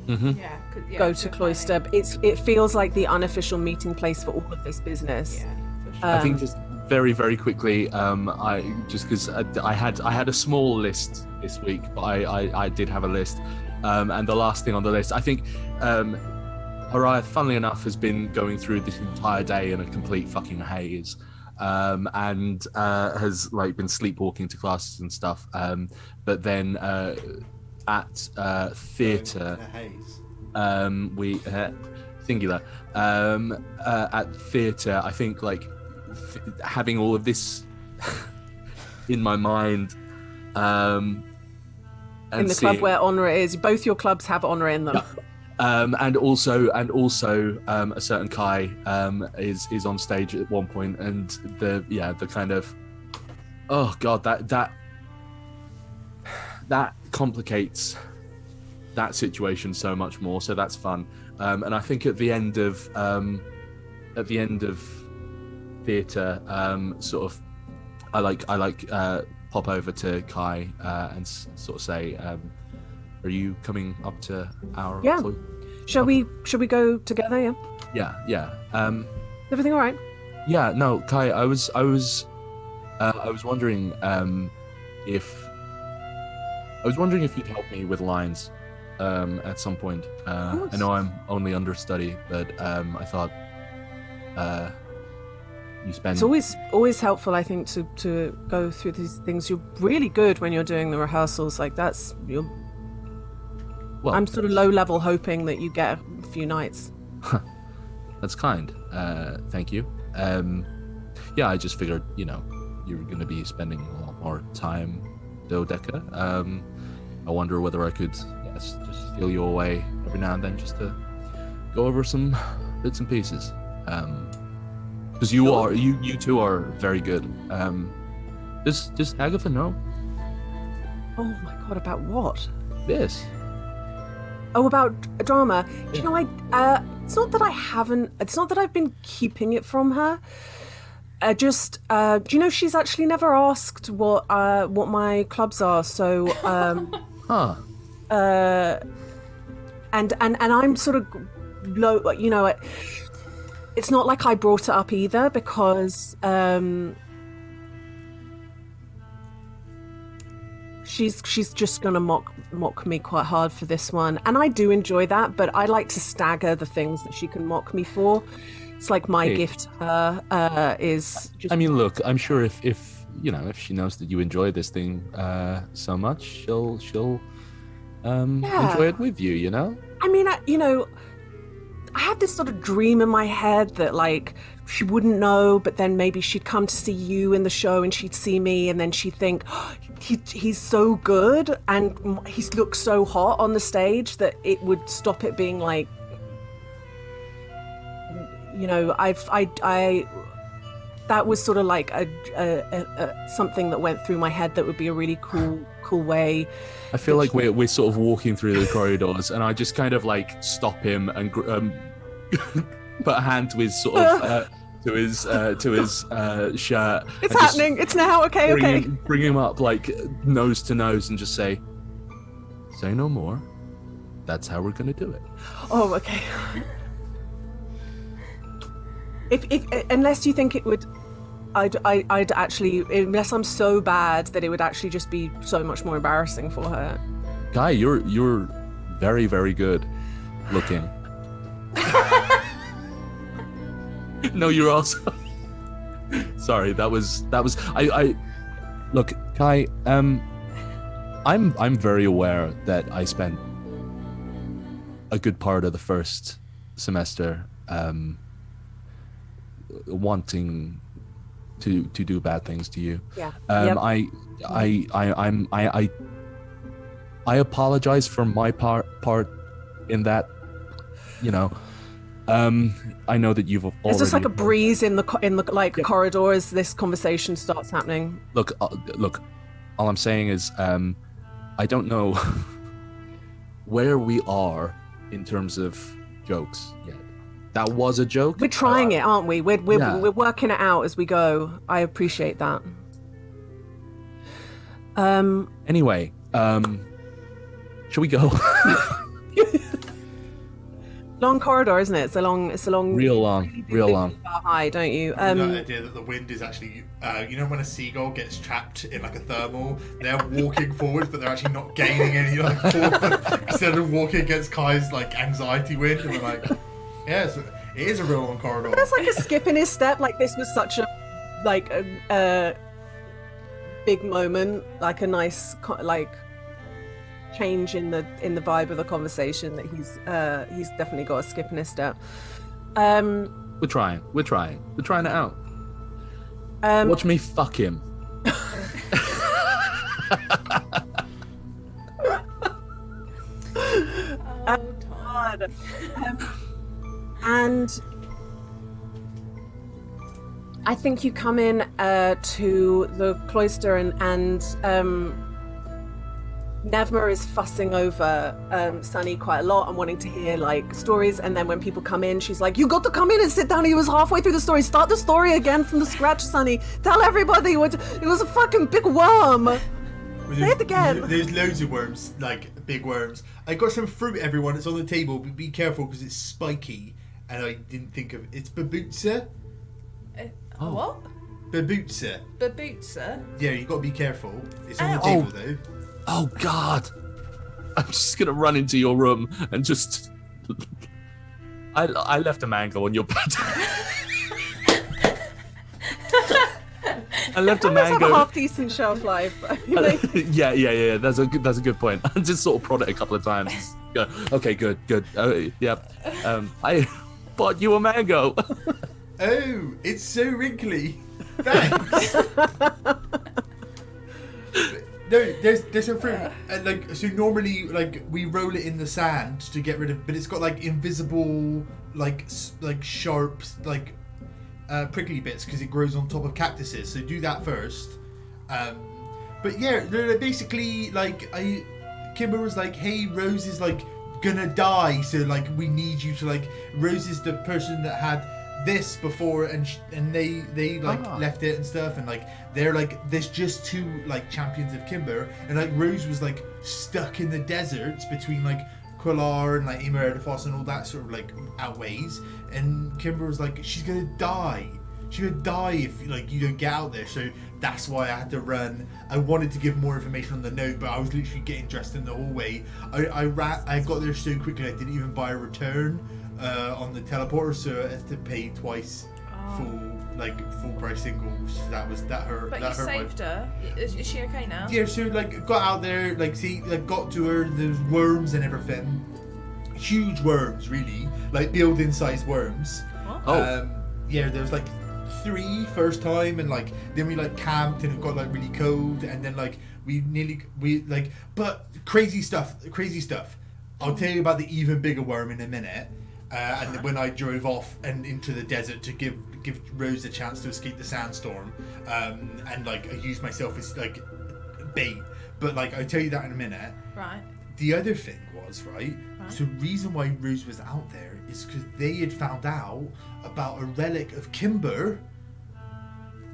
Yeah, go to Cloister. It feels like the unofficial meeting place for all of this business. Yeah, for sure. I think just very, very quickly, I just because I had a small list this week, but I did have a list, and the last thing on the list, I think, Haraya, funnily enough, has been going through this entire day in a complete fucking haze, and has like been sleepwalking to classes and stuff. But then at theatre, Haze. we singular at theatre, I think like having all of this in my mind, and In the club where honor is, both your clubs have honor in them. and also a certain Kai is on stage at one point, and the kind of, oh god, that complicates that situation so much more, so that's fun. And I think at the end of theatre, sort of I like pop over to Kai and sort of say, are you coming up to our Yeah. club? Shall we go together? Yeah. Yeah. Everything all right? Yeah. No, Kai. I was wondering if you'd help me with lines at some point. I know I'm only understudy, but I thought you spend. It's always helpful, I think, to go through these things. You're really good when you're doing the rehearsals. Like Well, I'm sort of low level, hoping that you get a few nights. That's kind. Thank you. Yeah, I just figured, you're going to be spending a lot more time Dodeca. I wonder whether I could just steal you away every now and then just to go over some bits and pieces. Because you two are very good. Does Agatha know? Oh my god, about what? This. Oh, about drama. Do you know, it's not that I haven't. It's not that I've been keeping it from her. Do you know she's actually never asked what my clubs are? So, Huh. and I'm sort of low. It's not like I brought it up either because she's just gonna mock me quite hard for this one, and I do enjoy that, but I like to stagger the things that she can mock me for. It's like my gift to her is just... I mean, look, I'm sure if she knows that you enjoy this thing so much, she'll enjoy it with you, I mean, I had this sort of dream in my head that like she wouldn't know, but then maybe she'd come to see you in the show and she'd see me and then she'd think, oh, he's so good and he looks so hot on the stage that it would stop it being like, that was sort of like a something that went through my head that would be a really cool way. I feel like we're sort of walking through the corridors, and I just kind of like stop him and put a hand to his sort of to his shirt. It's happening. It's now. Okay. Bring him up like nose to nose and just say no more. That's how we're gonna do it. Oh, okay. If unless you think it would, I'd actually, unless I'm so bad that it would actually just be so much more embarrassing for her. Guy, you're very, very good looking. No, you're also. Sorry, that was. I look, Kai. I'm very aware that I spent a good part of the first semester wanting to do bad things to you. Yeah. I apologize for my part in that. I know that you've already... It's just like a breeze in the corridor as this conversation starts happening. Look. All I'm saying is, I don't know where we are in terms of jokes yet. That was a joke. We're trying it, aren't we? We're working it out as we go. I appreciate that. Anyway, shall we go? Long corridor, isn't it? It's a long. Real long. High, don't you? The idea that the wind is actually, you know, when a seagull gets trapped in like a thermal, they're walking forwards, but they're actually not gaining any like forward instead of walking against Kai's like anxiety wind. And we're like, yeah, it is a real long corridor. There's like a skip in his step. Like this was such a big moment, like a nice like change in the vibe of the conversation that he's definitely got a skip in his step. We're trying it out. Watch me fuck him. Oh, Todd. And I think you come in to the cloister and Nevma is fussing over Sunny quite a lot and wanting to hear like stories, and then when people come in she's like, you got to come in and sit down. He was halfway through the story. Start the story again from the scratch, Sunny. Tell everybody what it was. A fucking big worm. Say it again. There's loads of worms, like big worms. I got some fruit, everyone. It's on the table, but be careful because it's spiky. And I didn't think of it's babutsa. What? Babutsa. Babutsa? Yeah, you got to be careful. It's on the table though. Oh God! I'm just gonna run into your room and just. I left a mango on your bed. I left a mango. Have a half decent shelf life. Yeah. That's a good point. I just sort of prod it a couple of times. Go, okay, good. Yep. I bought you a mango. Oh, it's so wrinkly. Thanks. No, there's some fruit. Like so, normally like we roll it in the sand to get rid of, but it's got like invisible, like sharp, like prickly bits because it grows on top of cactuses. So do that first. But yeah, basically like Kimber was like, hey, Rose is like gonna die, so like we need you to like. Rose is the person that had this before, and they like left it and stuff, and like they're like there's just two like champions of Kimber, and like Rose was like stuck in the deserts between like Quillar and like Emerifos and all that sort of like outways, and Kimber was like she's gonna die if like you don't get out there. So that's why I had to run. I wanted to give more information on the note, but I was literally getting dressed in the hallway. I got there so quickly I didn't even buy a return on the teleporter, so I had to pay twice full price single. That hurt. But that you hurt saved her. Is she okay now? Yeah, so like got out there, like got to her. There's worms and everything. Huge worms, really, like building-sized worms. Oh. Yeah, there was like 3 first time, and like then we like camped and it got like really cold, and then like but crazy stuff. I'll tell you about the even bigger worm in a minute. And then when I drove off and into the desert to give Rose a chance to escape the sandstorm, and like I used myself as like bait, but like I'll tell you that in a minute. Right. The other thing was right. So the reason why Rose was out there is because they had found out about a relic of Kimber,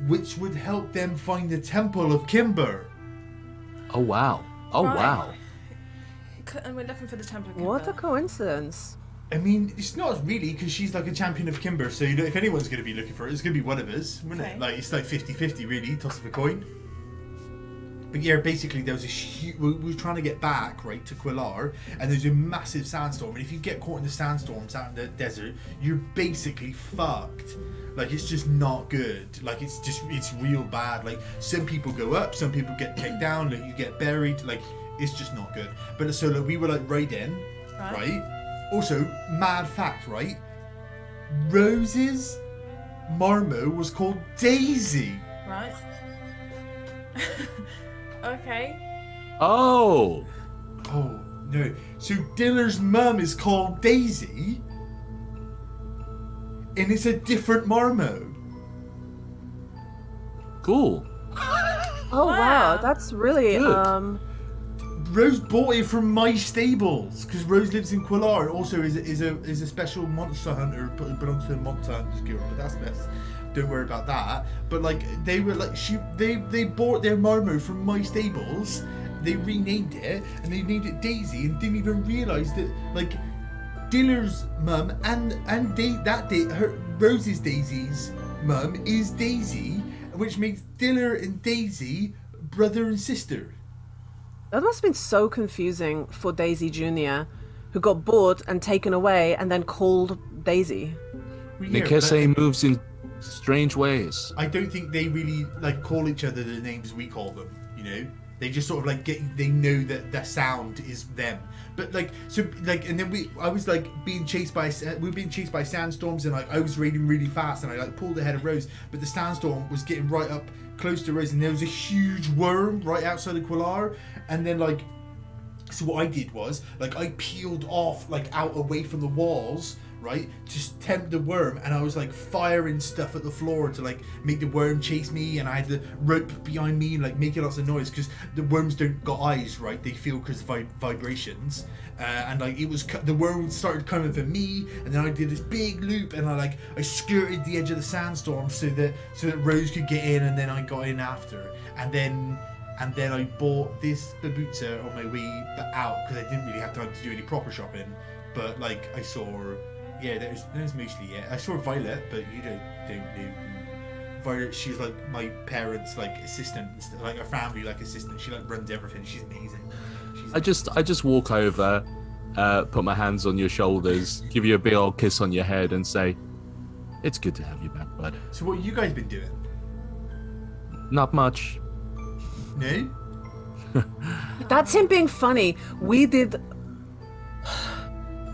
which would help them find the temple of Kimber. Oh wow! Wow! And we're looking for the temple of Kimber. What a coincidence. I mean, it's not really, because she's like a champion of Kimber, so you know, if anyone's going to be looking for it, it's going to be one of us, wouldn't it? Like, it's like 50-50 really, toss of a coin. But yeah, basically there was a huge, we were trying to get back, right, to Quillar, and there's a massive sandstorm, and if you get caught in the sandstorms out in the desert, you're basically fucked. Like, it's just not good. Like, it's real bad. Like, some people go up, some people get taken down, like, you get buried, like, it's just not good. But so like, we were like right in, right? Also, mad fact, right? Rose's Marmo was called Daisy. Right. Okay. Oh, no. So Diller's mum is called Daisy, and it's a different Marmo. cool. Oh wow, that's really Good. Rose bought it from my stables because Rose lives in Quillar and also is a special monster hunter, but belongs to the Monster Hunters Guild. But that's don't worry about that. But like they were like they bought their Marmo from my stables. They renamed it and they named it Daisy and didn't even realise that like Diller's mum and Rose's Daisy's mum is Daisy, which makes Diller and Daisy brother and sister. That must have been so confusing for Daisy Jr., who got bought and taken away and then called Daisy. Nikese moves in strange ways. I don't think they really like call each other the names we call them, you know? They just sort of like they know that the sound is them. But like, so like, and then I was like we were being chased by sandstorms and like I was raining really fast and I like pulled ahead of Rose, but the sandstorm was getting right up close to Rose and there was a huge worm right outside of Quillar. And then like, so what I did was like I peeled off like out away from the walls, right, to tempt the worm, and I was like firing stuff at the floor to like make the worm chase me, and I had the rope behind me and like making lots of noise because the worms don't got eyes, right? They feel because vibrations, and like the worm started coming for me, and then I did this big loop, and I skirted the edge of the sandstorm so that Rose could get in, and then I got in after, and then I bought this babucha on my way out because I didn't really have time to do any proper shopping, but like I saw. Yeah, there's mostly I saw Violet, but you don't know Violet. She's like my parents' like assistant, like a family like assistant. She like runs everything. She's amazing. I just walk over, put my hands on your shoulders, give you a big old kiss on your head, and say, "It's good to have you back, bud." So what have you guys been doing? Not much. No. That's him being funny. We did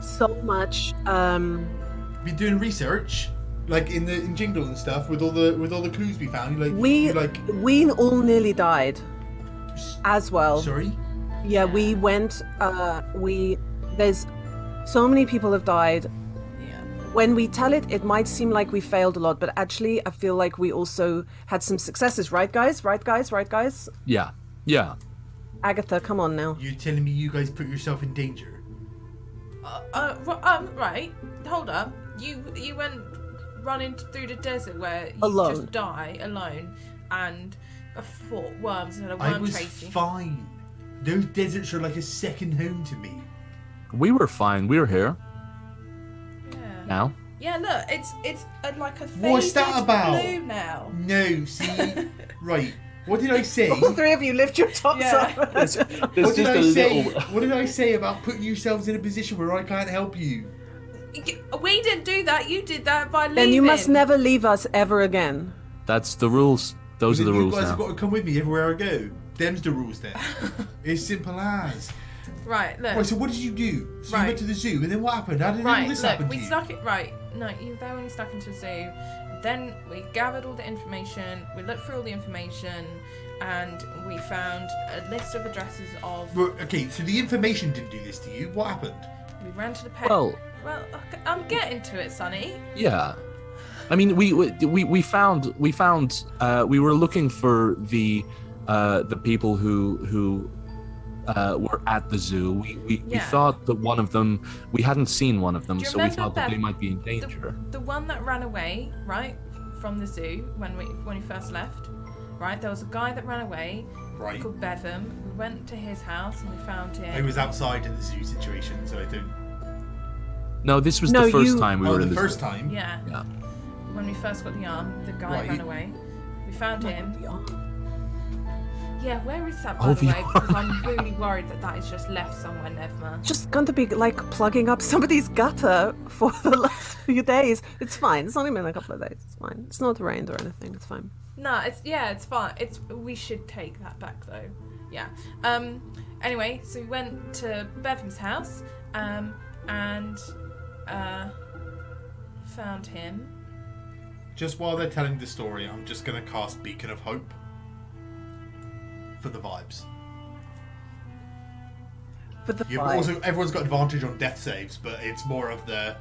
so much. Been doing research, like in Jingle and stuff, with all the clues we found. We all nearly died, as well. Sorry. Yeah, we went. There's so many people have died. Yeah. When we tell it, it might seem like we failed a lot, but actually, I feel like we also had some successes. Right, guys? Right, guys? Right, guys? Yeah. Agatha, come on now. You're telling me you guys put yourself in danger? Right. Hold up. You went running through the desert where you Alone. just die alone, and fought worms and had a I worm was chase you. fine. Those deserts are like a second home to me. We were fine. We were here. Yeah. Now. Yeah. Look, it's like a faded What's that about? blue now. No, see, right. What did I say? All three of you lift your tops Yeah. up. What did I say? What did I say about putting yourselves in a position where I can't help you? We didn't do that. You did that by leaving. Then you must never leave us ever again. That's the rules. Those are the rules You guys now. have got to come with me everywhere I go. Them's the rules then. It's simple as. Right. Look. Right, so what did you do? So Right. you went to the zoo, and then what happened? How did all Right, this look, happen we to you? snuck it. Right, no, you there when you snuck into the zoo. Then we gathered all the information. We looked through all the information, and we found a list of addresses of. Well, okay, so the information didn't do this to you. What happened? We ran to the pet. Well, okay, I'm getting to it, Sonny. yeah. I mean, we were looking for the people who were at the zoo. We Yeah. thought that one of them, we hadn't seen one of them, Do you so we remember thought that they Beth- might be in danger. The one that ran away, right, from the zoo when we first left. Right, there was a guy that ran away. Right. Called Bevan. We went to his house and we found him. I was outside in the zoo situation, so I don't. No, this was No, the first you- time we were the in the first zoo. time. Yeah. Yeah. When we first got the arm, the guy Right. ran away. We found him. Oh, Yeah, where is that, by Oh, the the way? Because I'm really worried that is just left somewhere, Nevma. just going to be like plugging up somebody's gutter for the last few days. It's fine. It's only been a couple of days. It's fine. It's not rained or anything. It's fine. No, it's fine. We should take that back though. Yeah. Anyway, so we went to Bevan's house, and found him. Just while they're telling the story, I'm just going to cast Beacon of Hope for the vibes. For the Yeah, but also, everyone's got advantage on death saves, but it's more of the.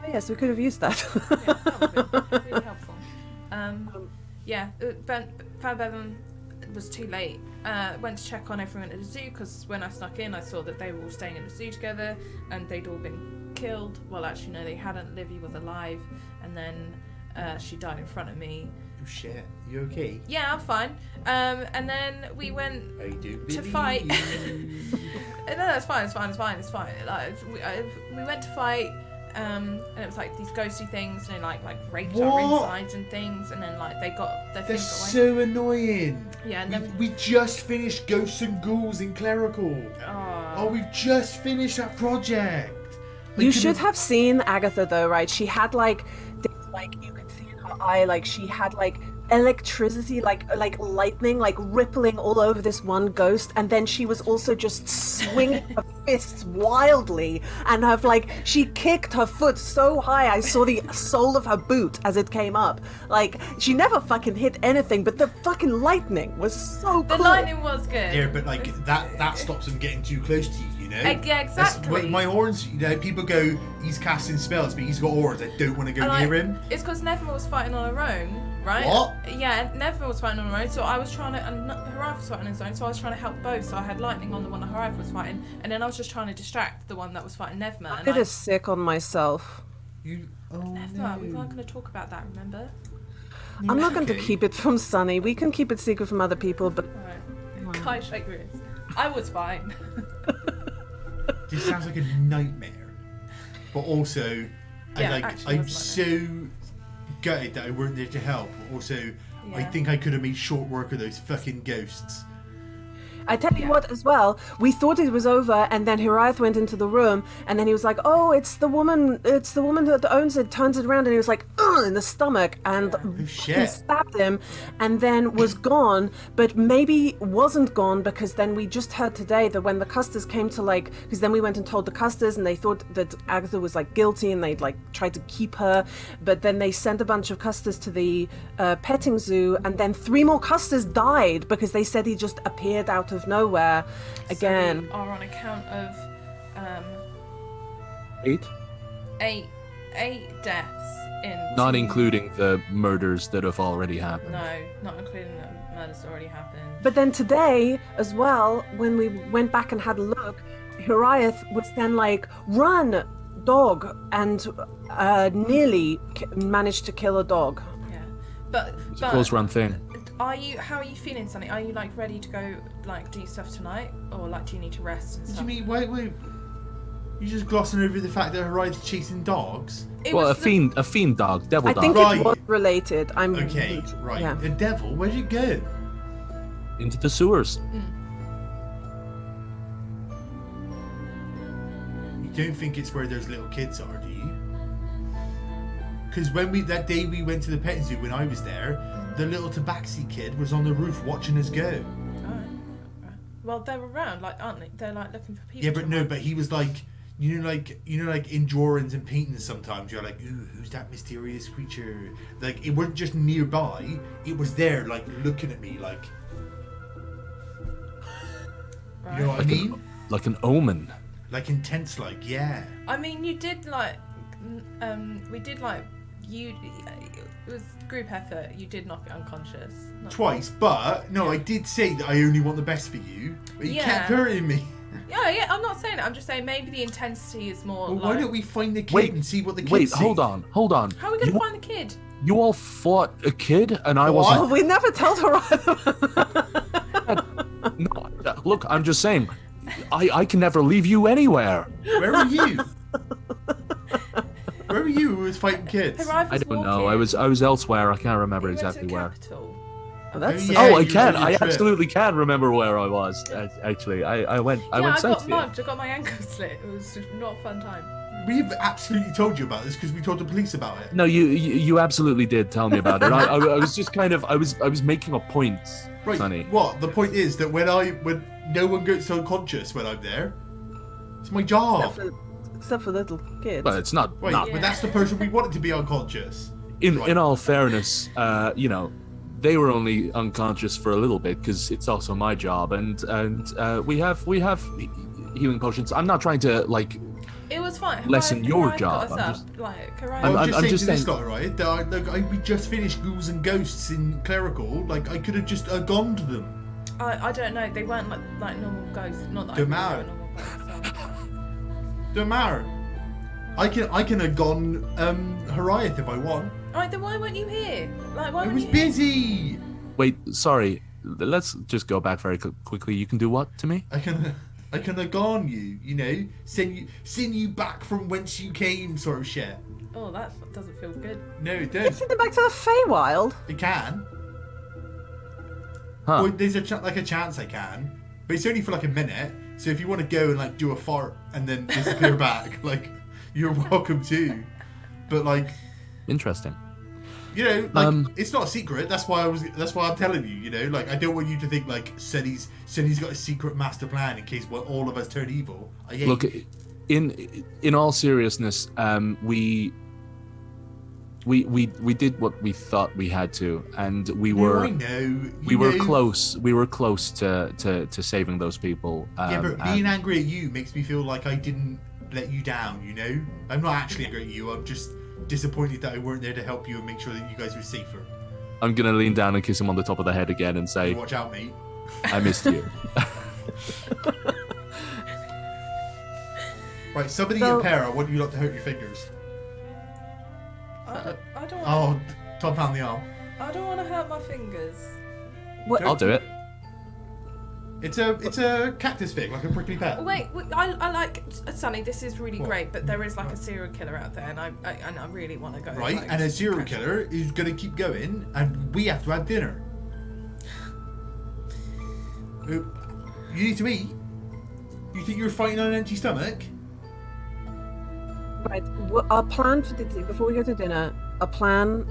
Oh, yes, we could have used that. Yeah, that would be really helpful. Yeah, found Bevan. was too late. Went to check on everyone at the zoo because when I snuck in, I saw that they were all staying at the zoo together and they'd all been killed. Well, actually, no, they hadn't. Livy was alive, and then she died in front of me. Oh shit, you okay? Yeah, I'm fine. And then we went I do to fight. No, it's fine. Like we went to fight. And it was like these ghosty things, and they like raped our insides and things, and then like they got their They're things got away. so annoying. Yeah, and then We just finished Ghosts and Ghouls in Clerical. Oh, we've just finished that project. You should have seen Agatha though, right? She had like this, like you could see in her eye, like she had like electricity, like lightning, like rippling all over this one ghost, and then she was also just swinging her fists wildly, and have like she kicked her foot so high I saw the sole of her boot as it came up. Like she never fucking hit anything, but the fucking lightning was so the cool. lightning was good. Yeah, but like that stops them getting too close to you, you know? Yeah, exactly. My horns, you know, people go, he's casting spells, but he's got horns. I don't want to go near him. It's because Neville was fighting on her own, right? What? Yeah, Neville was fighting on her own, so I was trying to, and Harife was fighting on his own, so I was trying to help both. So I had lightning on the one that Harife was fighting, and then I was just trying to distract the one that was fighting Nevma. I'm gonna sick on myself. Nevma, we weren't going to talk about that, remember? I'm not going to keep it from Sunny. We can keep it secret from other people, but Alright. Kai shake wrist. I was fine. This sounds like a nightmare. But also, Yeah, I'm so gutted that I weren't there to help. Also, I think I could have made short work of those fucking ghosts. I tell you what as well, we thought it was over, and then Hiraeth went into the room, and then he was like, oh, it's the woman that owns it, turns it around, and he was like, ugh, in the stomach, and he stabbed him, and then was gone, but maybe wasn't gone, because then we just heard today that when the Custers came to, like, because then we went and told the Custers, and they thought that Agatha was, like, guilty, and they'd, like, tried to keep her, but then they sent a bunch of Custers to the petting zoo, and then 3 more Custers died, because they said he just appeared out of nowhere again. So we are on account of 8? eight deaths in Not 2... including the murders that have already happened. No, not including the murders that already happened. But then today as well, when we went back and had a look, Hiraeth was then like, run, dog, and nearly managed to kill a dog. Yeah, but It's a close run thing. How are you feeling, Sonny? Are you like ready to go like do stuff tonight, or like do you need to rest and What stuff? do you mean? Wait. You're just glossing over the fact that Harieth's chasing dogs? Well, a fiend dog, devil I dog. think Right. it was related. Okay, right. Yeah. The devil? Where'd it go? Into the sewers. You don't think it's where those little kids are, do you? Because that day we went to the petting zoo when I was there, the little tabaxi kid was on the roof watching us go. Alright. Well, they're around, like, aren't they? They're like looking for people. Yeah, but no, but he was like, like in drawings and paintings sometimes you're like, ooh, who's that mysterious creature? Like, it wasn't just nearby, it was there, like, looking at me, like, you know what I mean? Like an omen. Like intense, like, yeah. I mean, you did like, we did like, it was group effort. You did knock it unconscious. Twice, but no, I did say that I only want the best for you, but you kept hurting me. Yeah, I'm not saying that. I'm just saying maybe the intensity is more. Well, like... why don't we find the kid and see what the kid see? Hold on. How are we gonna find the kid? You all fought a kid, and I wasn't. Oh, we never told her. No, look, I'm just saying, I can never leave you anywhere. Where were you? Where were you who was fighting kids? I don't know. I was elsewhere. I can't remember exactly where. Oh, I can. I absolutely can remember where I was. Actually, I went. I went I got sightseeing. mugged. I got my ankle slit. It was not a fun time. We've absolutely told you about this because we told the police about it. No, you absolutely did tell me about it. I was just kind of I was making a point, Right. Sonny. What? The point is that when no one gets unconscious when I'm there, it's my job. Except for little kids. But it's not. Right, not but that's the person we wanted to be unconscious. in all fairness, they were only unconscious for a little bit because it's also my job, and we have healing potions. I'm not trying to like It was fine. lessen your Kariah job. got I'm us just- up. Like, Kariah. I'm- I'm just saying just to this saying- guy, right? That we just finished Ghouls and Ghosts in Clerical. Like, I could have just gone to them. I don't know. They weren't like normal ghosts. Not that Don't I matter. really know normal ghosts. So. Don't matter. I can have gone Horiath if I want. Alright, then why weren't you here? Like, why I weren't was you here? busy. Wait, sorry. Let's just go back very quickly. You can do what to me? I can have gone you. You know, send you back from whence you came, sort of shit. Oh, that doesn't feel good. No, it You don't. send them back to the Feywild. It can. Huh? Well, there's a chance I can, but it's only for like a minute. So if you want to go and like do a fart and then disappear back, like you're welcome to. But like, Interesting. you know, like It's not a secret. That's why I'm telling you. You know, like I don't want you to think like Sonny's got a secret master plan in case all of us turn evil. I hate Look, in all seriousness, we did what we thought we had to, and we were I know. we were close. We were close to saving those people. Yeah, but and- being angry at you makes me feel like I didn't let you down. You know, I'm not actually angry at you. I'm just disappointed that I weren't there to help you and make sure that you guys were safer. I'm gonna lean down and kiss him on the top of the head again and say, Watch out, mate. "I missed you." Right, somebody So- in pair, I want you lot to hurt your fingers. I don't. Oh, Tom found the arm. I don't want to hurt my fingers. What? I'll do it. It's a cactus fig, like a prickly pear. Wait, I like Sonny. This is really What? great, but there is like a serial killer out there, and I really want to go. Right, like, and a serial catch him. killer is gonna keep going, and we have to have dinner. You need to eat. You think you're fighting on an empty stomach? Right. Our plan for before we go to dinner, our plan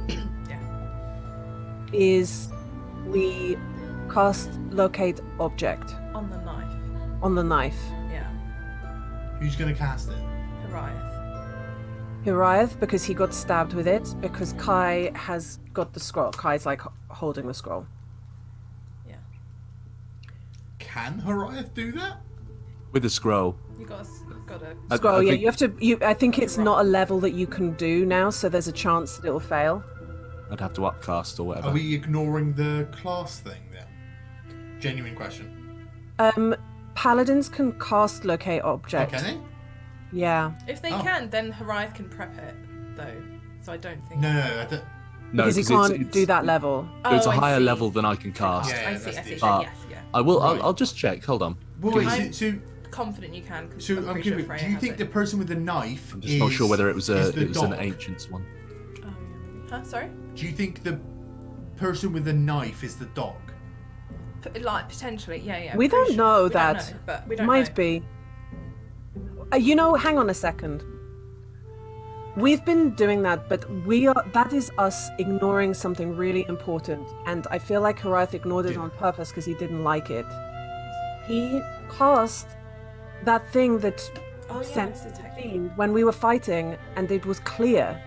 Yeah. is we cast locate object On the knife. on the knife. Yeah. Who's gonna cast it? Horiath. Horiath, because he got stabbed with it, because Kai has got the scroll. Kai's like holding the scroll. Yeah. Can Horiath do that? With a scroll. You got a. I- Scroll, I yeah, think- you have to. I think it's not a level that you can do now, so there's a chance that it'll fail. I'd have to upcast or whatever. Are we ignoring the class thing then? Genuine question. Paladins can cast locate Oh, object. can they? Yeah, If they Oh. can, then Horiath can prep it though. So I don't think. No, I don't. No, because he 'cause can't do that level. It's Oh, a I higher see. level than I can cast. Yeah, I see. that's I see. the So issue. yes, yeah. I will. Right. I'll just check. Hold on. Well, wait, I'm- so Confident you can. 'Cause So I'm I'm pretty sure curious. Freya Do you has think it. the person with the knife I'm just not sure whether it was is the an dog? ancient one. Oh, yeah. Huh? Sorry. Do you think the person with the knife is the dog? Like potentially, yeah. We pretty don't sure. know We don't that. know, but we don't Might know. be. Hang on a second. We've been doing that, but that is us ignoring something really important, and I feel like Horiath ignored it Yeah. on purpose because he didn't like it. He cast that thing that Oh, yeah, sent it's the detective. fiend when we were fighting, and it was clear.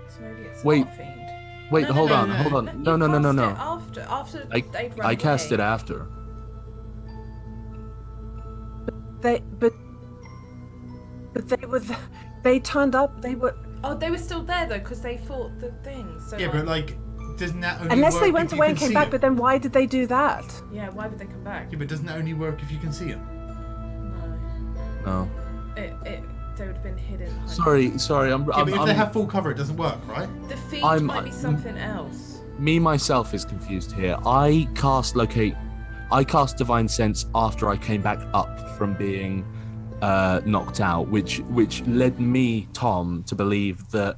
So maybe it's Wait. not a fiend. Wait, No, hold no, on, no, hold no. on. You No, no, no, no, cast no. it After they'd run I cast away. it after. They turned up. They were Oh, they were still there though, because they fought the things. So Yeah, like, but like, doesn't that only unless work they went if you away can and came see back. them? But then why did they do that? yeah, why would they come back? Yeah, but doesn't that only work if you can see them? No, No. They would have been hidden. behind- Sorry. I'm. Yeah, I'm, but if I'm they have full cover, it doesn't work, right? The fiend I'm- might be something else. Me myself is confused here. I cast divine sense after I came back up from being knocked out, which led me, Tom, to believe that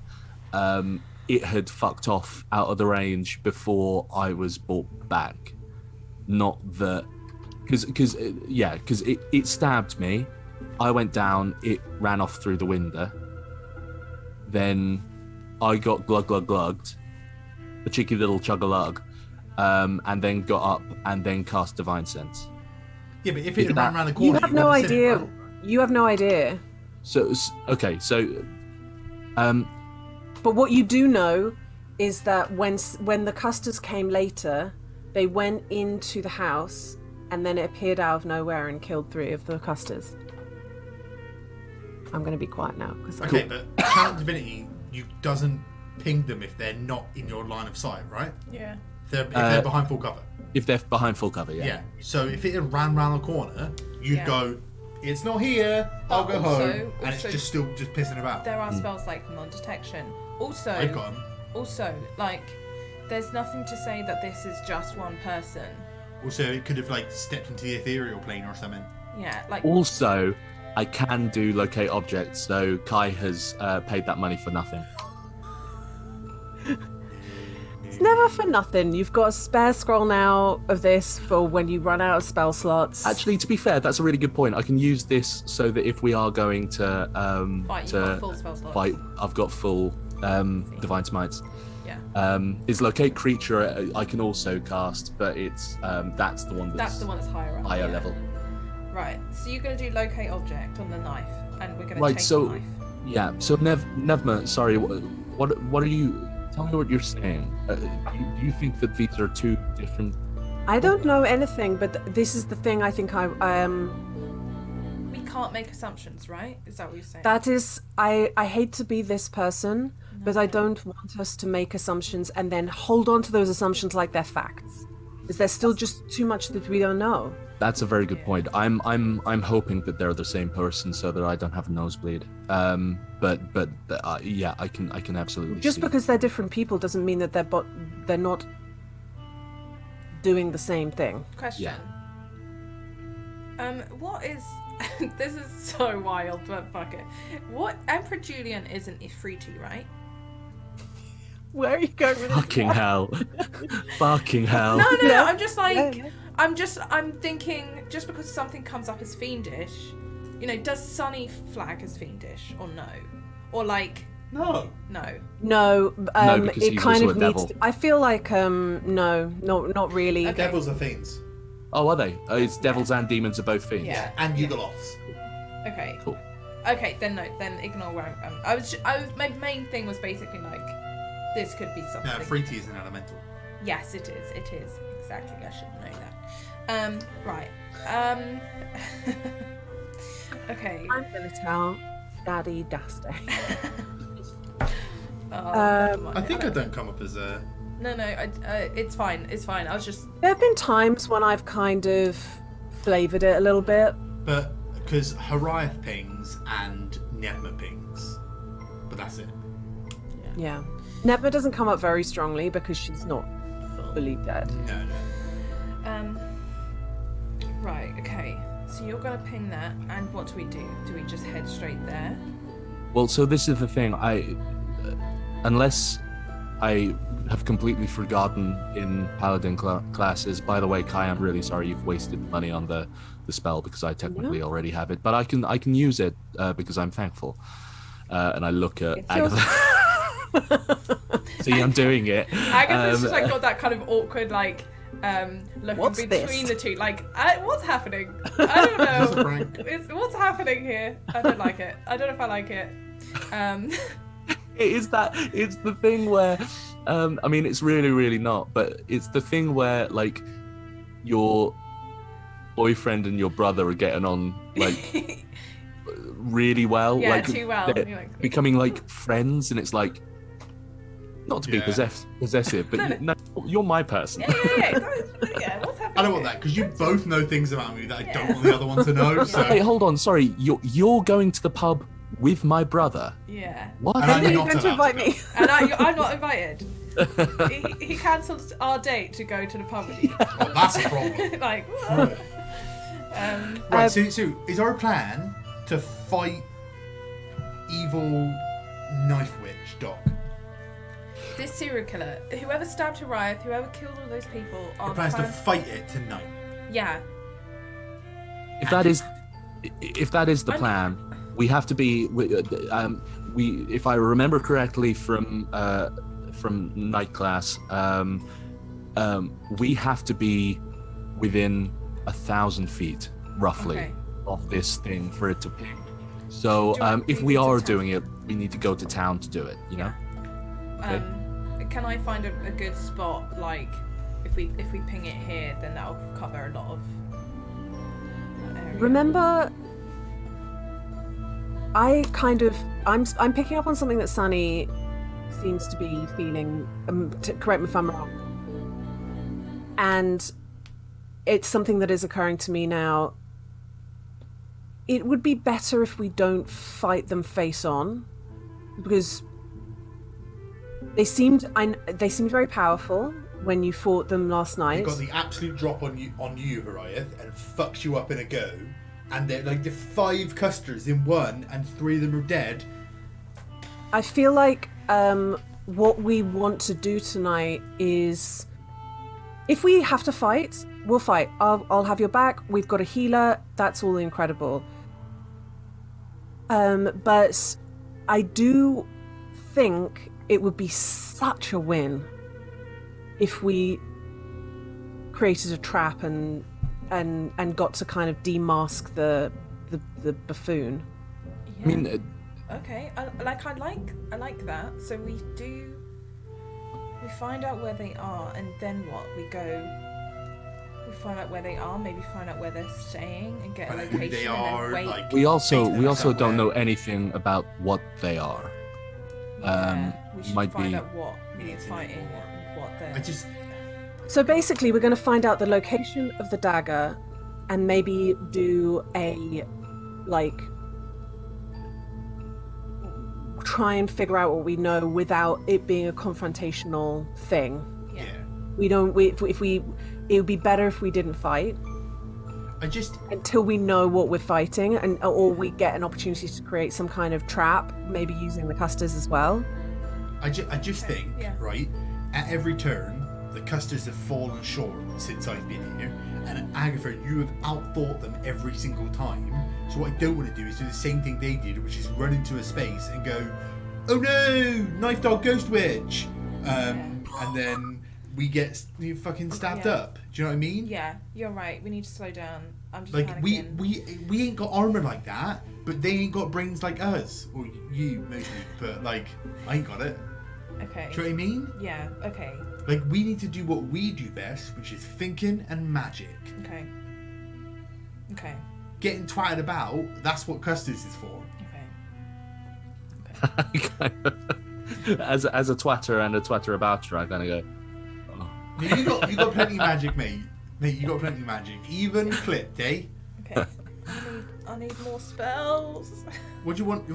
it had fucked off out of the range before I was brought back. Not that, because it stabbed me. I went down. It ran off through the window. Then I got glugged. A cheeky little chug-a-lug, and then got up and then cast divine sense. Yeah, but if it had That- ran around the You corner, have you no wouldn't have seen it, idea. right? You have no idea. But what you do know is that when the Custers came later, they went into the house and then it appeared out of nowhere and killed 3 of the Custers. I'm going to be quiet now. Okay, but Channel Divinity, you doesn't ping them if they're not in your line of sight, right? Yeah. If they're behind full cover. If they're behind full cover, yeah. Yeah. So if it had ran round the corner, you'd Yeah. go, it's not here, I'll go also- home. And it's also- just still just pissing about. There are spells like non-detection. Also, I've got 'em. Also, like, there's nothing to say that this is just one person. Also, it could have like stepped into the ethereal plane or something. Yeah, like Also, I can do locate objects, so Kai has paid that money for nothing. It's never for nothing. You've got a spare scroll now of this for when you run out of spell slots. Actually, to be fair, that's a really good point. I can use this so that if we are going to fight, you've got full spell slots. fight, I've got full divine smites. Yeah. Is locate creature I can also cast, but it's that's the one That's the one that's higher up. higher yeah. level. Right. So you're gonna do locate object on the knife, and we're gonna Right, change so- the knife. Yeah. So Nevma, sorry, what are you? Tell me what you're saying. Do you think that these are two different? I don't know anything, but this is the thing I think I We can't make assumptions, right? Is that what you're saying? that is I hate to be this person, but I don't want us to make assumptions and then hold on to those assumptions like they're facts. Is there still just too much that we don't know? That's a very good point. I'm hoping that they're the same person so that I don't have a nosebleed. But yeah, I can absolutely Just see. because they're different people doesn't mean that they're not doing the same thing. Question. Yeah. What is? This is so wild, but fuck it. What Emperor Julian is an Ifriti, right? Where are you going with Fucking hell. Fucking hell. No, Yeah. I'm just like, Yeah. I'm thinking, just because something comes up as fiendish, you know, does Sunny flag as fiendish or no? Or like, No. no. No, because it he's kind also of a needs. devil. I feel like no, not really. Okay. Devils are fiends. Oh, are they? It's devils and demons are both fiends. Yeah. And Yugoloths. Okay. Cool. Okay, then no, then ignore where my main thing was basically like, this could be something. No, Freety is an elemental. Yes, it is. It is. Exactly. I should know that. Right. Okay. I'm gonna tell Daddy Dasty. I think I don't come up as a. No, it's fine. It's fine. I was just. There have been times when I've kind of flavoured it a little bit. But because Hariath pings and Nevma pings. But that's it. Yeah. Nevma doesn't come up very strongly because she's not fully dead. No. Right. Okay. So you're gonna ping that, and what do we do? Do we just head straight there? Well, so this is the thing. Unless I have completely forgotten in Paladin classes. By the way, Kai, I'm really sorry you've wasted money on the spell because I technically already have it, but I can use it because I'm thankful. And I look at It's yours. Agatha. See, I'm doing it. Agatha's just like got that kind of awkward like looking What's between this? the two. Like, what's happening? I don't know. It's a prank. What's happening here? I don't like it. I don't know if I like it. It's the thing where I mean it's really really not, but it's the thing where like your boyfriend and your brother are getting on like really well, Yeah, like too well. they're You're like- becoming like friends, and it's like not to be Yeah. possessive, but no, you're my person. Yeah, what's happening? I don't want that because you both know things about me that I don't want the other one to know. So. Wait, hold on, sorry, you're going to the pub with my brother. Yeah. What? And I'm You're not going to allowed invite to me. And I'm not invited. He cancelled our date to go to the pub with you. Well, that's a problem. Like, Right. um, So is our plan to fight evil knife witch Doc? this serial killer, whoever stabbed Hariath, whoever killed all those people, The are plan is to plan- fight it tonight. Yeah. If that is the plan, we have to be. If I remember correctly from night class, we have to be within 1,000 feet, roughly, Okay. of this thing for it to ping. So if we are doing it, we need to go to town to do it. You know. Okay. Can I find a good spot? Like, if we ping it here, then that'll cover a lot of that area. Remember I'm picking up on something that Sunny seems to be feeling. Correct me if I'm wrong. And it's something that is occurring to me now. It would be better if we don't fight them face on, because they seemed very powerful when you fought them last night. They got the absolute drop on you, Horiath, and fucks you up in a go. And they're like the 5 custers in one, and 3 of them are dead. I feel like what we want to do tonight is, if we have to fight, we'll fight. I'll have your back. We've got a healer. That's all incredible. But I do think it would be such a win if we created a trap and got to kind of demask the buffoon. I mean, Okay, I like that. So we find out where they are, and then what? We find out where they are, maybe find out where they're staying, and get a Find out who location, they and are, then wait. like- we also Take them don't somewhere. know anything about what they are. We should might find be- out what We need we're to know fighting more. and what they're. I just... So basically, we're going to find out the location of the dagger, and maybe do a try and figure out what we know without it being a confrontational thing. Yeah. It would be better if we didn't fight I just... until we know what we're fighting, or we get an opportunity to create some kind of trap, maybe using the custers as well. I just think, yeah. right, at every turn, the custers have fallen short since I've been here, and Agatha, you have outthought them every single time. So what I don't want to do is do the same thing they did, which is run into a space and go, "Oh no, knife dog ghost witch," and then we get fucking stabbed Yeah. up. Do you know what I mean? Yeah, you're right. We need to slow down. I'm just Like panicking. we ain't got armor like that, but they ain't got brains like us, or you mostly, but like I ain't got it. Okay. Do you know what I mean? Yeah. Okay. Like, we need to do what we do best, which is thinking and magic. Okay. Okay. Getting twatted about, that's what Custards is for. Okay. as a twatter and a twatter abouter, I kind of go, oh. Yeah, you got plenty of magic, mate. Mate, you got plenty of magic. Even clipped, eh? Okay. I need more spells. What do you want?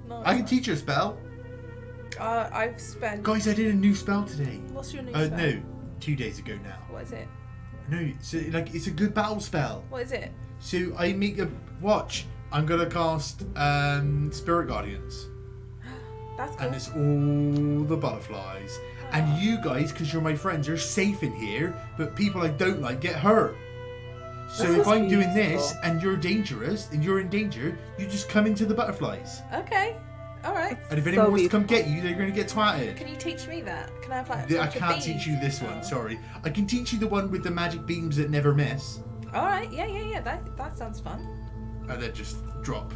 No. I can teach you a spell. I've spent. Guys, I did a new spell today. What's your new spell? No, 2 days ago now. What is it? No, so like it's a good battle spell. What is it? So I make a watch. I'm gonna cast Spirit Guardians. That's cool. And it's all the butterflies. And you guys, because you're my friends, are safe in here, but people I don't like get hurt. So This if is I'm doing this beautiful. and you're dangerous and you're in danger, you just come into the butterflies. Okay. All right. And if So anyone wants to come beautiful. get you, they're going to get twatted. Can you teach me that? Can I have like? I bunch of can't beads? teach you this one, Oh. sorry. I can teach you the one with the magic beams that never miss. All right. Yeah. That sounds fun. And then just drop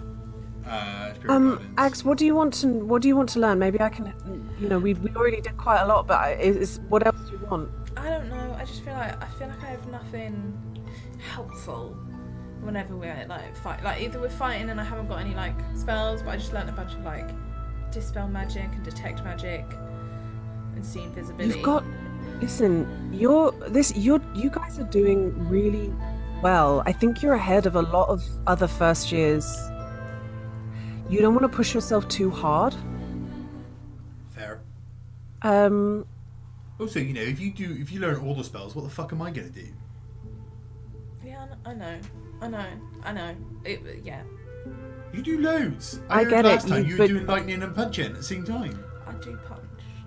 Spirit Guardians. Ax, what do you want to learn? Maybe I can. We already did quite a lot, but what else do you want? I don't know. I just feel like I have nothing helpful whenever we're like fight. Like either we're fighting and I haven't got any like spells, but I just learned a bunch of like dispel magic and detect magic and see invisibility. You've got. Listen, you guys are doing really well. I think you're ahead of a lot of other first years. You don't want to push yourself too hard. Fair. Um, Also, if you learn all the spells, what the fuck am I going to do? Yeah, I know. Yeah, You do loads. I heard get it, last time you- you were but- doing lightning and punching at the same time. I do punch.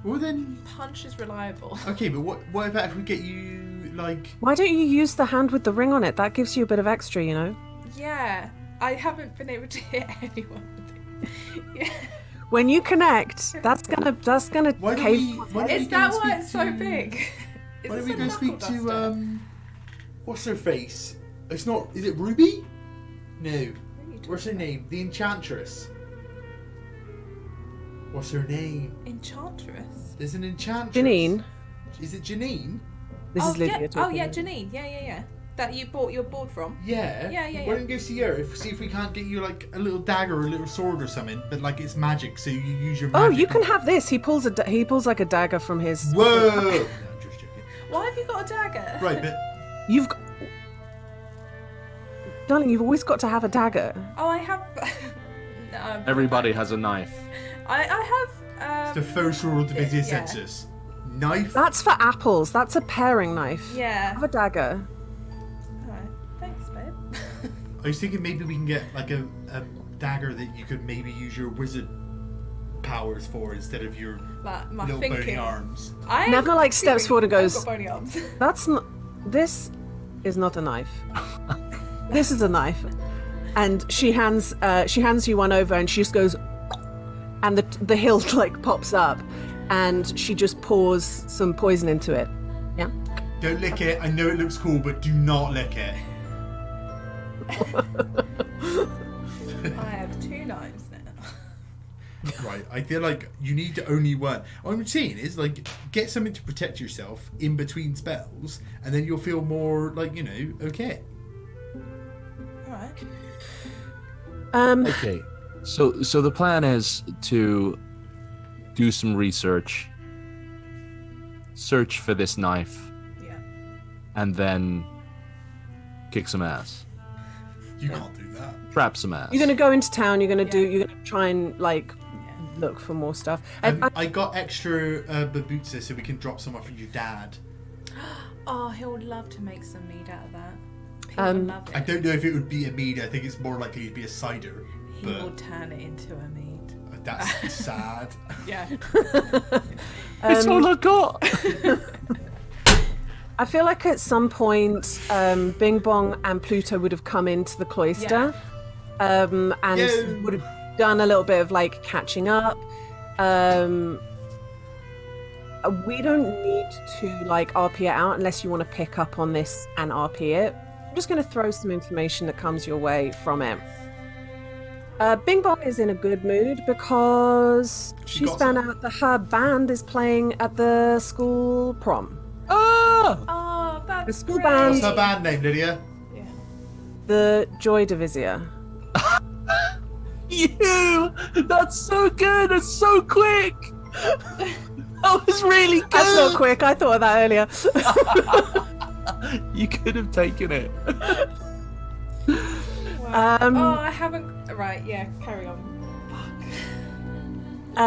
Well then, Punch is reliable. okay, but what about if we get you like? why don't you use the hand with the ring on it? That gives you a bit of extra, Yeah, I haven't been able to hit anyone. Yeah. When you connect, that's gonna Why don't cave. we? Why don't we Is go that and why speak it's so to- big? Is Why don't this we a go speak knuckle to duster? what's her face? It's not. Is it Ruby? No. What are you What's her talking name? The Enchantress. What's her name? about? Enchantress. There's an Enchantress. Janine, Is it Janine? this is Lydia Yeah. talking. Oh yeah, Janine. Yeah. That you bought your board from? Yeah. Yeah. Why don't you go see her? See if we can't get you like a little dagger or a little sword or something, but like it's magic, so you use your magic. Oh, you can have this. He pulls like a dagger from his. Whoa! No, I'm just joking. Why have you got a dagger? Right, but You've got... Darling, you've always got to have a dagger. Oh, I have. No, Everybody has a knife. I have. the faux sword of Divisia yeah. Sensus. Knife. That's for apples. That's a paring knife. Yeah. Have a dagger. Alright, thanks, babe. I was thinking maybe we can get like a dagger that you could maybe use your wizard powers for instead of your Like my little thinking. bony arms. Never, like, steps forward and goes, I've got bony arms. That's not. This is not a knife. This is a knife. And she hands you one over, and she just goes, and the hilt like pops up, and she just pours some poison into it. Yeah. Don't lick it. I know it looks cool, but do not lick it. I have 2 knives now. Right. I feel like you need to only one. What I'm saying is like get something to protect yourself in between spells, and then you'll feel more like okay. Alright. Okay, so the plan is to do some research, search for this knife, Yeah. and then kick some ass, You can't do that. trap some ass. You're gonna go into town. You're gonna Yeah. you're gonna try and like look for more stuff. And I got extra babutsa so we can drop some off for your dad. Oh, he'll love to make some mead out of that. He'll love it. I don't know if it would be a mead. I think it's more likely to be a cider. He will But turn it into a mead. that's sad. Yeah. It's all I got. I feel like at some point, Bing Bong and Pluto would have come into the cloister, and Yeah. would have done a little bit of like catching up. We don't need to like RP it out unless you want to pick up on this and RP it. I'm just going to throw some information that comes your way from it. Bing Bong is in a good mood because She she's got found some. out that her band is playing at the school prom. Ah! Oh, that's The school great. band- What's her band name, Lydia? Yeah. The Joy Divisia. You! That's so good. It's so quick. That was really good. That's not quick. I thought of that earlier. You could have taken it. Wow. Um, Oh, I haven't. Right, yeah, carry on. Fuck.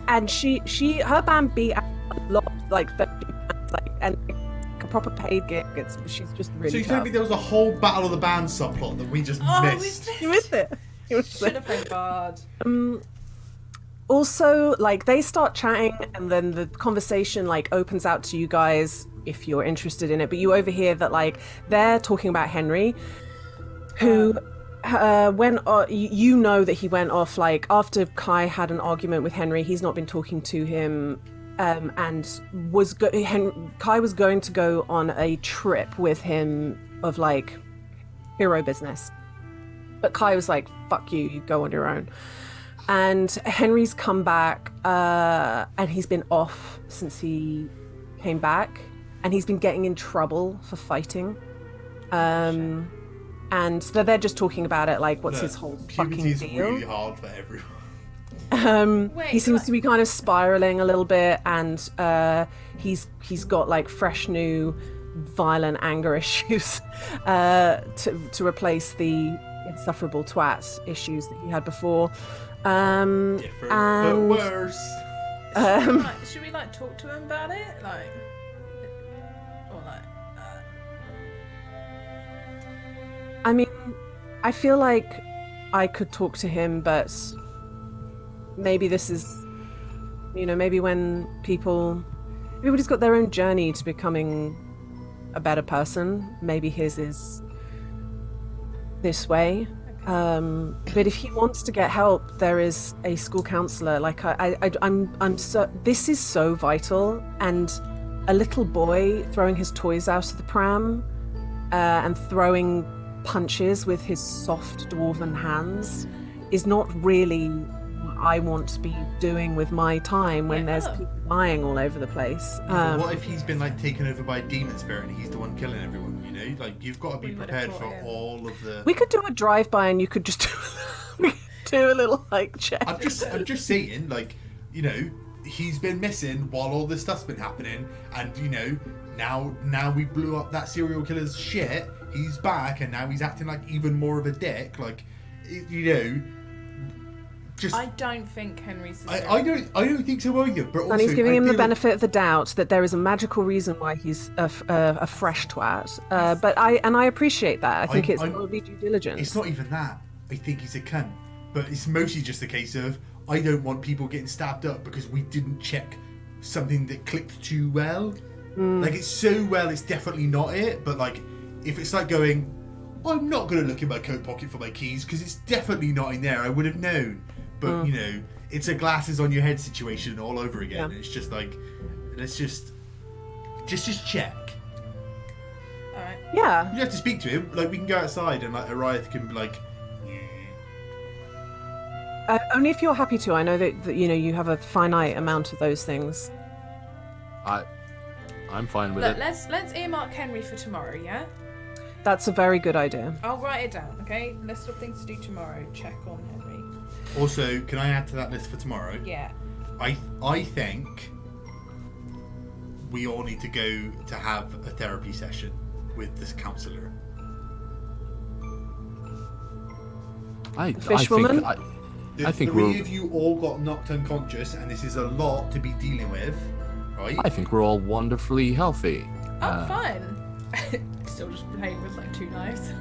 And her band beat out a lot, like 30 bands, like, and a proper paid gig. She's just So really you told tough. me there was a whole Battle of the Band subplot that we just Oh, missed. You missed it. You missed Should it. have played Bard. Also, like they start chatting, and then the conversation like opens out to you guys if you're interested in it. But you overhear that like they're talking about Henry, who went. You know that he went off like after Kai had an argument with Henry. He's not been talking to him, and Kai was going to go on a trip with him of like hero business, but Kai was like, "Fuck you! You go on your own." And Henry's come back, and he's been off since he came back, and he's been getting in trouble for fighting. And they're just talking about it, like, what's his whole fucking Puberty is deal? really hard for everyone. Wait, He seems like- to be kind of spiraling a little bit, and he's got like fresh new violent anger issues to replace the insufferable twat issues that he had before. Different, but and worse. Should we like talk to him about it? Like, or like, I mean, I feel like I could talk to him, but maybe this is, maybe when everybody's got their own journey to becoming a better person. Maybe his is this way. But if he wants to get help, there is a school counselor. Like I'm so. This is so vital. And a little boy throwing his toys out of the pram, and throwing punches with his soft dwarven hands is not really what I want to be doing with my time when there's Yeah. people dying all over the place. But what if he's been like taken over by a demon spirit and he's the one killing everyone? know, like you've got to be We would've prepared brought for him. all of the. We could do a drive-by, and you could just do a little like check. I'm just saying, like, you know, he's been missing while all this stuff's been happening, and you know, now we blew up that serial killer's shit. He's back, and now he's acting like even more of a dick. Like, you know, just. I don't think Henry's. I don't think so either. But also, And he's giving I him the feel benefit of the doubt that there is a magical reason why he's a fresh twat. But I appreciate that. I think it's probably due diligence. It's not even that. I think he's a cunt. But it's mostly just a case of I don't want people getting stabbed up because we didn't check something that clicked too well. Like, it's so well, it's definitely not it. But like, if it's like going, I'm not going to look in my coat pocket for my keys because it's definitely not in there. I would have known. But you know, it's a glasses on your head situation all over again. Yeah. It's just like, let's just check. All right. Yeah. You have to speak to him. Like, we can go outside and like Ariath can be like. Only if you're happy to. I know that you know you have a finite amount of those things. I'm fine with Look, it. let's earmark Henry for tomorrow. Yeah. That's a very good idea. I'll write it down. Okay. List of things to do tomorrow. Check on Henry. Also, can I add to that list for tomorrow? Yeah. I think we all need to go to have a therapy session with this counsellor. I Fishwoman? The think three we're- of you all got knocked unconscious, and this is a lot to be dealing with, right? I think we're all wonderfully healthy. Oh, fun. Still just playing with like 2 knives.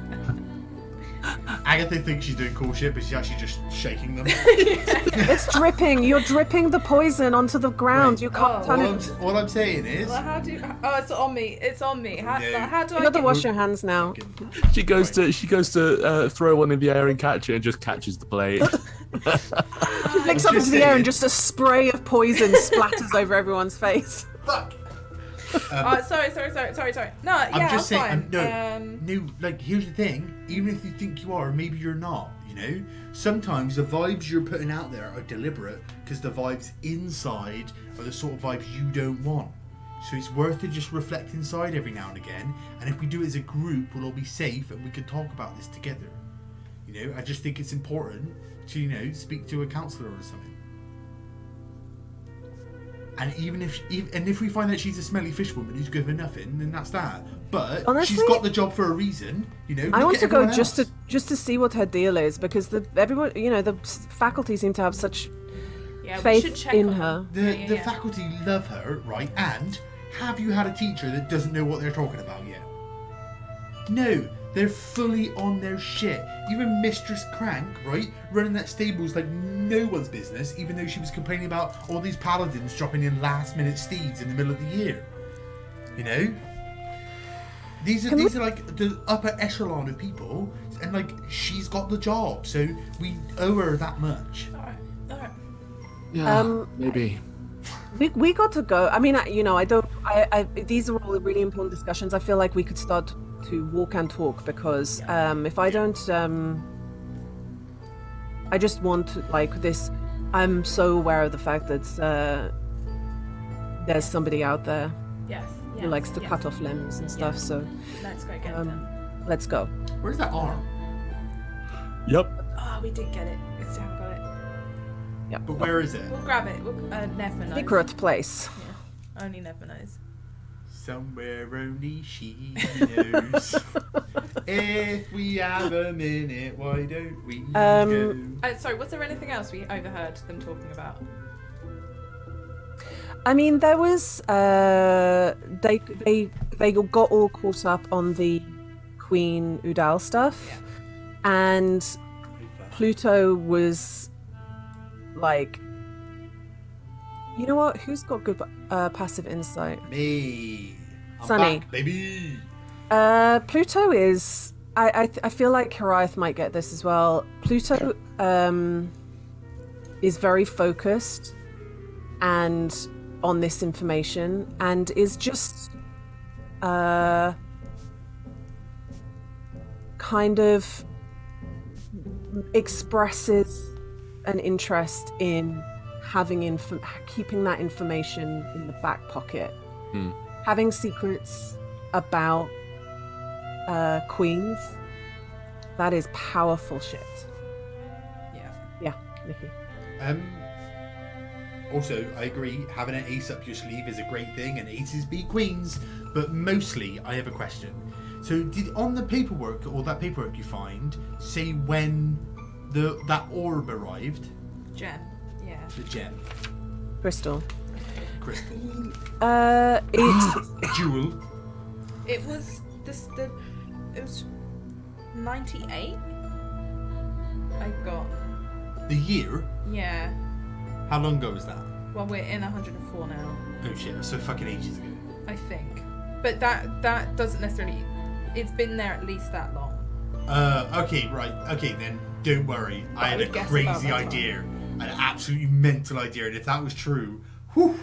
Agatha thinks she's doing cool shit, but she's actually just shaking them. It's dripping. You're dripping the poison onto the ground. Right. You can't Oh. turn All it. I'm saying is, Well, how do? Oh, it's on me. It's on me. How, No. how do You I? got to get- wash your hands now. She goes to throw one in the air and catch it, and just catches the blade. She flicks up just into the air saying. and just a spray of poison splatters over everyone's face. fuck. Oh, sorry. No, yeah, I'm just saying. fine. No. Like, here's the thing. Even if you think you are, maybe you're not. You know, sometimes the vibes you're putting out there are deliberate because the vibes inside are the sort of vibes you don't want. So it's worth to just reflect inside every now and again. And if we do it as a group, we'll all be safe and we can talk about this together. You know, I just think it's important to, you know, speak to a counsellor or something. And even if we find that she's a smelly fish woman who's good for nothing, then that's that. But Honestly, she's got the job for a reason, you know. I look want at to go everyone just else. to see what her deal is because everyone, you know, the faculty seem to have such Yeah, we faith should check in on her. The faculty love her, right? And have you had a teacher that doesn't know what they're talking about yet? No, they're fully on their shit. Even Mistress Crank, right, running that stables like no one's business, even though she was complaining about all these paladins dropping in last-minute steeds in the middle of the year. You know, these are like the upper echelon of people, and like she's got the job, so we owe her that much. All right. Yeah, maybe. We got to go. I mean, you know, these are all really important discussions. I feel like we could start to walk and talk because if I don't, I just want like this. I'm so aware of the fact that there's somebody out there Yes. who likes to cut off limbs and stuff. So Let's go get them. let's go. Where's that arm? Yep. Oh, we did get it. We still haven't got it. But where is it? We'll grab it. Never knows. Secret place. Yeah. Only never knows. Somewhere only she knows. If we have a minute, why don't we go? Sorry, was there anything else we overheard them talking about? I mean, there was they got all caught up on the Queen Udal stuff, and Pluto was like, you know what? Who's got good passive insight? Me. I'm Sunny. back, baby. Pluto is. I feel like Hariath might get this as well. Pluto is very focused and on this information and is just kind of expresses an interest in keeping that information in the back pocket, having secrets about queens. That is powerful shit. Yeah. Yeah, Nikki. Also, I agree, having an ace up your sleeve is a great thing, and aces beat queens, but mostly I have a question. So did on the paperwork, or that paperwork you find, say when that orb arrived? Gem. Yeah. The gem. Crystal. Crystal. It Jewel. It was it was 98. I got. The year? Yeah. How long ago was that? Well, we're in 104 now. Oh shit, that's so fucking ages ago. I think. But that doesn't necessarily. It's been there at least that long. Okay, right. Okay, then don't worry. I had a would guess crazy about that idea. An absolutely mental idea, and if that was true, whew.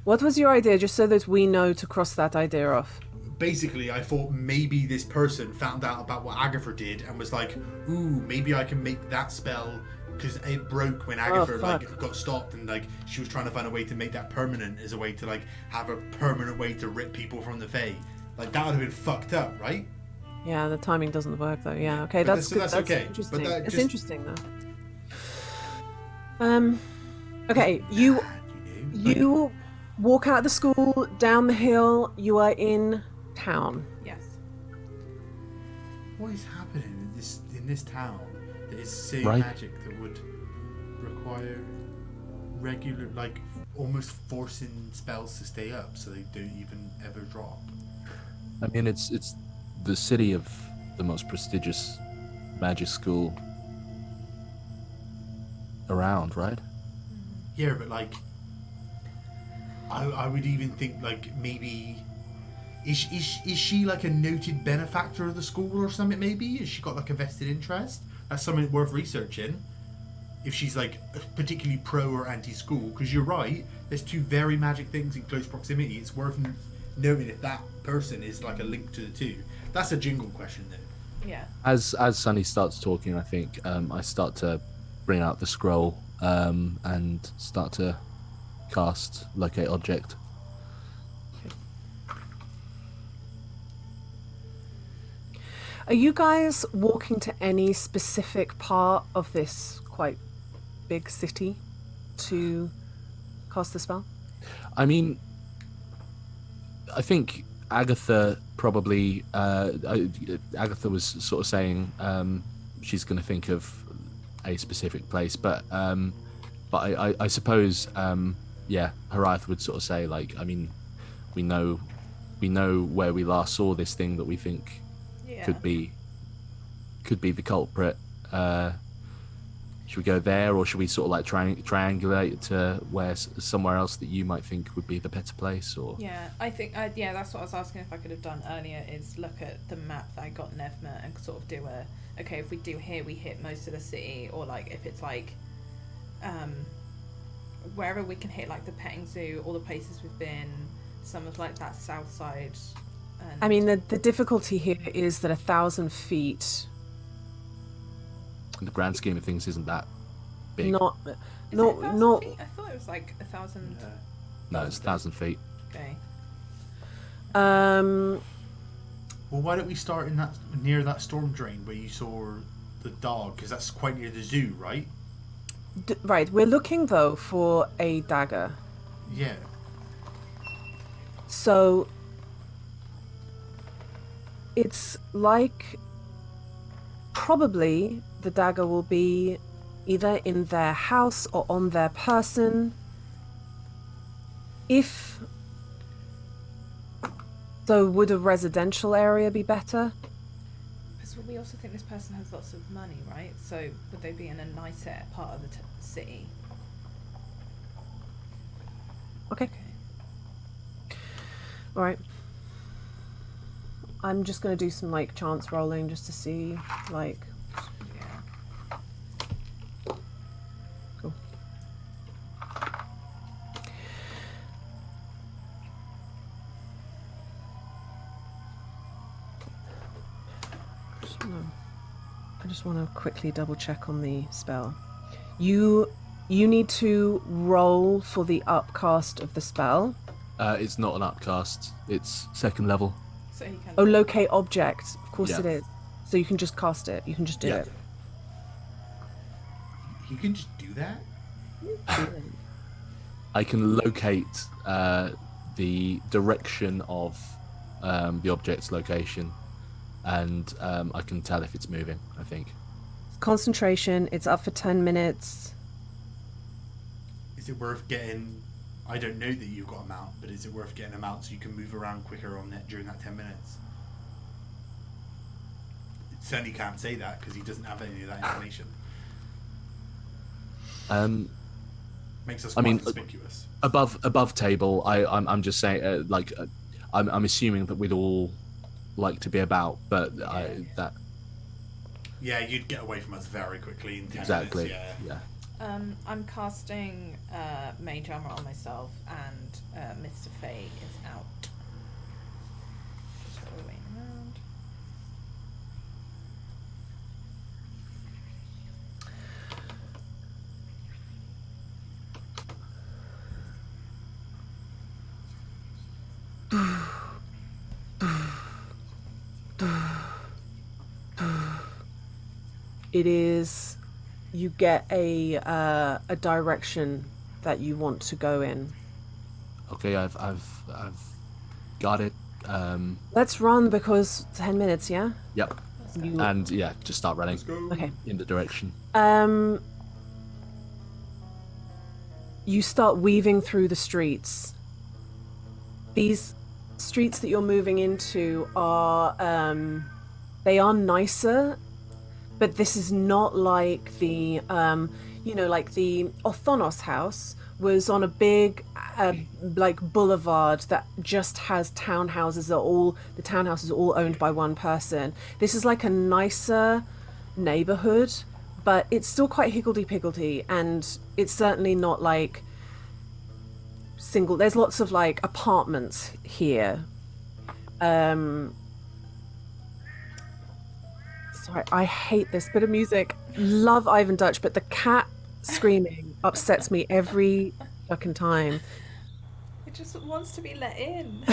What was your idea, just so that we know to cross that idea off? Basically, I thought maybe this person found out about what Agatha did and was like, ooh, maybe I can make that spell, because it broke when Agatha got stopped, and like she was trying to find a way to make that permanent as a way to like have a permanent way to rip people from the Fae. Like that would have been fucked up, right? Yeah, the timing doesn't work though. Yeah, okay, But that's good. that's That's okay. interesting. But that It's just- interesting though. Okay, you walk out of the school, down the hill. You are in town. Yes. What is happening in this town that is so Right. magic that would require regular, like almost forcing spells to stay up so they don't even ever drop? I mean, it's the city of the most prestigious magic school around, right? Yeah, but like, I would even think like maybe is she like a noted benefactor of the school or something? Maybe has she got like a vested interest? That's something worth researching. If she's like particularly pro or anti-school, because you're right, there's two very magic things in close proximity. It's worth noting if that person is like a link to the two. That's a jingle question though. Yeah. As Sunny starts talking, I think I start to bring out the scroll and start to cast locate object. Are you guys walking to any specific part of this quite big city to cast the spell? I mean, I think Agatha probably. Agatha was sort of saying she's going to think of a specific place, but I suppose Harath would sort of say like, I mean, we know where we last saw this thing that we think Yeah. could be the culprit. Should we go there, or should we sort of like triangulate to where somewhere else that you might think would be the better place? Or Yeah, I think that's what I was asking if I could have done earlier, is look at the map that I got Nevma and sort of do if we do here we hit most of the city, or like if it's like wherever we can hit like the petting zoo, all the places we've been, some of like that south side. And I mean, the difficulty here is that 1,000 feet, in the grand scheme of things, isn't that big? not, Is it not, 1,000 not. feet? I thought it was like 1,000. No, it's 1,000 feet. Okay. Well, why don't we start in that near that storm drain where you saw the dog? Because that's quite near the zoo, right? Right, we're looking though for a dagger. Yeah. So it's like probably the dagger will be either in their house or on their person. If so, would a residential area be better? Because we also think this person has lots of money, right? So would they be in a nicer part of the city? Okay. Okay. All right. I'm just gonna do some like chance rolling just to see like. Yeah. Cool. I just want to quickly double check on the spell. You need to roll for the upcast of the spell. It's not an upcast. It's second level. So he can. Oh, locate object. Of course Yeah. it is. So you can just cast it. You can just do Yeah. it. You can just do that? I can locate the direction of the object's location, and I can tell if it's moving, I think. Concentration. It's up for 10 minutes. Is it worth getting... I don't know that you've got a mount, but is it worth getting a mount so you can move around quicker on that during that 10 minutes? It certainly can't say that because he doesn't have any of that information. Makes us I quite mean, conspicuous. above table, I'm just saying, I'm assuming that we'd all like to be about, but Yeah, you'd get away from us very quickly in 10 exactly, minutes. Yeah. I'm casting Mage Armor on myself, and Mr. Fey is out. Just while we're waiting around. It is. You get a direction that you want to go in. Okay, I've got it. Let's run because 10 minutes, yeah? Yep. You, And yeah, just start running okay. in the direction. You start weaving through the streets. These streets that you're moving into are they are nicer, but this is not like the like the Othonos house was on a big like boulevard that just has townhouses that the townhouses are all owned by one person. This is like a nicer neighborhood, but it's still quite higgledy-piggledy, and it's certainly not like single. There's lots of like apartments here. Sorry, I hate this bit of music. Love Ivan Dutch, but the cat screaming upsets me every fucking time. It just wants to be let in.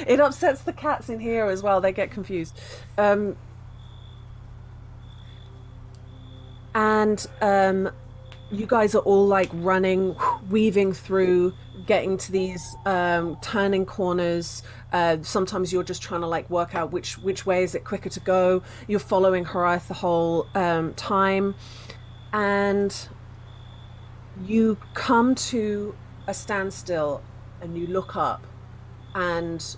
It upsets the cats in here as well. They get confused. You guys are all like running, weaving through, getting to these turning corners. Sometimes you're just trying to like work out which way is it quicker to go. You're following Horaith the whole time, and you come to a standstill, and you look up, and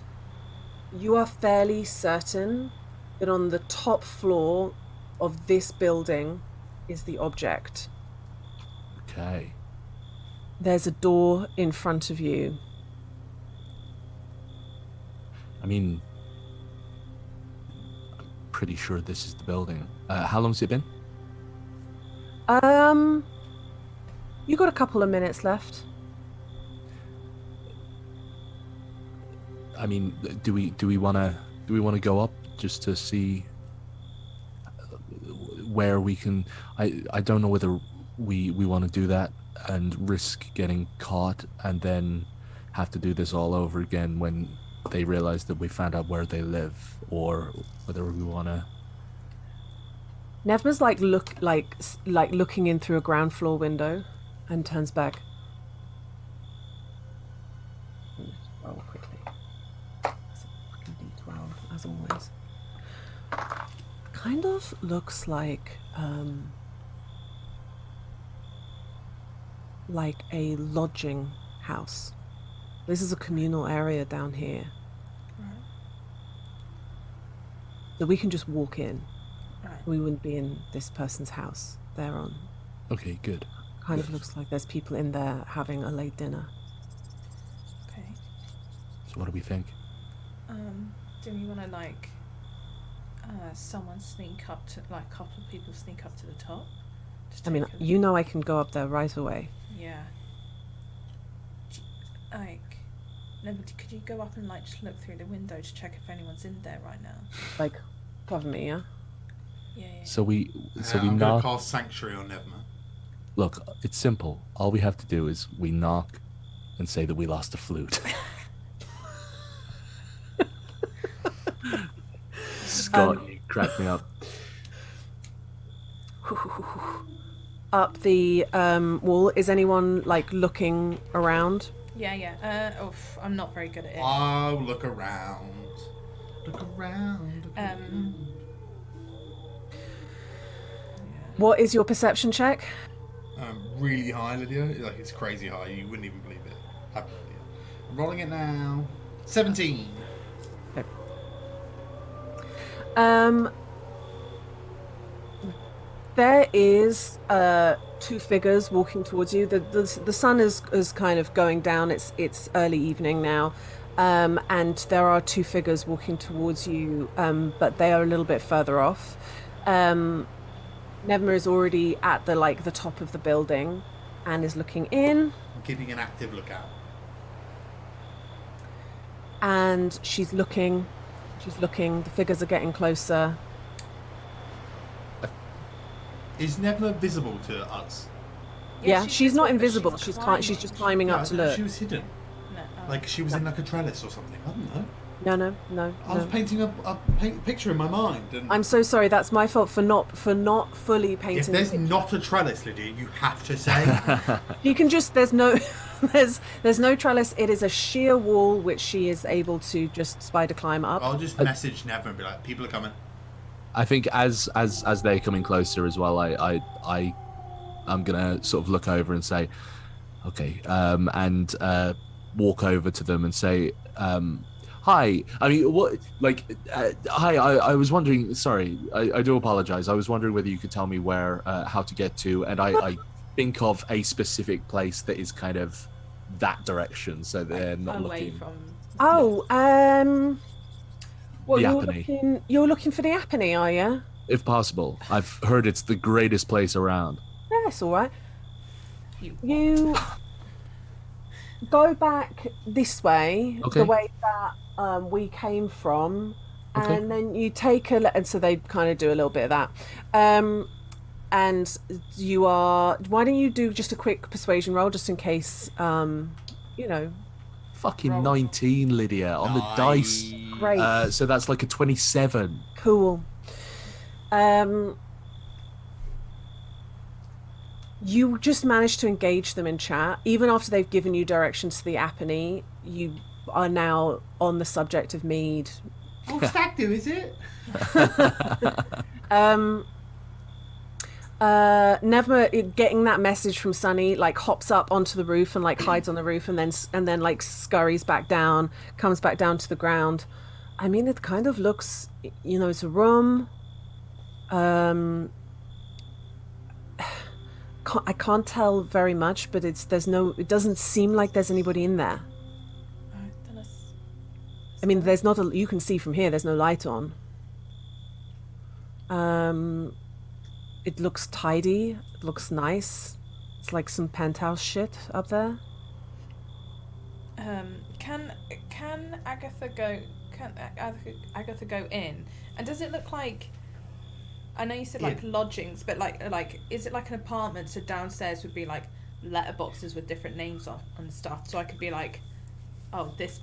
you are fairly certain that on the top floor of this building is the object. Okay. There's a door in front of you. I mean, I'm pretty sure this is the building. How long's it been? You got a couple of minutes left. I mean, do we want to go up just to see where we can? I don't know whether we want to do that and risk getting caught and then have to do this all over again when they realize that we found out where they live, or whether we want to. Nevma's like looking in through a ground floor window, and turns back. Roll quickly. It's a fucking D12, as always. Kind of looks like a lodging house. This is a communal area down here. Right. So we can just walk in. Right. We wouldn't be in this person's house. They're on. Okay, good. Kind of looks like there's people in there having a late dinner. Okay. So what do we think? Do we want to like someone sneak up to, like a couple of people sneak up to the top? Just I mean, take a- you know I can go up there right away. Yeah. Like, no, but could you go up and like just look through the window to check if anyone's in there right now? Like, cover me, yeah? Yeah. So we I'm going knock. to cast Sanctuary on Nevma. Look, it's simple. All we have to do is we knock and say that we lost a flute. Scott, you crack me up. Up the wall. Is anyone like looking around? Yeah. I'm not very good at it. I'll look around. Look around. What is your perception check? Really high, Lydia. Like, it's crazy high. You wouldn't even believe it. I'm rolling it now. 17. Okay. There is two figures walking towards you. The sun is kind of going down. It's early evening now, and there are two figures walking towards you, but they are a little bit further off. Nevma is already at the top of the building, and is looking in. I'm keeping an active lookout. And she's looking. The figures are getting closer. Is Nevna visible to us? Yeah, she's not invisible. She's just climbing up to look. She was hidden. No. Like she was in like a trellis or something. I don't know. No. I was painting a picture in my mind. And I'm so sorry. That's my fault for not fully painting. if there's the picture. not a trellis, Lydia, you have to say. You can just there's no trellis. It is a sheer wall which she is able to just spider climb up. I'll just message Nevna and be like, "People are coming." I think as they're coming closer as well, I'm gonna sort of look over and say, okay, and walk over to them and say, hi. I mean, what? Like, hi. I was wondering. Sorry, I do apologize. I was wondering whether you could tell me where, how to get to, and I think of a specific place that is kind of that direction, so they're not Away looking. from. Oh, well, The you're looking for the Apony, are you? If possible. I've heard it's the greatest place around. Yeah, it's all right. You go back this way, Okay. the way that we came from, Okay. and then you take and so they kind of do a little bit of that. And you are. Why don't you do just a quick persuasion roll, just in case? Fucking 19, Lydia, on the dice. Great. So that's like a 27. Cool. You just managed to engage them in chat. Even after they've given you directions to the Apony, you are now on the subject of mead. Oh, stag do, is it? Nevma, getting that message from Sunny, like hops up onto the roof and like hides on the roof, and then like scurries back down, comes back down to the ground. I mean, it kind of looks, it's a room. I can't tell very much, but it doesn't seem like there's anybody in there. I mean, there's not you can see from here, there's no light on. It looks tidy, it looks nice. It's like some penthouse shit up there. Can Agatha go? Can Agatha go in? And does it look like? I know you said like lodgings, but like is it like an apartment? So downstairs would be like letterboxes with different names on and stuff. So I could be like, oh, this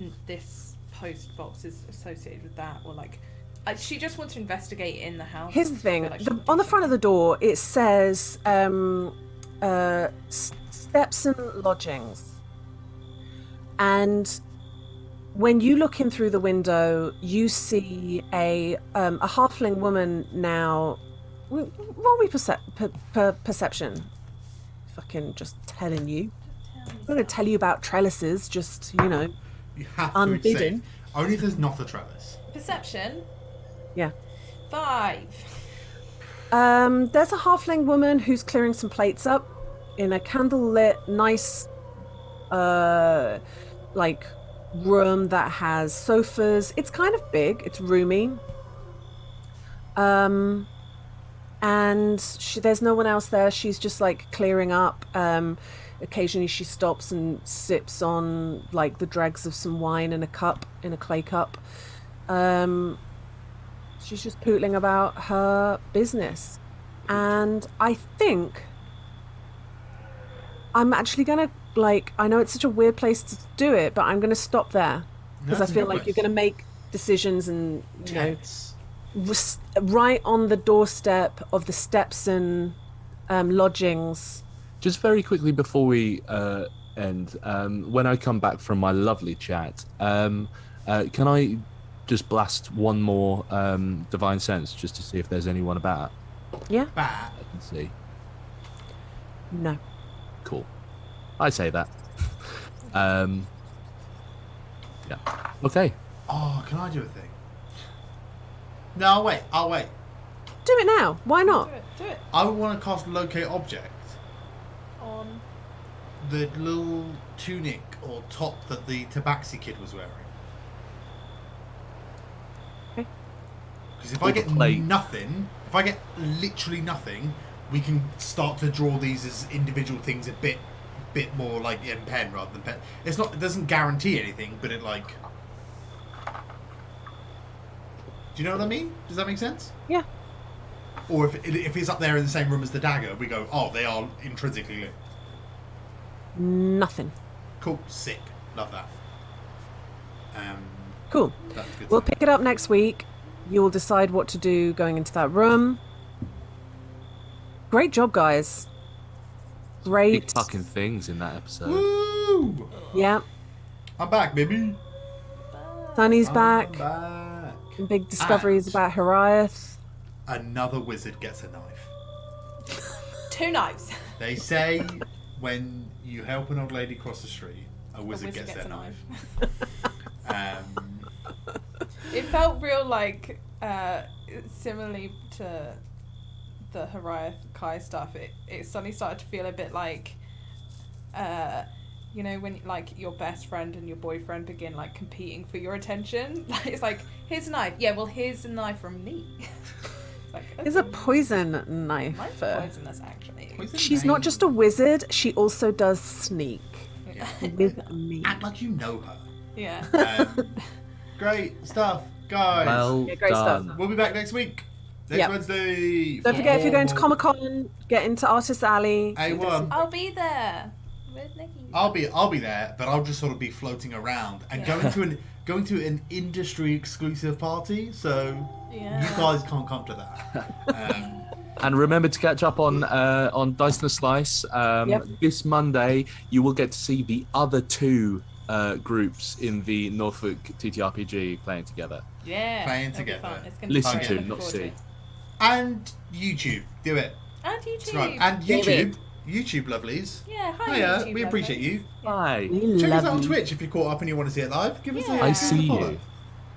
post box is associated with that, or like. She just wants to investigate in the house. Here's the thing. On the front of the door, it says Stepson Lodgings. And when you look in through the window, you see a halfling woman now. Roll me perception. Fucking just telling you. I'm going to tell you about trellises, just, You have to unbidden. say, only if there's not a trellis. Perception. Yeah. 5. There's a halfling woman who's clearing some plates up in a candlelit, nice, like room that has sofas. It's kind of big. It's roomy. And there's no one else there. She's just like clearing up. Occasionally she stops and sips on like the dregs of some wine in a clay cup. She's just pootling about her business. And I think I'm actually going to, I know it's such a weird place to do it, but I'm going to stop there. Because I feel like you're going to make decisions and, Tense. right on the doorstep of the Stepson lodgings. Just very quickly before we end, when I come back from my lovely chat, can I just blast one more divine sense just to see if there's anyone about? Yeah? Bat. I can see. No. Cool. I say that. Yeah. Okay. Oh, can I do a thing? No, I'll wait. Do it now. Why not? Do it. I want to cast locate object. On. The little tunic or top that the Tabaxi kid was wearing. Okay. Because if Or I the get plate. nothing, if I get literally nothing, we can start to draw these as individual things a bit more like in pen rather than pen. It's not. It doesn't guarantee anything, but it like. Do you know what I mean? Does that make sense? Yeah. Or if it's up there in the same room as the dagger, we go, oh, they are intrinsically lit. Nothing. Cool, sick, love that. Cool. That's good. We'll stuff. pick it up next week. You will decide what to do going into that room. Great job, guys. Big Great. fucking things in that episode. Woo! Yeah. I'm back, baby. Sunny's I'm back. back. Big discoveries And- about Hariath. Another wizard gets a knife. 2 knives. They say when you help an old lady cross the street, a wizard gets their a knife. It felt real like, similarly to the Hariath Kai stuff, it suddenly started to feel a bit like, you know, when like your best friend and your boyfriend begin like competing for your attention. It's like, here's a knife. Yeah, well, here's a knife from me. It's like, Is a okay. poison knife. Mine's poisonous, actually. She's not just a wizard, she also does sneak. With me. Act like you know her. Yeah. Great stuff, guys. Well Yeah, great stuff. done. We'll be back next week. Next Yep. Wednesday. Don't forget, if you're going to Comic Con, get into Artist Alley. A1. I'll be there with Nikki. I'll be there, but I'll just sort of be floating around and going to an industry exclusive party. So Yeah. you guys can't come to that. And remember to catch up on Dice and a Slice. Yep. This Monday, you will get to see the other 2 groups in the Norfolk TTRPG playing together. Yeah. Playing it'll be together. fun. It's gonna Listen be to, fun. not Looking see. forward And YouTube, do it. to it. And YouTube. That's right. And YouTube lovelies. Yeah, hi. Hiya, YouTube we appreciate lovelies. you. Hi. We Check us love out on you. Twitch if you're caught up and you want to see it live. Give us a Yeah. I see follow. you.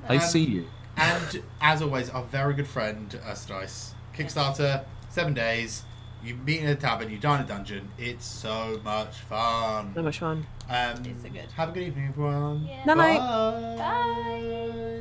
I see you. And as always, our very good friend Dice. Kickstarter, 7 days. You meet in a tavern, you dine in a dungeon. It's so much fun. So much fun. It's so good. Have a good evening, everyone. Yeah. Night night. Bye. Bye.